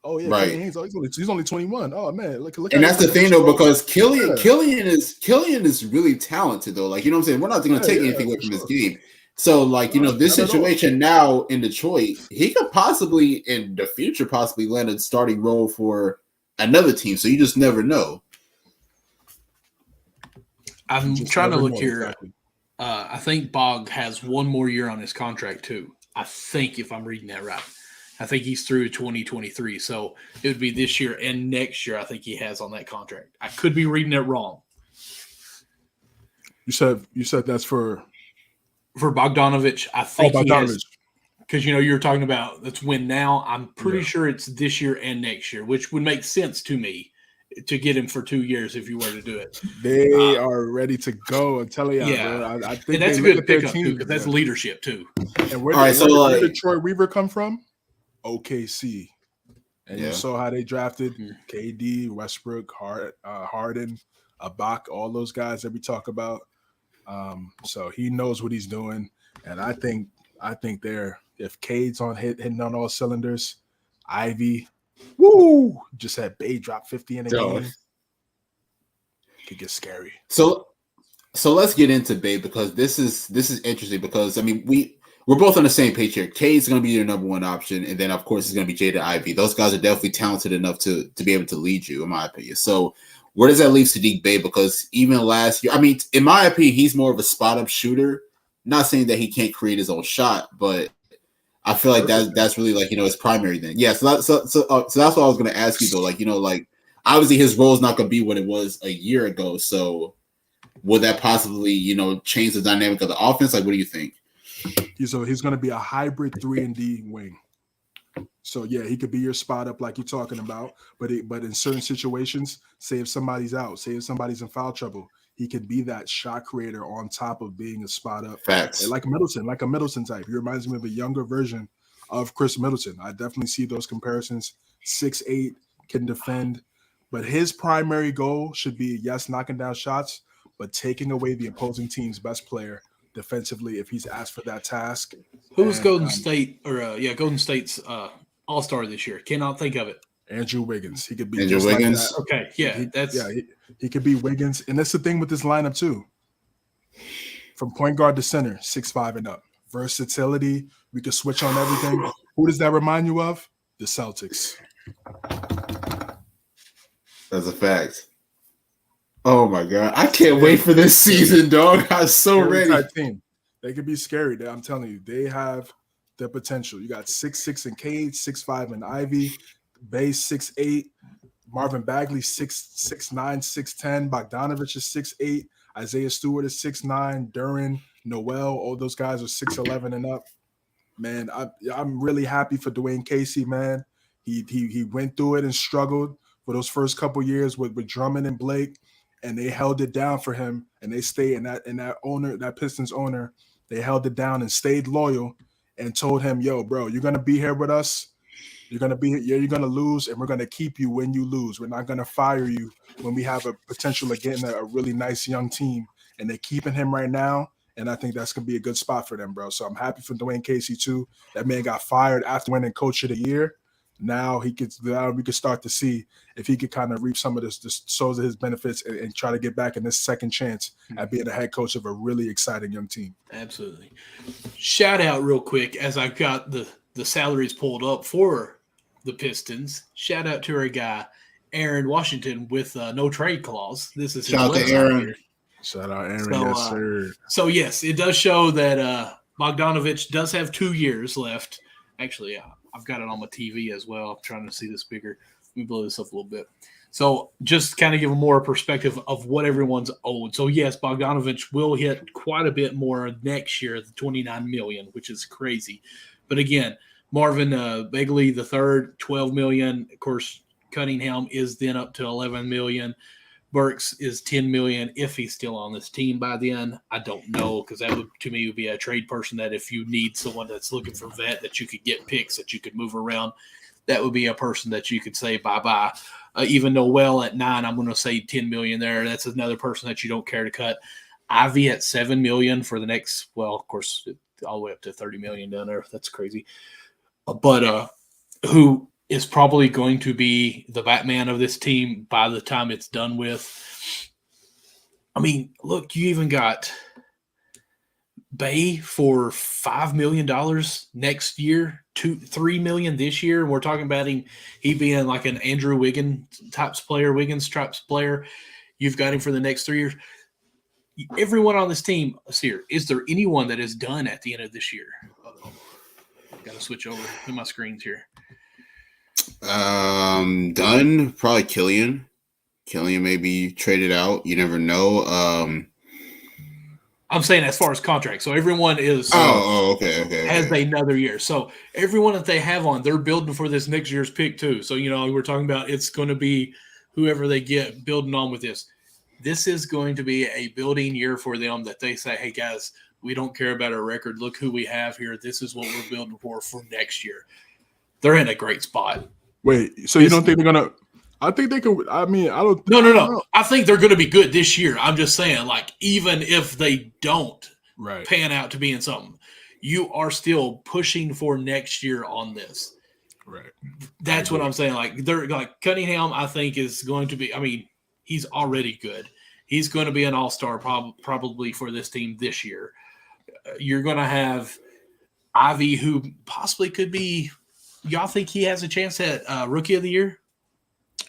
S2: Oh yeah,
S3: right.
S2: He's only 21. Oh man, look.
S3: And that's the thing though, because Killian is really talented though. Like, you know what I'm saying? We're not going to take anything away from his game. So like, this situation now in Detroit, he could possibly in the future land a starting role for another team. So you just never know.
S1: I'm trying to look here. Exactly. I think Bog has one more year on his contract too. I think, if I'm reading that right, I think he's through 2023. So it would be this year and next year. I think he has on that contract. I could be reading it wrong.
S2: You said that's for
S1: Bogdanovich. I think
S2: Bogdanovich.
S1: Because you were talking about let's win now. I'm pretty sure it's this year and next year, which would make sense to me to get him for 2 years if you were to do it.
S2: They are ready to go. I'm telling you,
S1: Yeah.
S2: bro. I think
S1: And that's
S2: they
S1: a
S2: look
S1: good
S2: at their
S1: pickup, too,
S2: team.
S1: because that's leadership, too.
S2: And where,
S3: All right,
S2: did,
S3: so,
S2: where did
S3: like-
S2: Detroit Weaver come from? OKC. And
S3: Yeah.
S2: you saw how they drafted
S1: Mhm.
S2: KD, Westbrook, Harden, Ibaka, all those guys that we talk about. So he knows what he's doing. And I think if Cade's hitting on all cylinders, Ivy, just had Bay drop 50 in a
S3: Dog.
S2: game. Could get scary.
S3: So let's get into Bay, because this is interesting, because I mean we're both on the same page here. Cade's going to be your number one option, and then of course it's going to be Jaden Ivey. Those guys are definitely talented enough to be able to lead you, in my opinion. So where does that leave Sadiq Bey? Because even last year, I mean, in my opinion, he's more of a spot up shooter. Not saying that he can't create his own shot, but I feel like that's really like, his primary thing. Yeah, so that's what I was going to ask you though. Like, obviously his role is not going to be what it was a year ago. So would that possibly, change the dynamic of the offense? Like, what do you think?
S2: He's going to be a hybrid 3-and-D wing. So yeah, he could be your spot up like you're talking about, but in certain situations, say if somebody's out, say if somebody's in foul trouble, he could be that shot creator on top of being a spot up.
S3: Facts.
S2: Like a Middleton type. He reminds me of a younger version of Chris Middleton. I definitely see those comparisons. 6'8", can defend, but his primary goal should be, yes, knocking down shots, but taking away the opposing team's best player defensively if he's asked for that task.
S1: Who's Golden State Golden State's All-Star this year? Cannot think of it.
S2: Andrew Wiggins. He could be
S3: Andrew
S2: just
S3: Wiggins.
S2: like that.
S1: Okay, yeah,
S2: he could be Wiggins, and that's the thing with this lineup too. From point guard to center, 6'5" and up, versatility. We could switch on everything. Who does that remind you of? The Celtics.
S3: That's a fact. Oh my god, I can't wait for this season, dog. I'm so
S2: Very
S3: ready.
S2: tight team. They could be scary. I'm telling you, they have the potential. You got 6'6" in Cade, 6'5" in Ivy, Bay 6'8", Marvin Bagley 6'9", 6'10", Bogdanovich is 6'8", Isaiah Stewart is 6'9", Duran, Noel, all those guys are 6'11" and up. Man, I'm really happy for Dwayne Casey, man. He went through it and struggled for those first couple years with Drummond and Blake, and they held it down for him, and they stayed in that Pistons owner, they held it down and stayed loyal and told him, yo, bro, you're gonna be here with us. You're gonna lose, and we're gonna keep you when you lose. We're not gonna fire you when we have a potential of getting a really nice young team. And they're keeping him right now, and I think that's gonna be a good spot for them, bro. So I'm happy for Dwayne Casey too. That man got fired after winning Coach of the Year. Now we could start to see if he could kind of reap some of this sows of his benefits and try to get back in this second chance at being the head coach of a really exciting young team.
S1: Absolutely. Shout out real quick as I've got the salaries pulled up for the Pistons. Shout out to our guy Aaron Washington with no trade clause. This is his
S3: Shout out to
S1: website
S3: Aaron.
S1: here.
S2: Shout out Aaron,
S1: So,
S2: yes, sir.
S1: So yes, it does show that Bogdanovich does have 2 years left. Actually, I've got it on my TV as well. I'm trying to see this bigger. Let me blow this up a little bit. So just kind of give a more perspective of what everyone's owed. So yes, Bogdanovich will hit quite a bit more next year, the $29 million, which is crazy. But again, Marvin Bagley the third, $12 million. Of course, Cunningham is then up to $11 million. Burks is $10 million if he's still on this team by then. I don't know, because that would, to me, would be a trade person that if you need someone that's looking for vet that you could get picks that you could move around, that would be a person that you could say bye-bye. Even Noel at 9, I'm going to say $10 million there. That's another person that you don't care to cut. Ivy at $7 million for the next, well, of course, all the way up to $30 million down there. That's crazy. But who is probably going to be the Batman of this team by the time it's done with. I mean, look, you even got Bay for $5 million next year, $3 million this year. We're talking about he being like an Andrew Wiggins types player. You've got him for the next 3 years. Everyone on this team is here. Is there anyone that is done at the end of this year? Got to switch over to my screens here.
S3: Done. Probably Killian. Killian may be traded out. You never know.
S1: I'm saying as far as contracts. So everyone is
S3: okay.
S1: has another year. So everyone that they have on, they're building for this next year's pick too. So, we're talking about it's going to be whoever they get building on with this. This is going to be a building year for them that they say, hey, guys, we don't care about our record. Look who we have here. This is what we're building for next year. They're in a great spot.
S2: Wait, so you don't think they're going to – I think they could – I mean, I don't –
S1: No. I think they're going to be good this year. I'm just saying, like, even if they don't pan out to being something, you are still pushing for next year on this.
S2: Right.
S1: That's what I'm saying. Like, they're like Cunningham, I think, is going to be – I mean, he's already good. He's going to be an all-star probably for this team this year. You're going to have Ivy, who possibly could be – y'all think he has a chance at Rookie of the Year?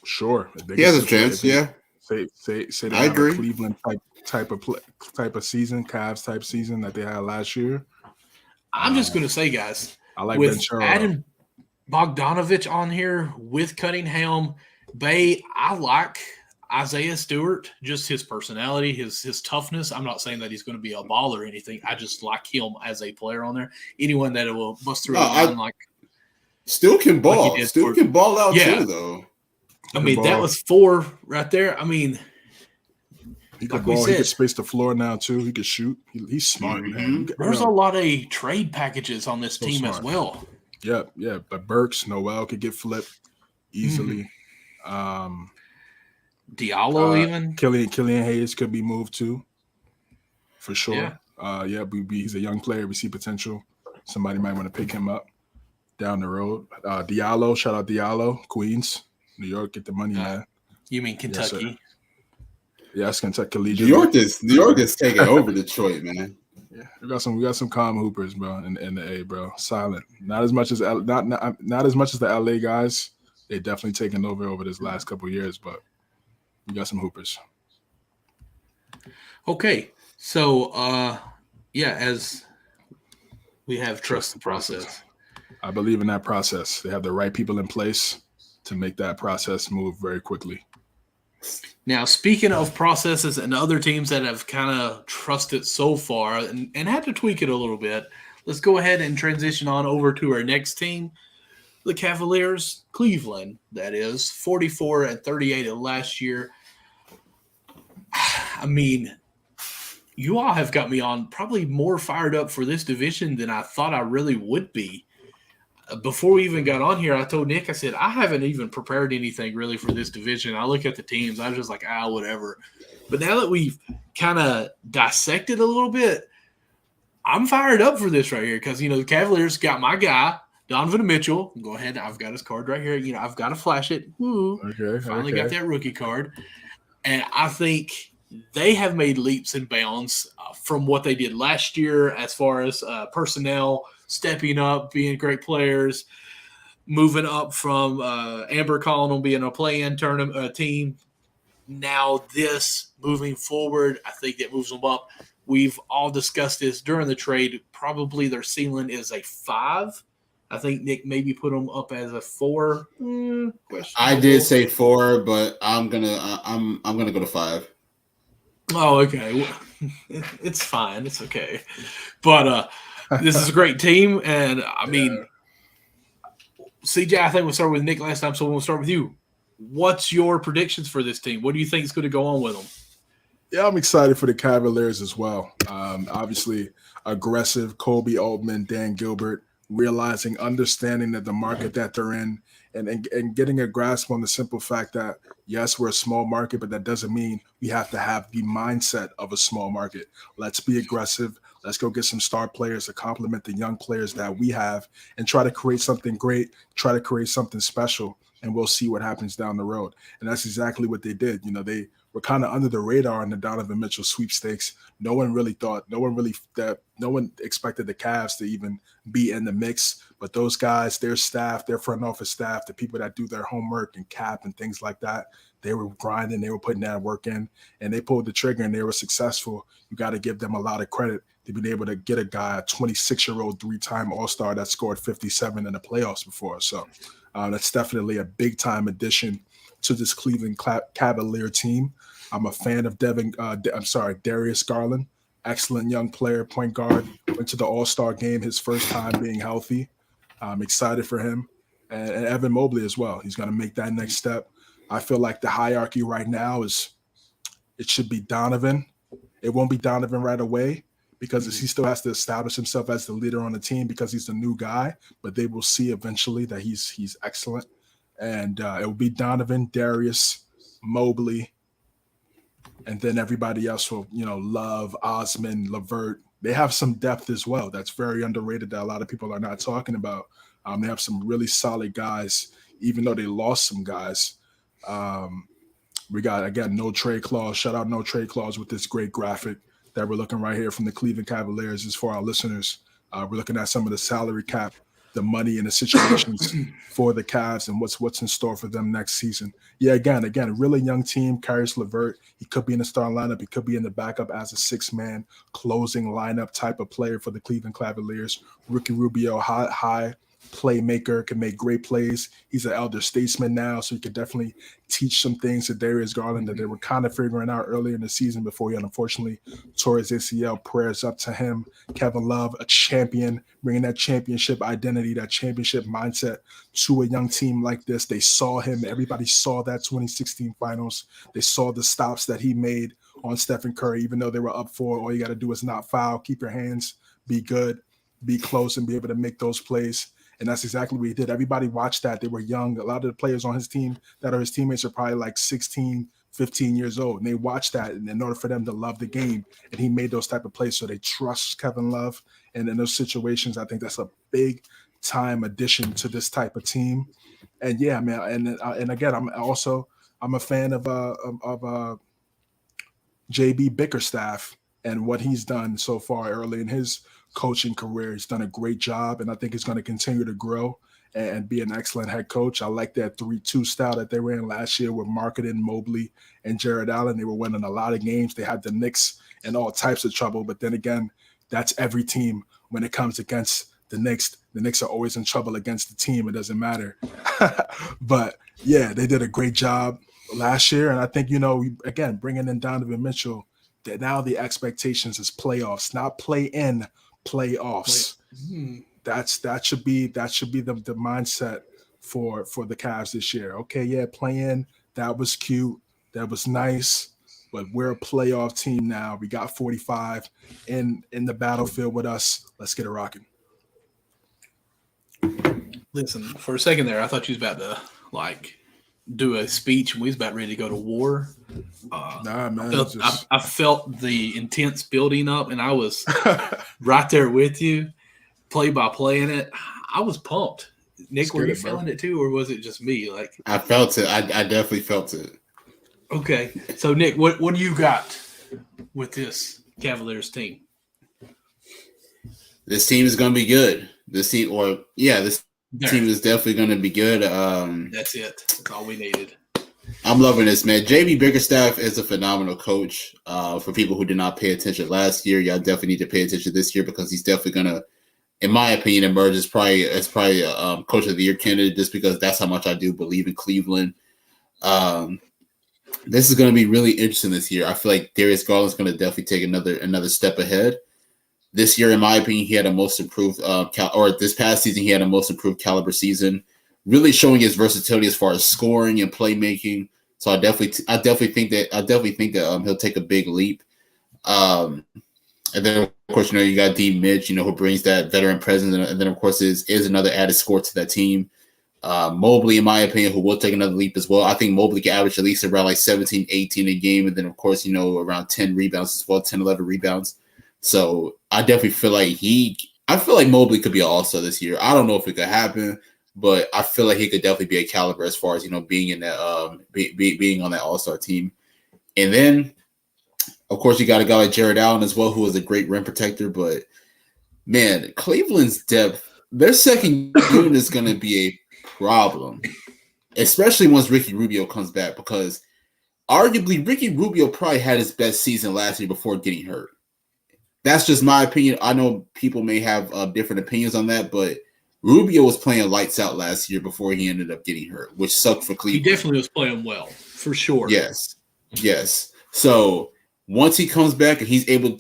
S2: Sure.
S3: He has a chance, yeah.
S2: Say they
S3: I
S2: have
S3: agree.
S2: a Cleveland type of season, Cavs type season that they had last year.
S1: I'm just going to say, guys,
S2: I like
S1: with
S2: Ben
S1: adding Bogdanovich on here with Cunningham, Bay, I like Isaiah Stewart, just his personality, his toughness. I'm not saying that he's going to be a ball or anything. I just like him as a player on there. Anyone that will bust through a line like
S3: Still can ball.
S1: Like
S3: Still can ball out too, though.
S1: I mean, that was 4 right there. I mean,
S2: he could ball. He could space the floor now too. He could shoot. He's smart, man.
S1: There's a lot of trade packages on this team as well.
S2: Yeah. But Burks, Noel could get flipped easily.
S1: Diallo even.
S2: Killian Hayes could be moved too, for sure.
S1: Yeah.
S2: He's a young player. We see potential. Somebody might want to pick him up down the road. Diallo, shout out Diallo, Queens, New York, get the money, man.
S1: You mean Kentucky?
S2: Yes, Kentucky.
S3: New York is taking over Detroit, man.
S2: Yeah, we got some calm hoopers, bro, in the A, bro. Silent. Not as much as not as much as the LA guys. They definitely taken over this last couple of years, but we got some hoopers.
S1: Okay, so as we have trust the process.
S2: I believe in that process. They have the right people in place to make that process move very quickly.
S1: Now, speaking of processes and other teams that have kind of trusted so far and had to tweak it a little bit, let's go ahead and transition on over to our next team, the Cavaliers, Cleveland, that is, 44-38 of last year. I mean, you all have got me on probably more fired up for this division than I thought I really would be. Before we even got on here, I told Nick, I said, I haven't even prepared anything really for this division. I look at the teams, I was just like, whatever. But now that we've kind of dissected a little bit, I'm fired up for this right here because, the Cavaliers got my guy, Donovan Mitchell. Go ahead. I've got his card right here. I've got to flash it. Woo.
S2: Okay.
S1: Finally got that rookie card. And I think they have made leaps and bounds from what they did last year as far as personnel, stepping up, being great players, moving up from Amber calling them being a play-in tournament team. Now this, moving forward, I think that moves them up. We've all discussed this during the trade. Probably their ceiling is a 5. I think Nick maybe put them up as a 4.
S3: I did say 4, but I'm gonna go to 5.
S1: Oh, okay. Well, it's fine. It's okay. But this is a great team, and I mean, CJ, I think we'll start with Nick last time, so we'll start with you. What's your predictions for this team? What do you think is going to go on with them?
S2: Yeah, I'm excited for the Cavaliers as well. Obviously, aggressive Kobe Altman, Dan Gilbert, understanding that the market that they're in, and getting a grasp on the simple fact that, yes, we're a small market, but that doesn't mean we have to have the mindset of a small market. Let's be aggressive. Let's go get some star players to complement the young players that we have and try to create something great, try to create something special, and we'll see what happens down the road. And that's exactly what they did. They were kind of under the radar in the Donovan Mitchell sweepstakes. No one expected the Cavs to even be in the mix. But those guys, their staff, their front office staff, the people that do their homework and cap and things like that, they were grinding, they were putting that work in, and they pulled the trigger and they were successful. You got to give them a lot of credit to be able to get a guy, a 26-year-old 3-time All-Star that scored 57 in the playoffs before. So that's definitely a big-time addition to this Cleveland Cavalier team. I'm a fan of Darius Garland, excellent young player, point guard, went to the All-Star game his first time being healthy. I'm excited for him. And Evan Mobley as well. He's going to make that next step. I feel like the hierarchy right now it should be Donovan. It won't be Donovan right away because he still has to establish himself as the leader on the team because he's the new guy, but they will see eventually that he's excellent. And it will be Donovan, Darius, Mobley, and then everybody else will, Love, Osman, LeVert. They have some depth as well. That's very underrated that a lot of people are not talking about. They have some really solid guys, even though they lost some guys. We got, again, no trade clause. Shout out no trade clause with this great graphic that we're looking right here from the Cleveland Cavaliers is for our listeners. We're looking at some of the salary cap, the money and the situations for the Cavs and what's in store for them next season. Yeah, again, a really young team. Caris LeVert, he could be in the starting lineup. He could be in the backup as a six-man closing lineup type of player for the Cleveland Cavaliers. Ricky Rubio, high playmaker, can make great plays. He's an elder statesman now, so he could definitely teach some things to Darius Garland that they were kind of figuring out earlier in the season before he unfortunately tore his ACL. Prayers up to him. Kevin Love, a champion, bringing that championship identity, that championship mindset to a young team like this. They saw him. Everybody saw that 2016 finals. They saw the stops that he made on Stephen Curry, even though they were up 4. All you got to do is not foul, keep your hands, be good, be close, and be able to make those plays. And that's exactly what he did. Everybody watched that. They were young. A lot of the players on his team that are his teammates are probably like 16, 15 years old. And they watched that in order for them to love the game. And he made those type of plays. So they trust Kevin Love. And in those situations, I think that's a big time addition to this type of team. And yeah, man. And again, I'm a fan of JB Bickerstaff and what he's done so far early in his coaching career. He's done a great job, and I think he's going to continue to grow and be an excellent head coach. I like that 3-2 style that they ran last year with Marketing, Mobley, and Jared Allen. They were winning a lot of games. They had the Knicks in all types of trouble, but then again, that's every team. When it comes against the Knicks are always in trouble against the team. It doesn't matter. But yeah, they did a great job last year, and I think, again, bringing in Donovan Mitchell, that now the expectations is playoffs, not play-in, playoffs. That should be the mindset for the Cavs this year. Okay, yeah, play-in, that was cute, that was nice, but we're a playoff team now. We got 45 in the battlefield with us. Let's get it rocking.
S1: Listen, for a second there, I thought you was about to do a speech and we was about ready to go to war.
S2: Nah, man.
S1: I felt the intense building up, and I was right there with you, play by play in it. I was pumped. Nick, were you feeling it too, or was it just me?
S3: I felt it. I definitely felt it.
S1: Okay, so Nick, what do you got with this Cavaliers team?
S3: This team is going to be good. This team is definitely going to be good.
S1: That's it. That's all we needed.
S3: I'm loving this, man. JB Bickerstaff is a phenomenal coach. For people who did not pay attention last year, y'all definitely need to pay attention this year because he's definitely going to, in my opinion, emerge as probably a coach of the year candidate just because that's how much I do believe in Cleveland. This is going to be really interesting this year. I feel like Darius Garland's going to definitely take another step ahead. This year, in my opinion, he had a most improved this past season, he had a most improved caliber season, really showing his versatility as far as scoring and playmaking. So I definitely think that he'll take a big leap. And then of course, you got D Mitch, who brings that veteran presence, and then of course is another added score to that team. Mobley, in my opinion, who will take another leap as well. I think Mobley can average at least around 17, 18 a game, and then of course, around 10 rebounds as well, 10, 11 rebounds. So I definitely feel like Mobley could be an all-star this year. I don't know if it could happen, but I feel like he could definitely be a caliber as far as, being in that being on that all-star team. And then, of course, you got a guy like Jared Allen as well, who is a great rim protector. But man, Cleveland's depth, their second unit is going to be a problem, especially once Ricky Rubio comes back, because arguably Ricky Rubio probably had his best season last year before getting hurt. That's just my opinion. I know people may have different opinions on that, but Rubio was playing lights out last year before he ended up getting hurt, which sucked for Cleveland.
S1: He definitely was playing well, for sure.
S3: Yes. So once he comes back and he's able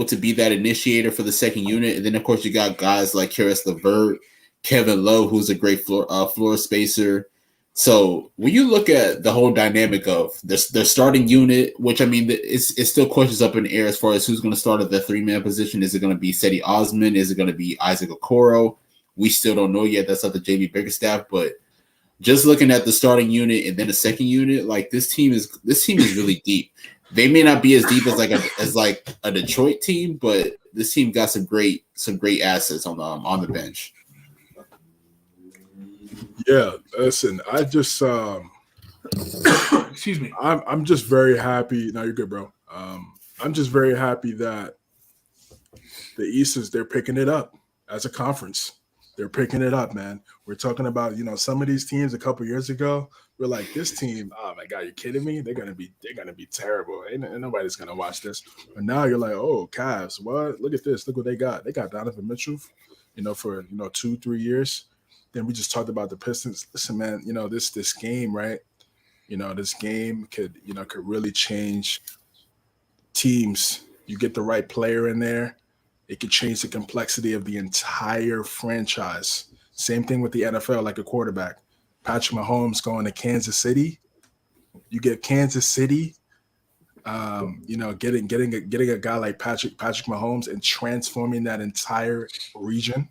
S3: to be that initiator for the second unit, and then of course you got guys like Caris LeVert, Kevin Love, who's a great floor spacer. So when you look at the whole dynamic of their starting unit, which I mean, it's still questions up in the air as far as who's going to start at the 3-man position. Is it going to be Cedi Osman? Is it going to be Isaac Okoro? We still don't know yet. That's up to JB Bickerstaff. But just looking at the starting unit and then the second unit, like this team is really deep. They may not be as deep as a Detroit team, but this team got some great assets on the bench.
S2: Yeah, listen, I just
S1: excuse me.
S2: I'm just very happy. No, you're good, bro. I'm just very happy that the they're picking it up as a conference. They're picking it up, man. We're talking about, some of these teams a couple years ago. We're like, this team, oh my God, you're kidding me? They're gonna be terrible. Ain't nobody's gonna watch this. But now you're like, oh, Cavs, what? Look at this. Look what they got. They got Donovan Mitchell, for 2-3 years. Then we just talked about the Pistons. Listen, man, this game, right? This game could really change teams. You get the right player in there, it could change the complexity of the entire franchise. Same thing with the NFL, like a quarterback. Patrick Mahomes going to Kansas City. You get Kansas City, getting a guy like Patrick Mahomes and transforming that entire region.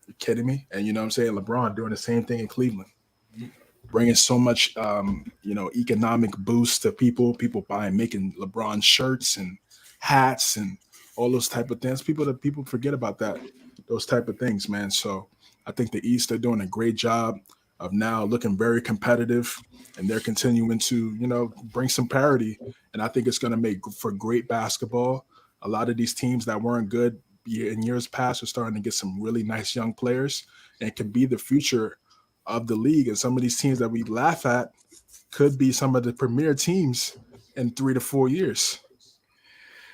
S2: You kidding me? And what I'm saying, LeBron doing the same thing in Cleveland, bringing so much, economic boost to people making LeBron shirts and hats and all those type of things. People forget about those type of things, man. So I think the East, they're doing a great job of now looking very competitive, and they're continuing to, bring some parity. And I think it's going to make for great basketball. A lot of these teams that weren't good in years past are starting to get some really nice young players and can be the future of the league. And some of these teams that we laugh at could be some of the premier teams in 3 to 4 years.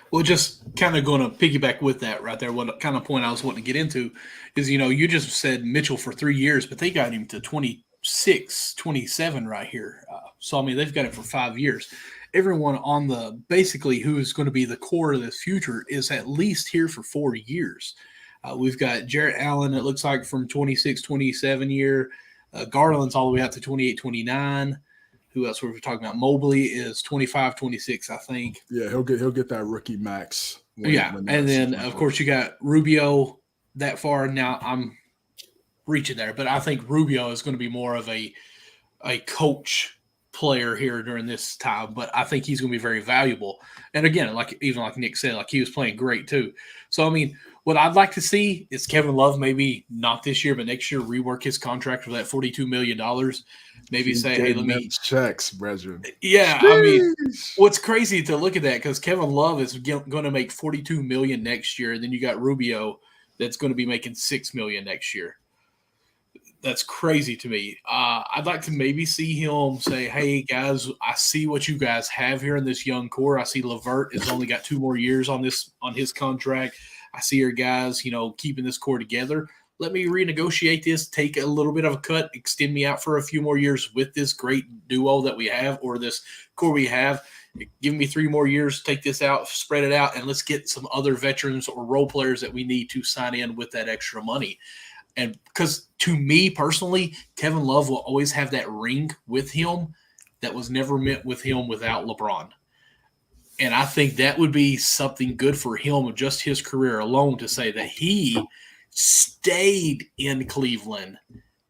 S1: Well, just kind of going to piggyback with that right there, what kind of point I was wanting to get into is, you just said Mitchell for 3 years, but they got him to 26, 27 right here. So, I mean, they've got it for 5 years. Everyone on basically who is going to be the core of this future is at least here for 4 years. We've got Jarrett Allen, it looks like, from 26, 27 year. Garland's all the way out to 28, 29. Who else were we talking about? Mobley is 25, 26, I think.
S2: Yeah, he'll get that rookie max.
S1: And then, of course, you got Rubio that far. Now I'm reaching there, but I think Rubio is going to be more of a coach player here during this time, but I think he's going to be very valuable. And again, like Nick said, like he was playing great too. So, I mean, what I'd like to see is Kevin Love, maybe not this year, but next year, rework his contract for that $42 million. Maybe say, hey, let me
S2: checks, brethren.
S1: Yeah, I mean, what's crazy to look at that, because Kevin Love is going to make $42 million next year, and then you got Rubio that's going to be making $6 million next year. That's crazy to me. I'd like to maybe see him say, hey, guys, I see what you guys have here in this young core. I see LeVert has only got 2 more years on his contract. I see your guys, keeping this core together. Let me renegotiate this, take a little bit of a cut, extend me out for a few more years with this great duo that we have, or this core we have. Give me 3 more years, take this out, spread it out, and let's get some other veterans or role players that we need to sign in with that extra money. And because to me personally, Kevin Love will always have that ring with him that was never meant with him without LeBron. And I think that would be something good for him of just his career alone, to say that he stayed in Cleveland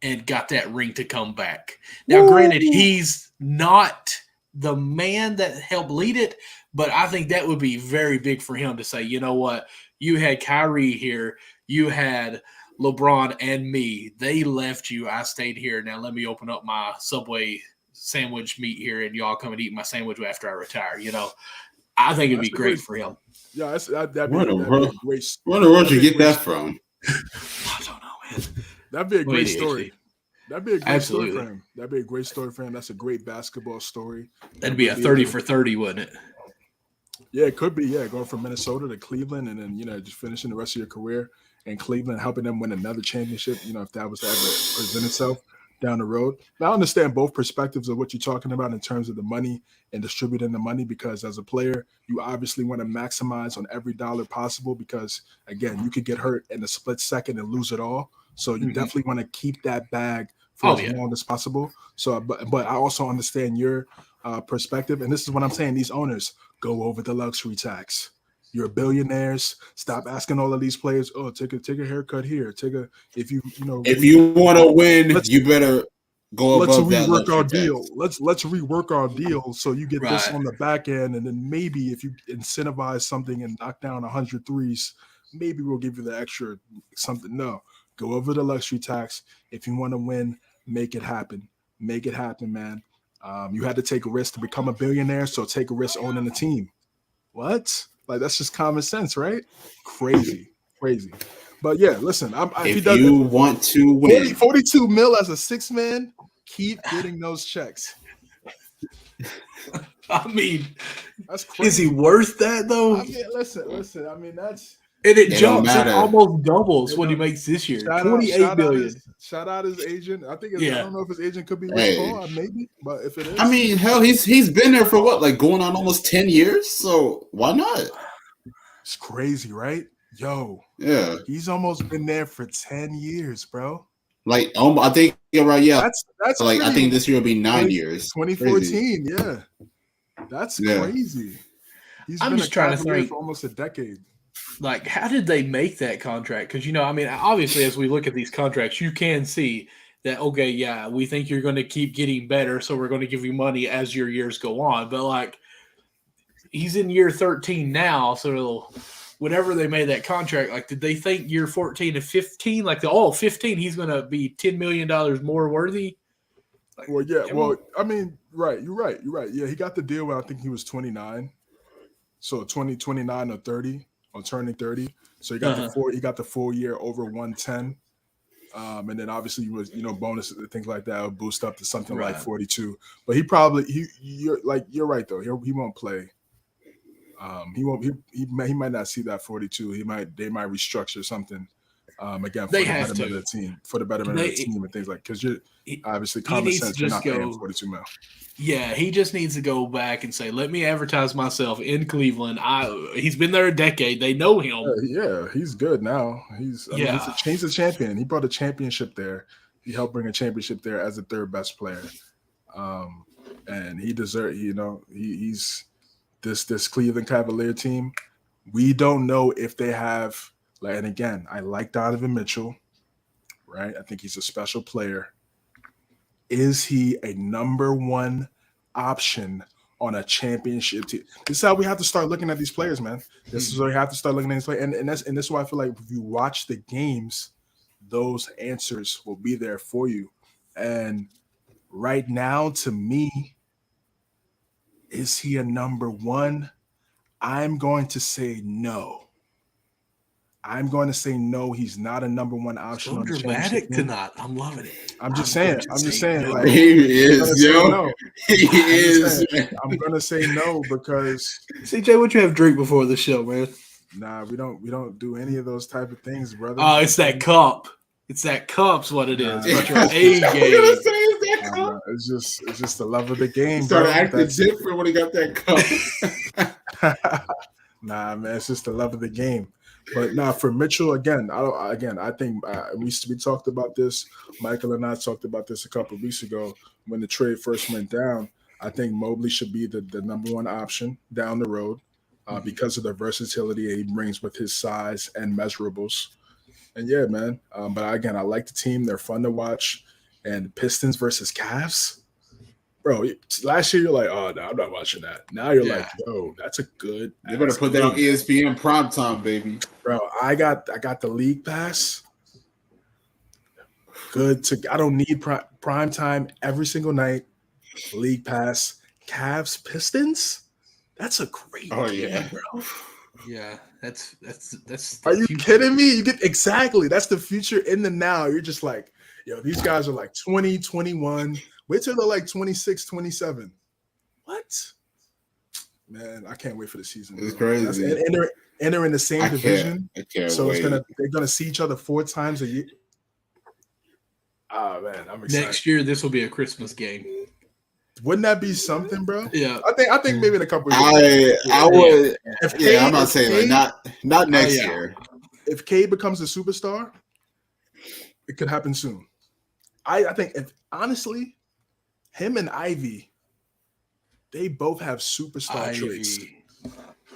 S1: and got that ring to come back. Now, granted, he's not the man that helped lead it, but I think that would be very big for him to say, you know what, you had Kyrie here, you had LeBron and me. They left you. I stayed here. Now let me open up my Subway sandwich meat here, and y'all come and eat my sandwich after I retire. I think it'd be great for him.
S2: Yeah, that'd be
S3: Where
S2: a great.
S3: Where the world you get that from?
S1: I don't know, man.
S2: That'd be a great story. That'd be a great
S1: Absolutely.
S2: story for him. That'd be a great story for him. That's a great basketball story.
S1: That'd be a 30 for 30, wouldn't it?
S2: Yeah, it could be. Yeah, going from Minnesota to Cleveland, and then just finishing the rest of your career in Cleveland, helping them win another championship. If that was to ever present itself down the road. Now, I understand both perspectives of what you're talking about in terms of the money and distributing the money, because as a player, you obviously want to maximize on every dollar possible, because again, you could get hurt in a split second and lose it all. So you definitely want to keep that bag for as long as possible. So, but I also understand your perspective, and this is what I'm saying. These owners go over the luxury tax. You're billionaires. Stop asking all of these players. Oh, take a haircut here. If you
S3: want to win, you better go above that.
S2: Let's rework our deal. Let's rework our deal so you get this on the back end, and then maybe if you incentivize something and knock down 100 threes, maybe we'll give you the extra something. No, go over the luxury tax. If you want to win, make it happen. Make it happen, man. You had to take a risk to become a billionaire, so take a risk owning the team. What? Like, that's just common sense, right? Crazy. But yeah, listen.
S3: If you want to win,
S2: 42 mil as a 6-man, keep getting those checks.
S1: I mean,
S2: that's crazy.
S1: Is he worth that though?
S2: I mean, listen. I mean, that's
S1: and it jumps. It almost doubles what he makes this year. 28 billion.
S2: Shout out his agent. I think. I don't know if his agent could be Rich Paul, maybe. But if it is,
S3: I mean, hell, he's been there for what, like going on almost 10 years. So why not?
S2: It's crazy, right? Yo,
S3: yeah,
S2: he's almost been there for 10 years, bro.
S3: Like, I think you're right. Yeah,
S2: that's
S3: like I think this year will be 9 years.
S2: 2014, crazy. Yeah, that's crazy.
S1: I'm just trying to think
S2: for almost a decade.
S1: Like, how did they make that contract? Because I mean, obviously, as we look at these contracts, you can see that. Okay, yeah, we think you're going to keep getting better, so we're going to give you money as your years go on. But like, he's in year 13 now, so. Whenever they made that contract, like, did they think year 14 to 15, like 15, he's going to be $10 million more worthy?
S2: Like, well, yeah. Well, I mean, right. You're right. Yeah, he got the deal when I think he was 29. So 29 or 30, or turning 30. So he got the full year over 110. And then obviously was, bonuses and things like that would boost up to something like 42. But you're right though. He won't play. He might not see that 42. They might restructure something again for the betterment of the team, and things like, because you're obviously common sense. You're not paying 42 mil.
S1: Yeah, he just needs to go back and say, "Let me advertise myself in Cleveland." He's been there a decade. They know him.
S2: Yeah, he's good now. He's a champion. He brought a championship there. He helped bring a championship there as the third best player, and he deserves. He's. This Cleveland Cavalier team, we don't know if they have, and again, I like Donovan Mitchell, right? I think he's a special player. Is he a number one option on a championship team? This is how we have to start looking at these players, man. This is where we have to start looking at these players. And this is why I feel like if you watch the games, those answers will be there for you. And right now, to me, is he a number one? I'm going to say no. He's not a number one option.
S1: So dramatic tonight. I'm loving it.
S2: I'm just saying. Like,
S3: he is, yo. No. He is.
S2: I'm gonna say no because
S1: CJ, what you have drink before the show, man?
S2: Nah, we don't do any of those type of things, brother.
S1: Oh, it's that cup. It's that cup's what it is. It's your A game.
S2: It's just the love of the game.
S3: He started acting different when he got that cup.
S2: Nah, man, it's just the love of the game. But for Mitchell, again, I think we talked about this. Michael and I talked about this a couple of weeks ago when the trade first went down. I think Mobley should be the number one option down the road because of the versatility he brings with his size and measurables. And yeah, man. But again, I like the team. They're fun to watch. And Pistons versus Cavs, bro. Last year you're like, oh no, I'm not watching that. Now you're like, yo, that's a good.
S3: You better put that on ESPN primetime, baby.
S2: Bro, I got the league pass. I don't need prime time every single night. League pass. Cavs Pistons. That's a great game, bro.
S1: Yeah, that's.
S2: Are you kidding me? You get exactly. That's the future in the now. You're just like, yo, these guys are like 20, 21. Wait till they're like 26, 27. What? Man, I can't wait for the season.
S3: It's crazy.
S2: And they're in the same division.
S3: I can't
S2: so
S3: wait.
S2: They're gonna see each other 4 times a year. Oh man, I'm excited.
S1: Next year, this will be a Christmas game.
S2: Wouldn't that be something, bro?
S1: Yeah.
S2: I think maybe in a couple of years.
S3: I would. I'm not saying like not next year.
S2: If Cade becomes a superstar, it could happen soon. I think if honestly, him and Ivy, they both have superstar traits.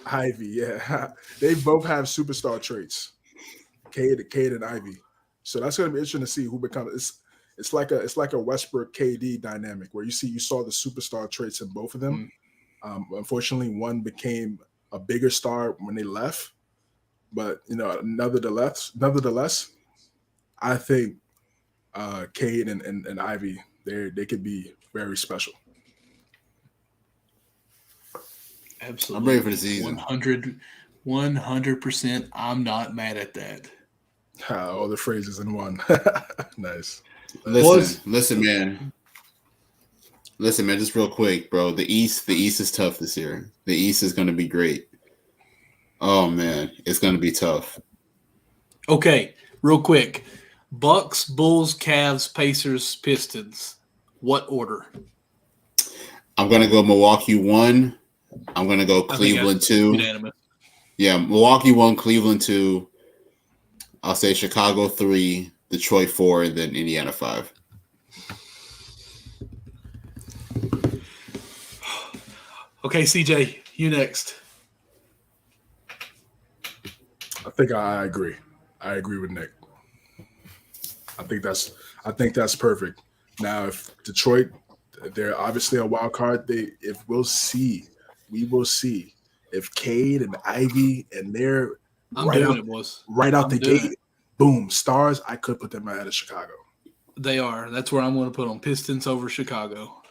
S2: Ivy, yeah. They both have superstar traits. Cade and Ivy. So that's gonna be interesting to see who becomes it's like a Westbrook KD dynamic where you saw the superstar traits in both of them. Unfortunately, one became a bigger star when they left. But nevertheless, I think Cade and Ivy, they could be very special.
S1: Absolutely.
S3: I'm ready for the season.
S1: 100%. I'm not mad at that.
S2: All the phrases in one. Nice.
S3: Listen, man. Just real quick, bro. The East is tough this year. The East is going to be great. Oh man, it's going to be tough.
S1: Okay, real quick. Bucks, Bulls, Cavs, Pacers, Pistons. What order?
S3: I'm going to go Milwaukee 1. I'm going to go Cleveland 2.
S1: Unanimous.
S3: Yeah, Milwaukee 1, Cleveland 2. I'll say Chicago 3, Detroit 4, and then Indiana 5.
S1: Okay, CJ, you next.
S2: I think I agree. I agree with Nick. I think that's perfect. Now, if Detroit, they're obviously a wild card. We will see if Cade and Ivy and they're right out the gate, boom, stars. I could put them ahead of Chicago.
S1: They are. That's where I'm going to put them. Pistons over Chicago.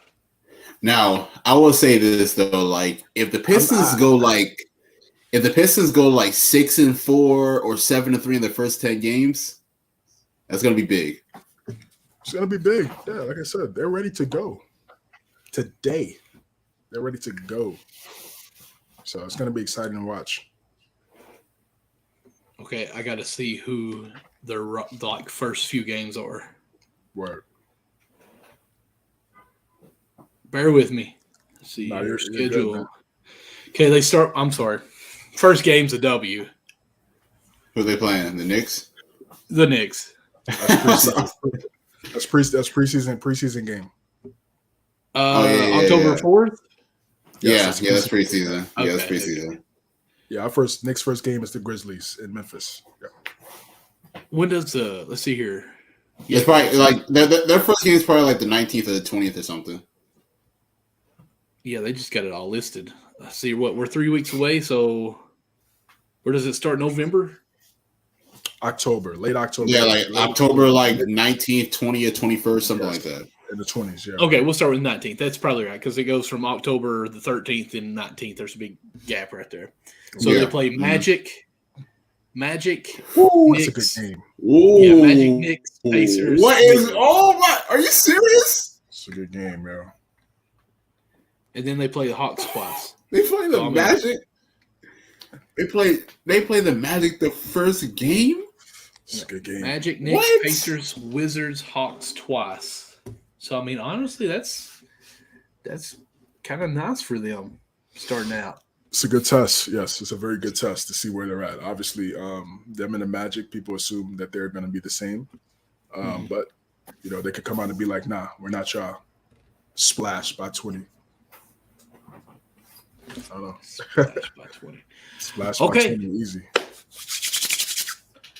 S3: Now, I will say this though, like if the Pistons go like 6-4 or 7-3 in the first 10 games, that's gonna be big.
S2: It's gonna be big. Yeah, like I said, they're ready to go today. They're ready to go. So it's gonna be exciting to watch.
S1: Okay, I got to see who their like first few games are.
S2: Word.
S1: Bear with me. Let's see
S2: No,
S1: your
S2: you're
S1: schedule.
S2: good,
S1: Okay, they start. I'm sorry. First game's a W.
S3: Who are they playing? The Knicks?
S1: The Knicks.
S2: That's preseason game.
S1: October 4th?
S3: Yeah, that's preseason.
S1: Okay,
S3: Yeah, that's preseason.
S2: Yeah, our Knicks' first game is the Grizzlies in Memphis. Yeah.
S1: When does let's see here.
S3: It's probably like their first game is probably like the 19th or the 20th or something.
S1: Yeah, they just got it all listed. Let's see we're 3 weeks away, so where does it start? November?
S2: Late October.
S3: Yeah, like October, like 19th, 20th, 21st, something like that.
S2: In the 20s, yeah.
S1: Okay, we'll start with 19th. That's probably right because it goes from October the 13th and 19th. There's a big gap right there. So they play Magic.
S2: Ooh,
S1: Knicks.
S2: that's a good game.
S3: Ooh.
S1: Yeah, Magic, Knicks, Pacers.
S3: What is? Oh my! Are you serious?
S2: It's a good game, yo.
S1: And then they play the Hawks twice.
S3: They play the Magic. They play the Magic the first game.
S2: It's a good game.
S1: Magic, Knicks,
S3: What?
S1: Pacers, Wizards, Hawks twice. So I mean, honestly, that's kind of nice for them starting out.
S2: It's a good test. Yes, it's a very good test to see where they're at. Obviously, them and the Magic, people assume that they're going to be the same. But, they could come out and be like, nah, we're not y'all. Splash by 20. I don't know.
S1: Splash by 20.
S2: Splash by 20, easy.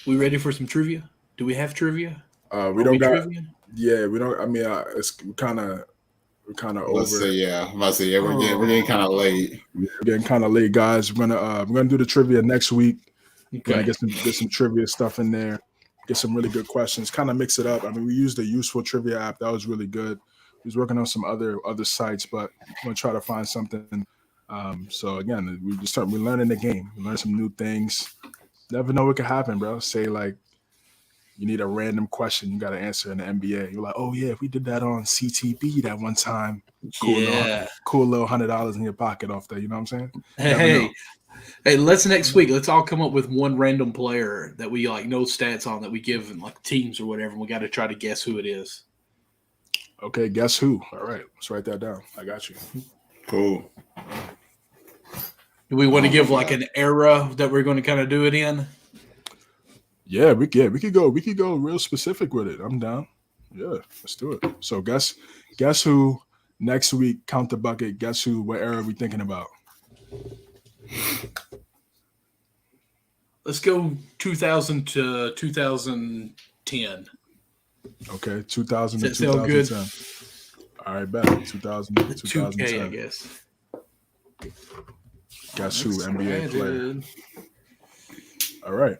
S1: We ready for some trivia? Do we have trivia?
S2: We don't got
S1: trivia?
S2: Yeah, we don't. I mean, it's kind of over.
S3: Let's say, yeah. I'm about to say, yeah, we're getting kind of late.
S2: We're getting kind of late, guys. We're gonna do the trivia next week.
S1: Okay.
S2: We're gonna get some trivia stuff in there. Get some really good questions. Kind of mix it up. I mean, we used a useful trivia app that was really good. We was working on some other sites, but I'm gonna try to find something. So again, we're learning the game. We learn some new things. Never know what could happen, bro. Say like you need a random question you got to answer in the NBA. You're like, oh yeah, we did that on CTB that one time. Cool little $100 in your pocket off there. You know what I'm saying?
S1: Hey, let's next week. Let's all come up with one random player that we like know stats on that we give in like teams or whatever. And we got to try to guess who it is.
S2: Okay, guess who? All right, let's write that down. I got you.
S3: Cool.
S1: Do we want to give like an era that we're going to kind of do it in?
S2: Yeah, we could go real specific with it. I'm down. Yeah, let's do it. So guess who next week? Count the bucket. Guess who? What era are we thinking about?
S1: Let's go 2000 to 2010.
S2: Okay, 2000
S1: Does
S2: to
S1: that sound good?
S2: 2010. All right, bet 2000 to 2010.
S1: 2K, I guess.
S2: Guess who? NBA player. All right.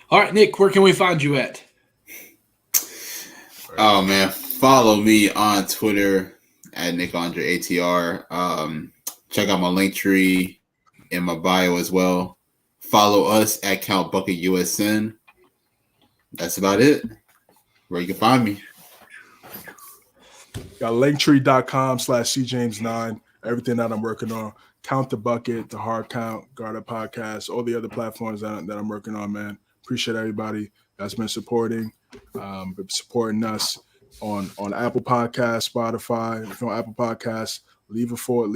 S1: All right, Nick, where can we find you at?
S3: Oh man, follow me on Twitter at NickAndreATR. Check out my link tree in my bio as well. Follow us at Count Bucket USN. That's about it. Where you can find me.
S2: Got linktree.com/cjames9. Everything that I'm working on. Count the Bucket, the Hard Count, Guard Up Podcast, all the other platforms that I'm working on, man. Appreciate everybody that's been supporting us on Apple Podcasts, Spotify. If you're on Apple Podcasts, leave 4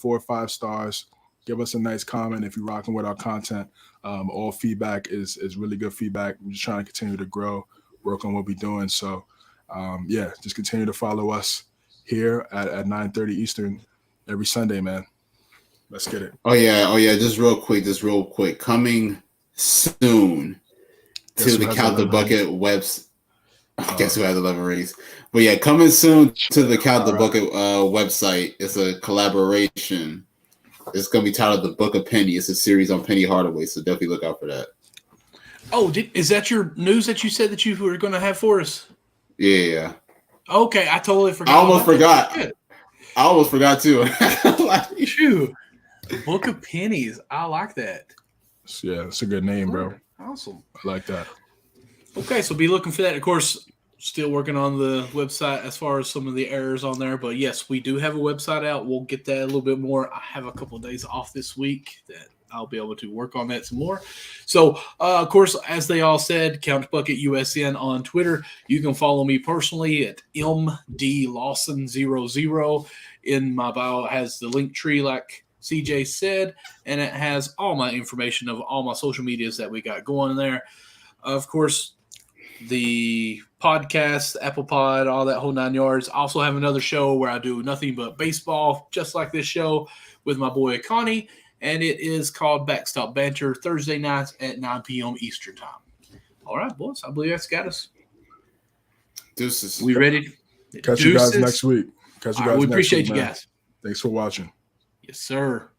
S2: or 5 stars. Give us a nice comment if you're rocking with our content. All feedback is really good feedback. We're just trying to continue to grow, work on what we're doing. So, just continue to follow us here at 9:30 Eastern every Sunday, man. Let's get it.
S3: Oh yeah. Just real quick. Coming soon to the Count the Bucket website. Guess who has 11 rings? But yeah, coming soon to the Count the Bucket website. It's a collaboration. It's gonna be titled The Book of Penny. It's a series on Penny Hardaway, so definitely look out for that.
S1: Oh, is that your news that you said that you were going to have for us?
S3: Yeah.
S1: Okay, I totally forgot.
S3: I almost forgot too.
S1: Phew. Book of Pennies. I like that.
S2: Yeah, it's a good name, bro.
S1: Awesome.
S2: I like that.
S1: Okay, so be looking for that. Of course, still working on the website as far as some of the errors on there. But yes, we do have a website out. We'll get that a little bit more. I have a couple of days off this week that I'll be able to work on that some more. So, of course, as they all said, Count Bucket USN on Twitter. You can follow me personally at MDLawson00. In my bio, it has the link tree like CJ said, and it has all my information of all my social medias that we got going there. Of course, the podcast, Apple Pod, all that whole 9 yards. I also have another show where I do nothing but baseball, just like this show, with my boy Connie, and it is called Backstop Banter, Thursday nights at 9 p.m. Eastern Time. All right, boys, I believe that's got us.
S3: Deuces.
S1: We ready?
S2: Catch you guys next week.
S1: We appreciate you guys.
S2: Thanks for watching.
S1: Yes, sir.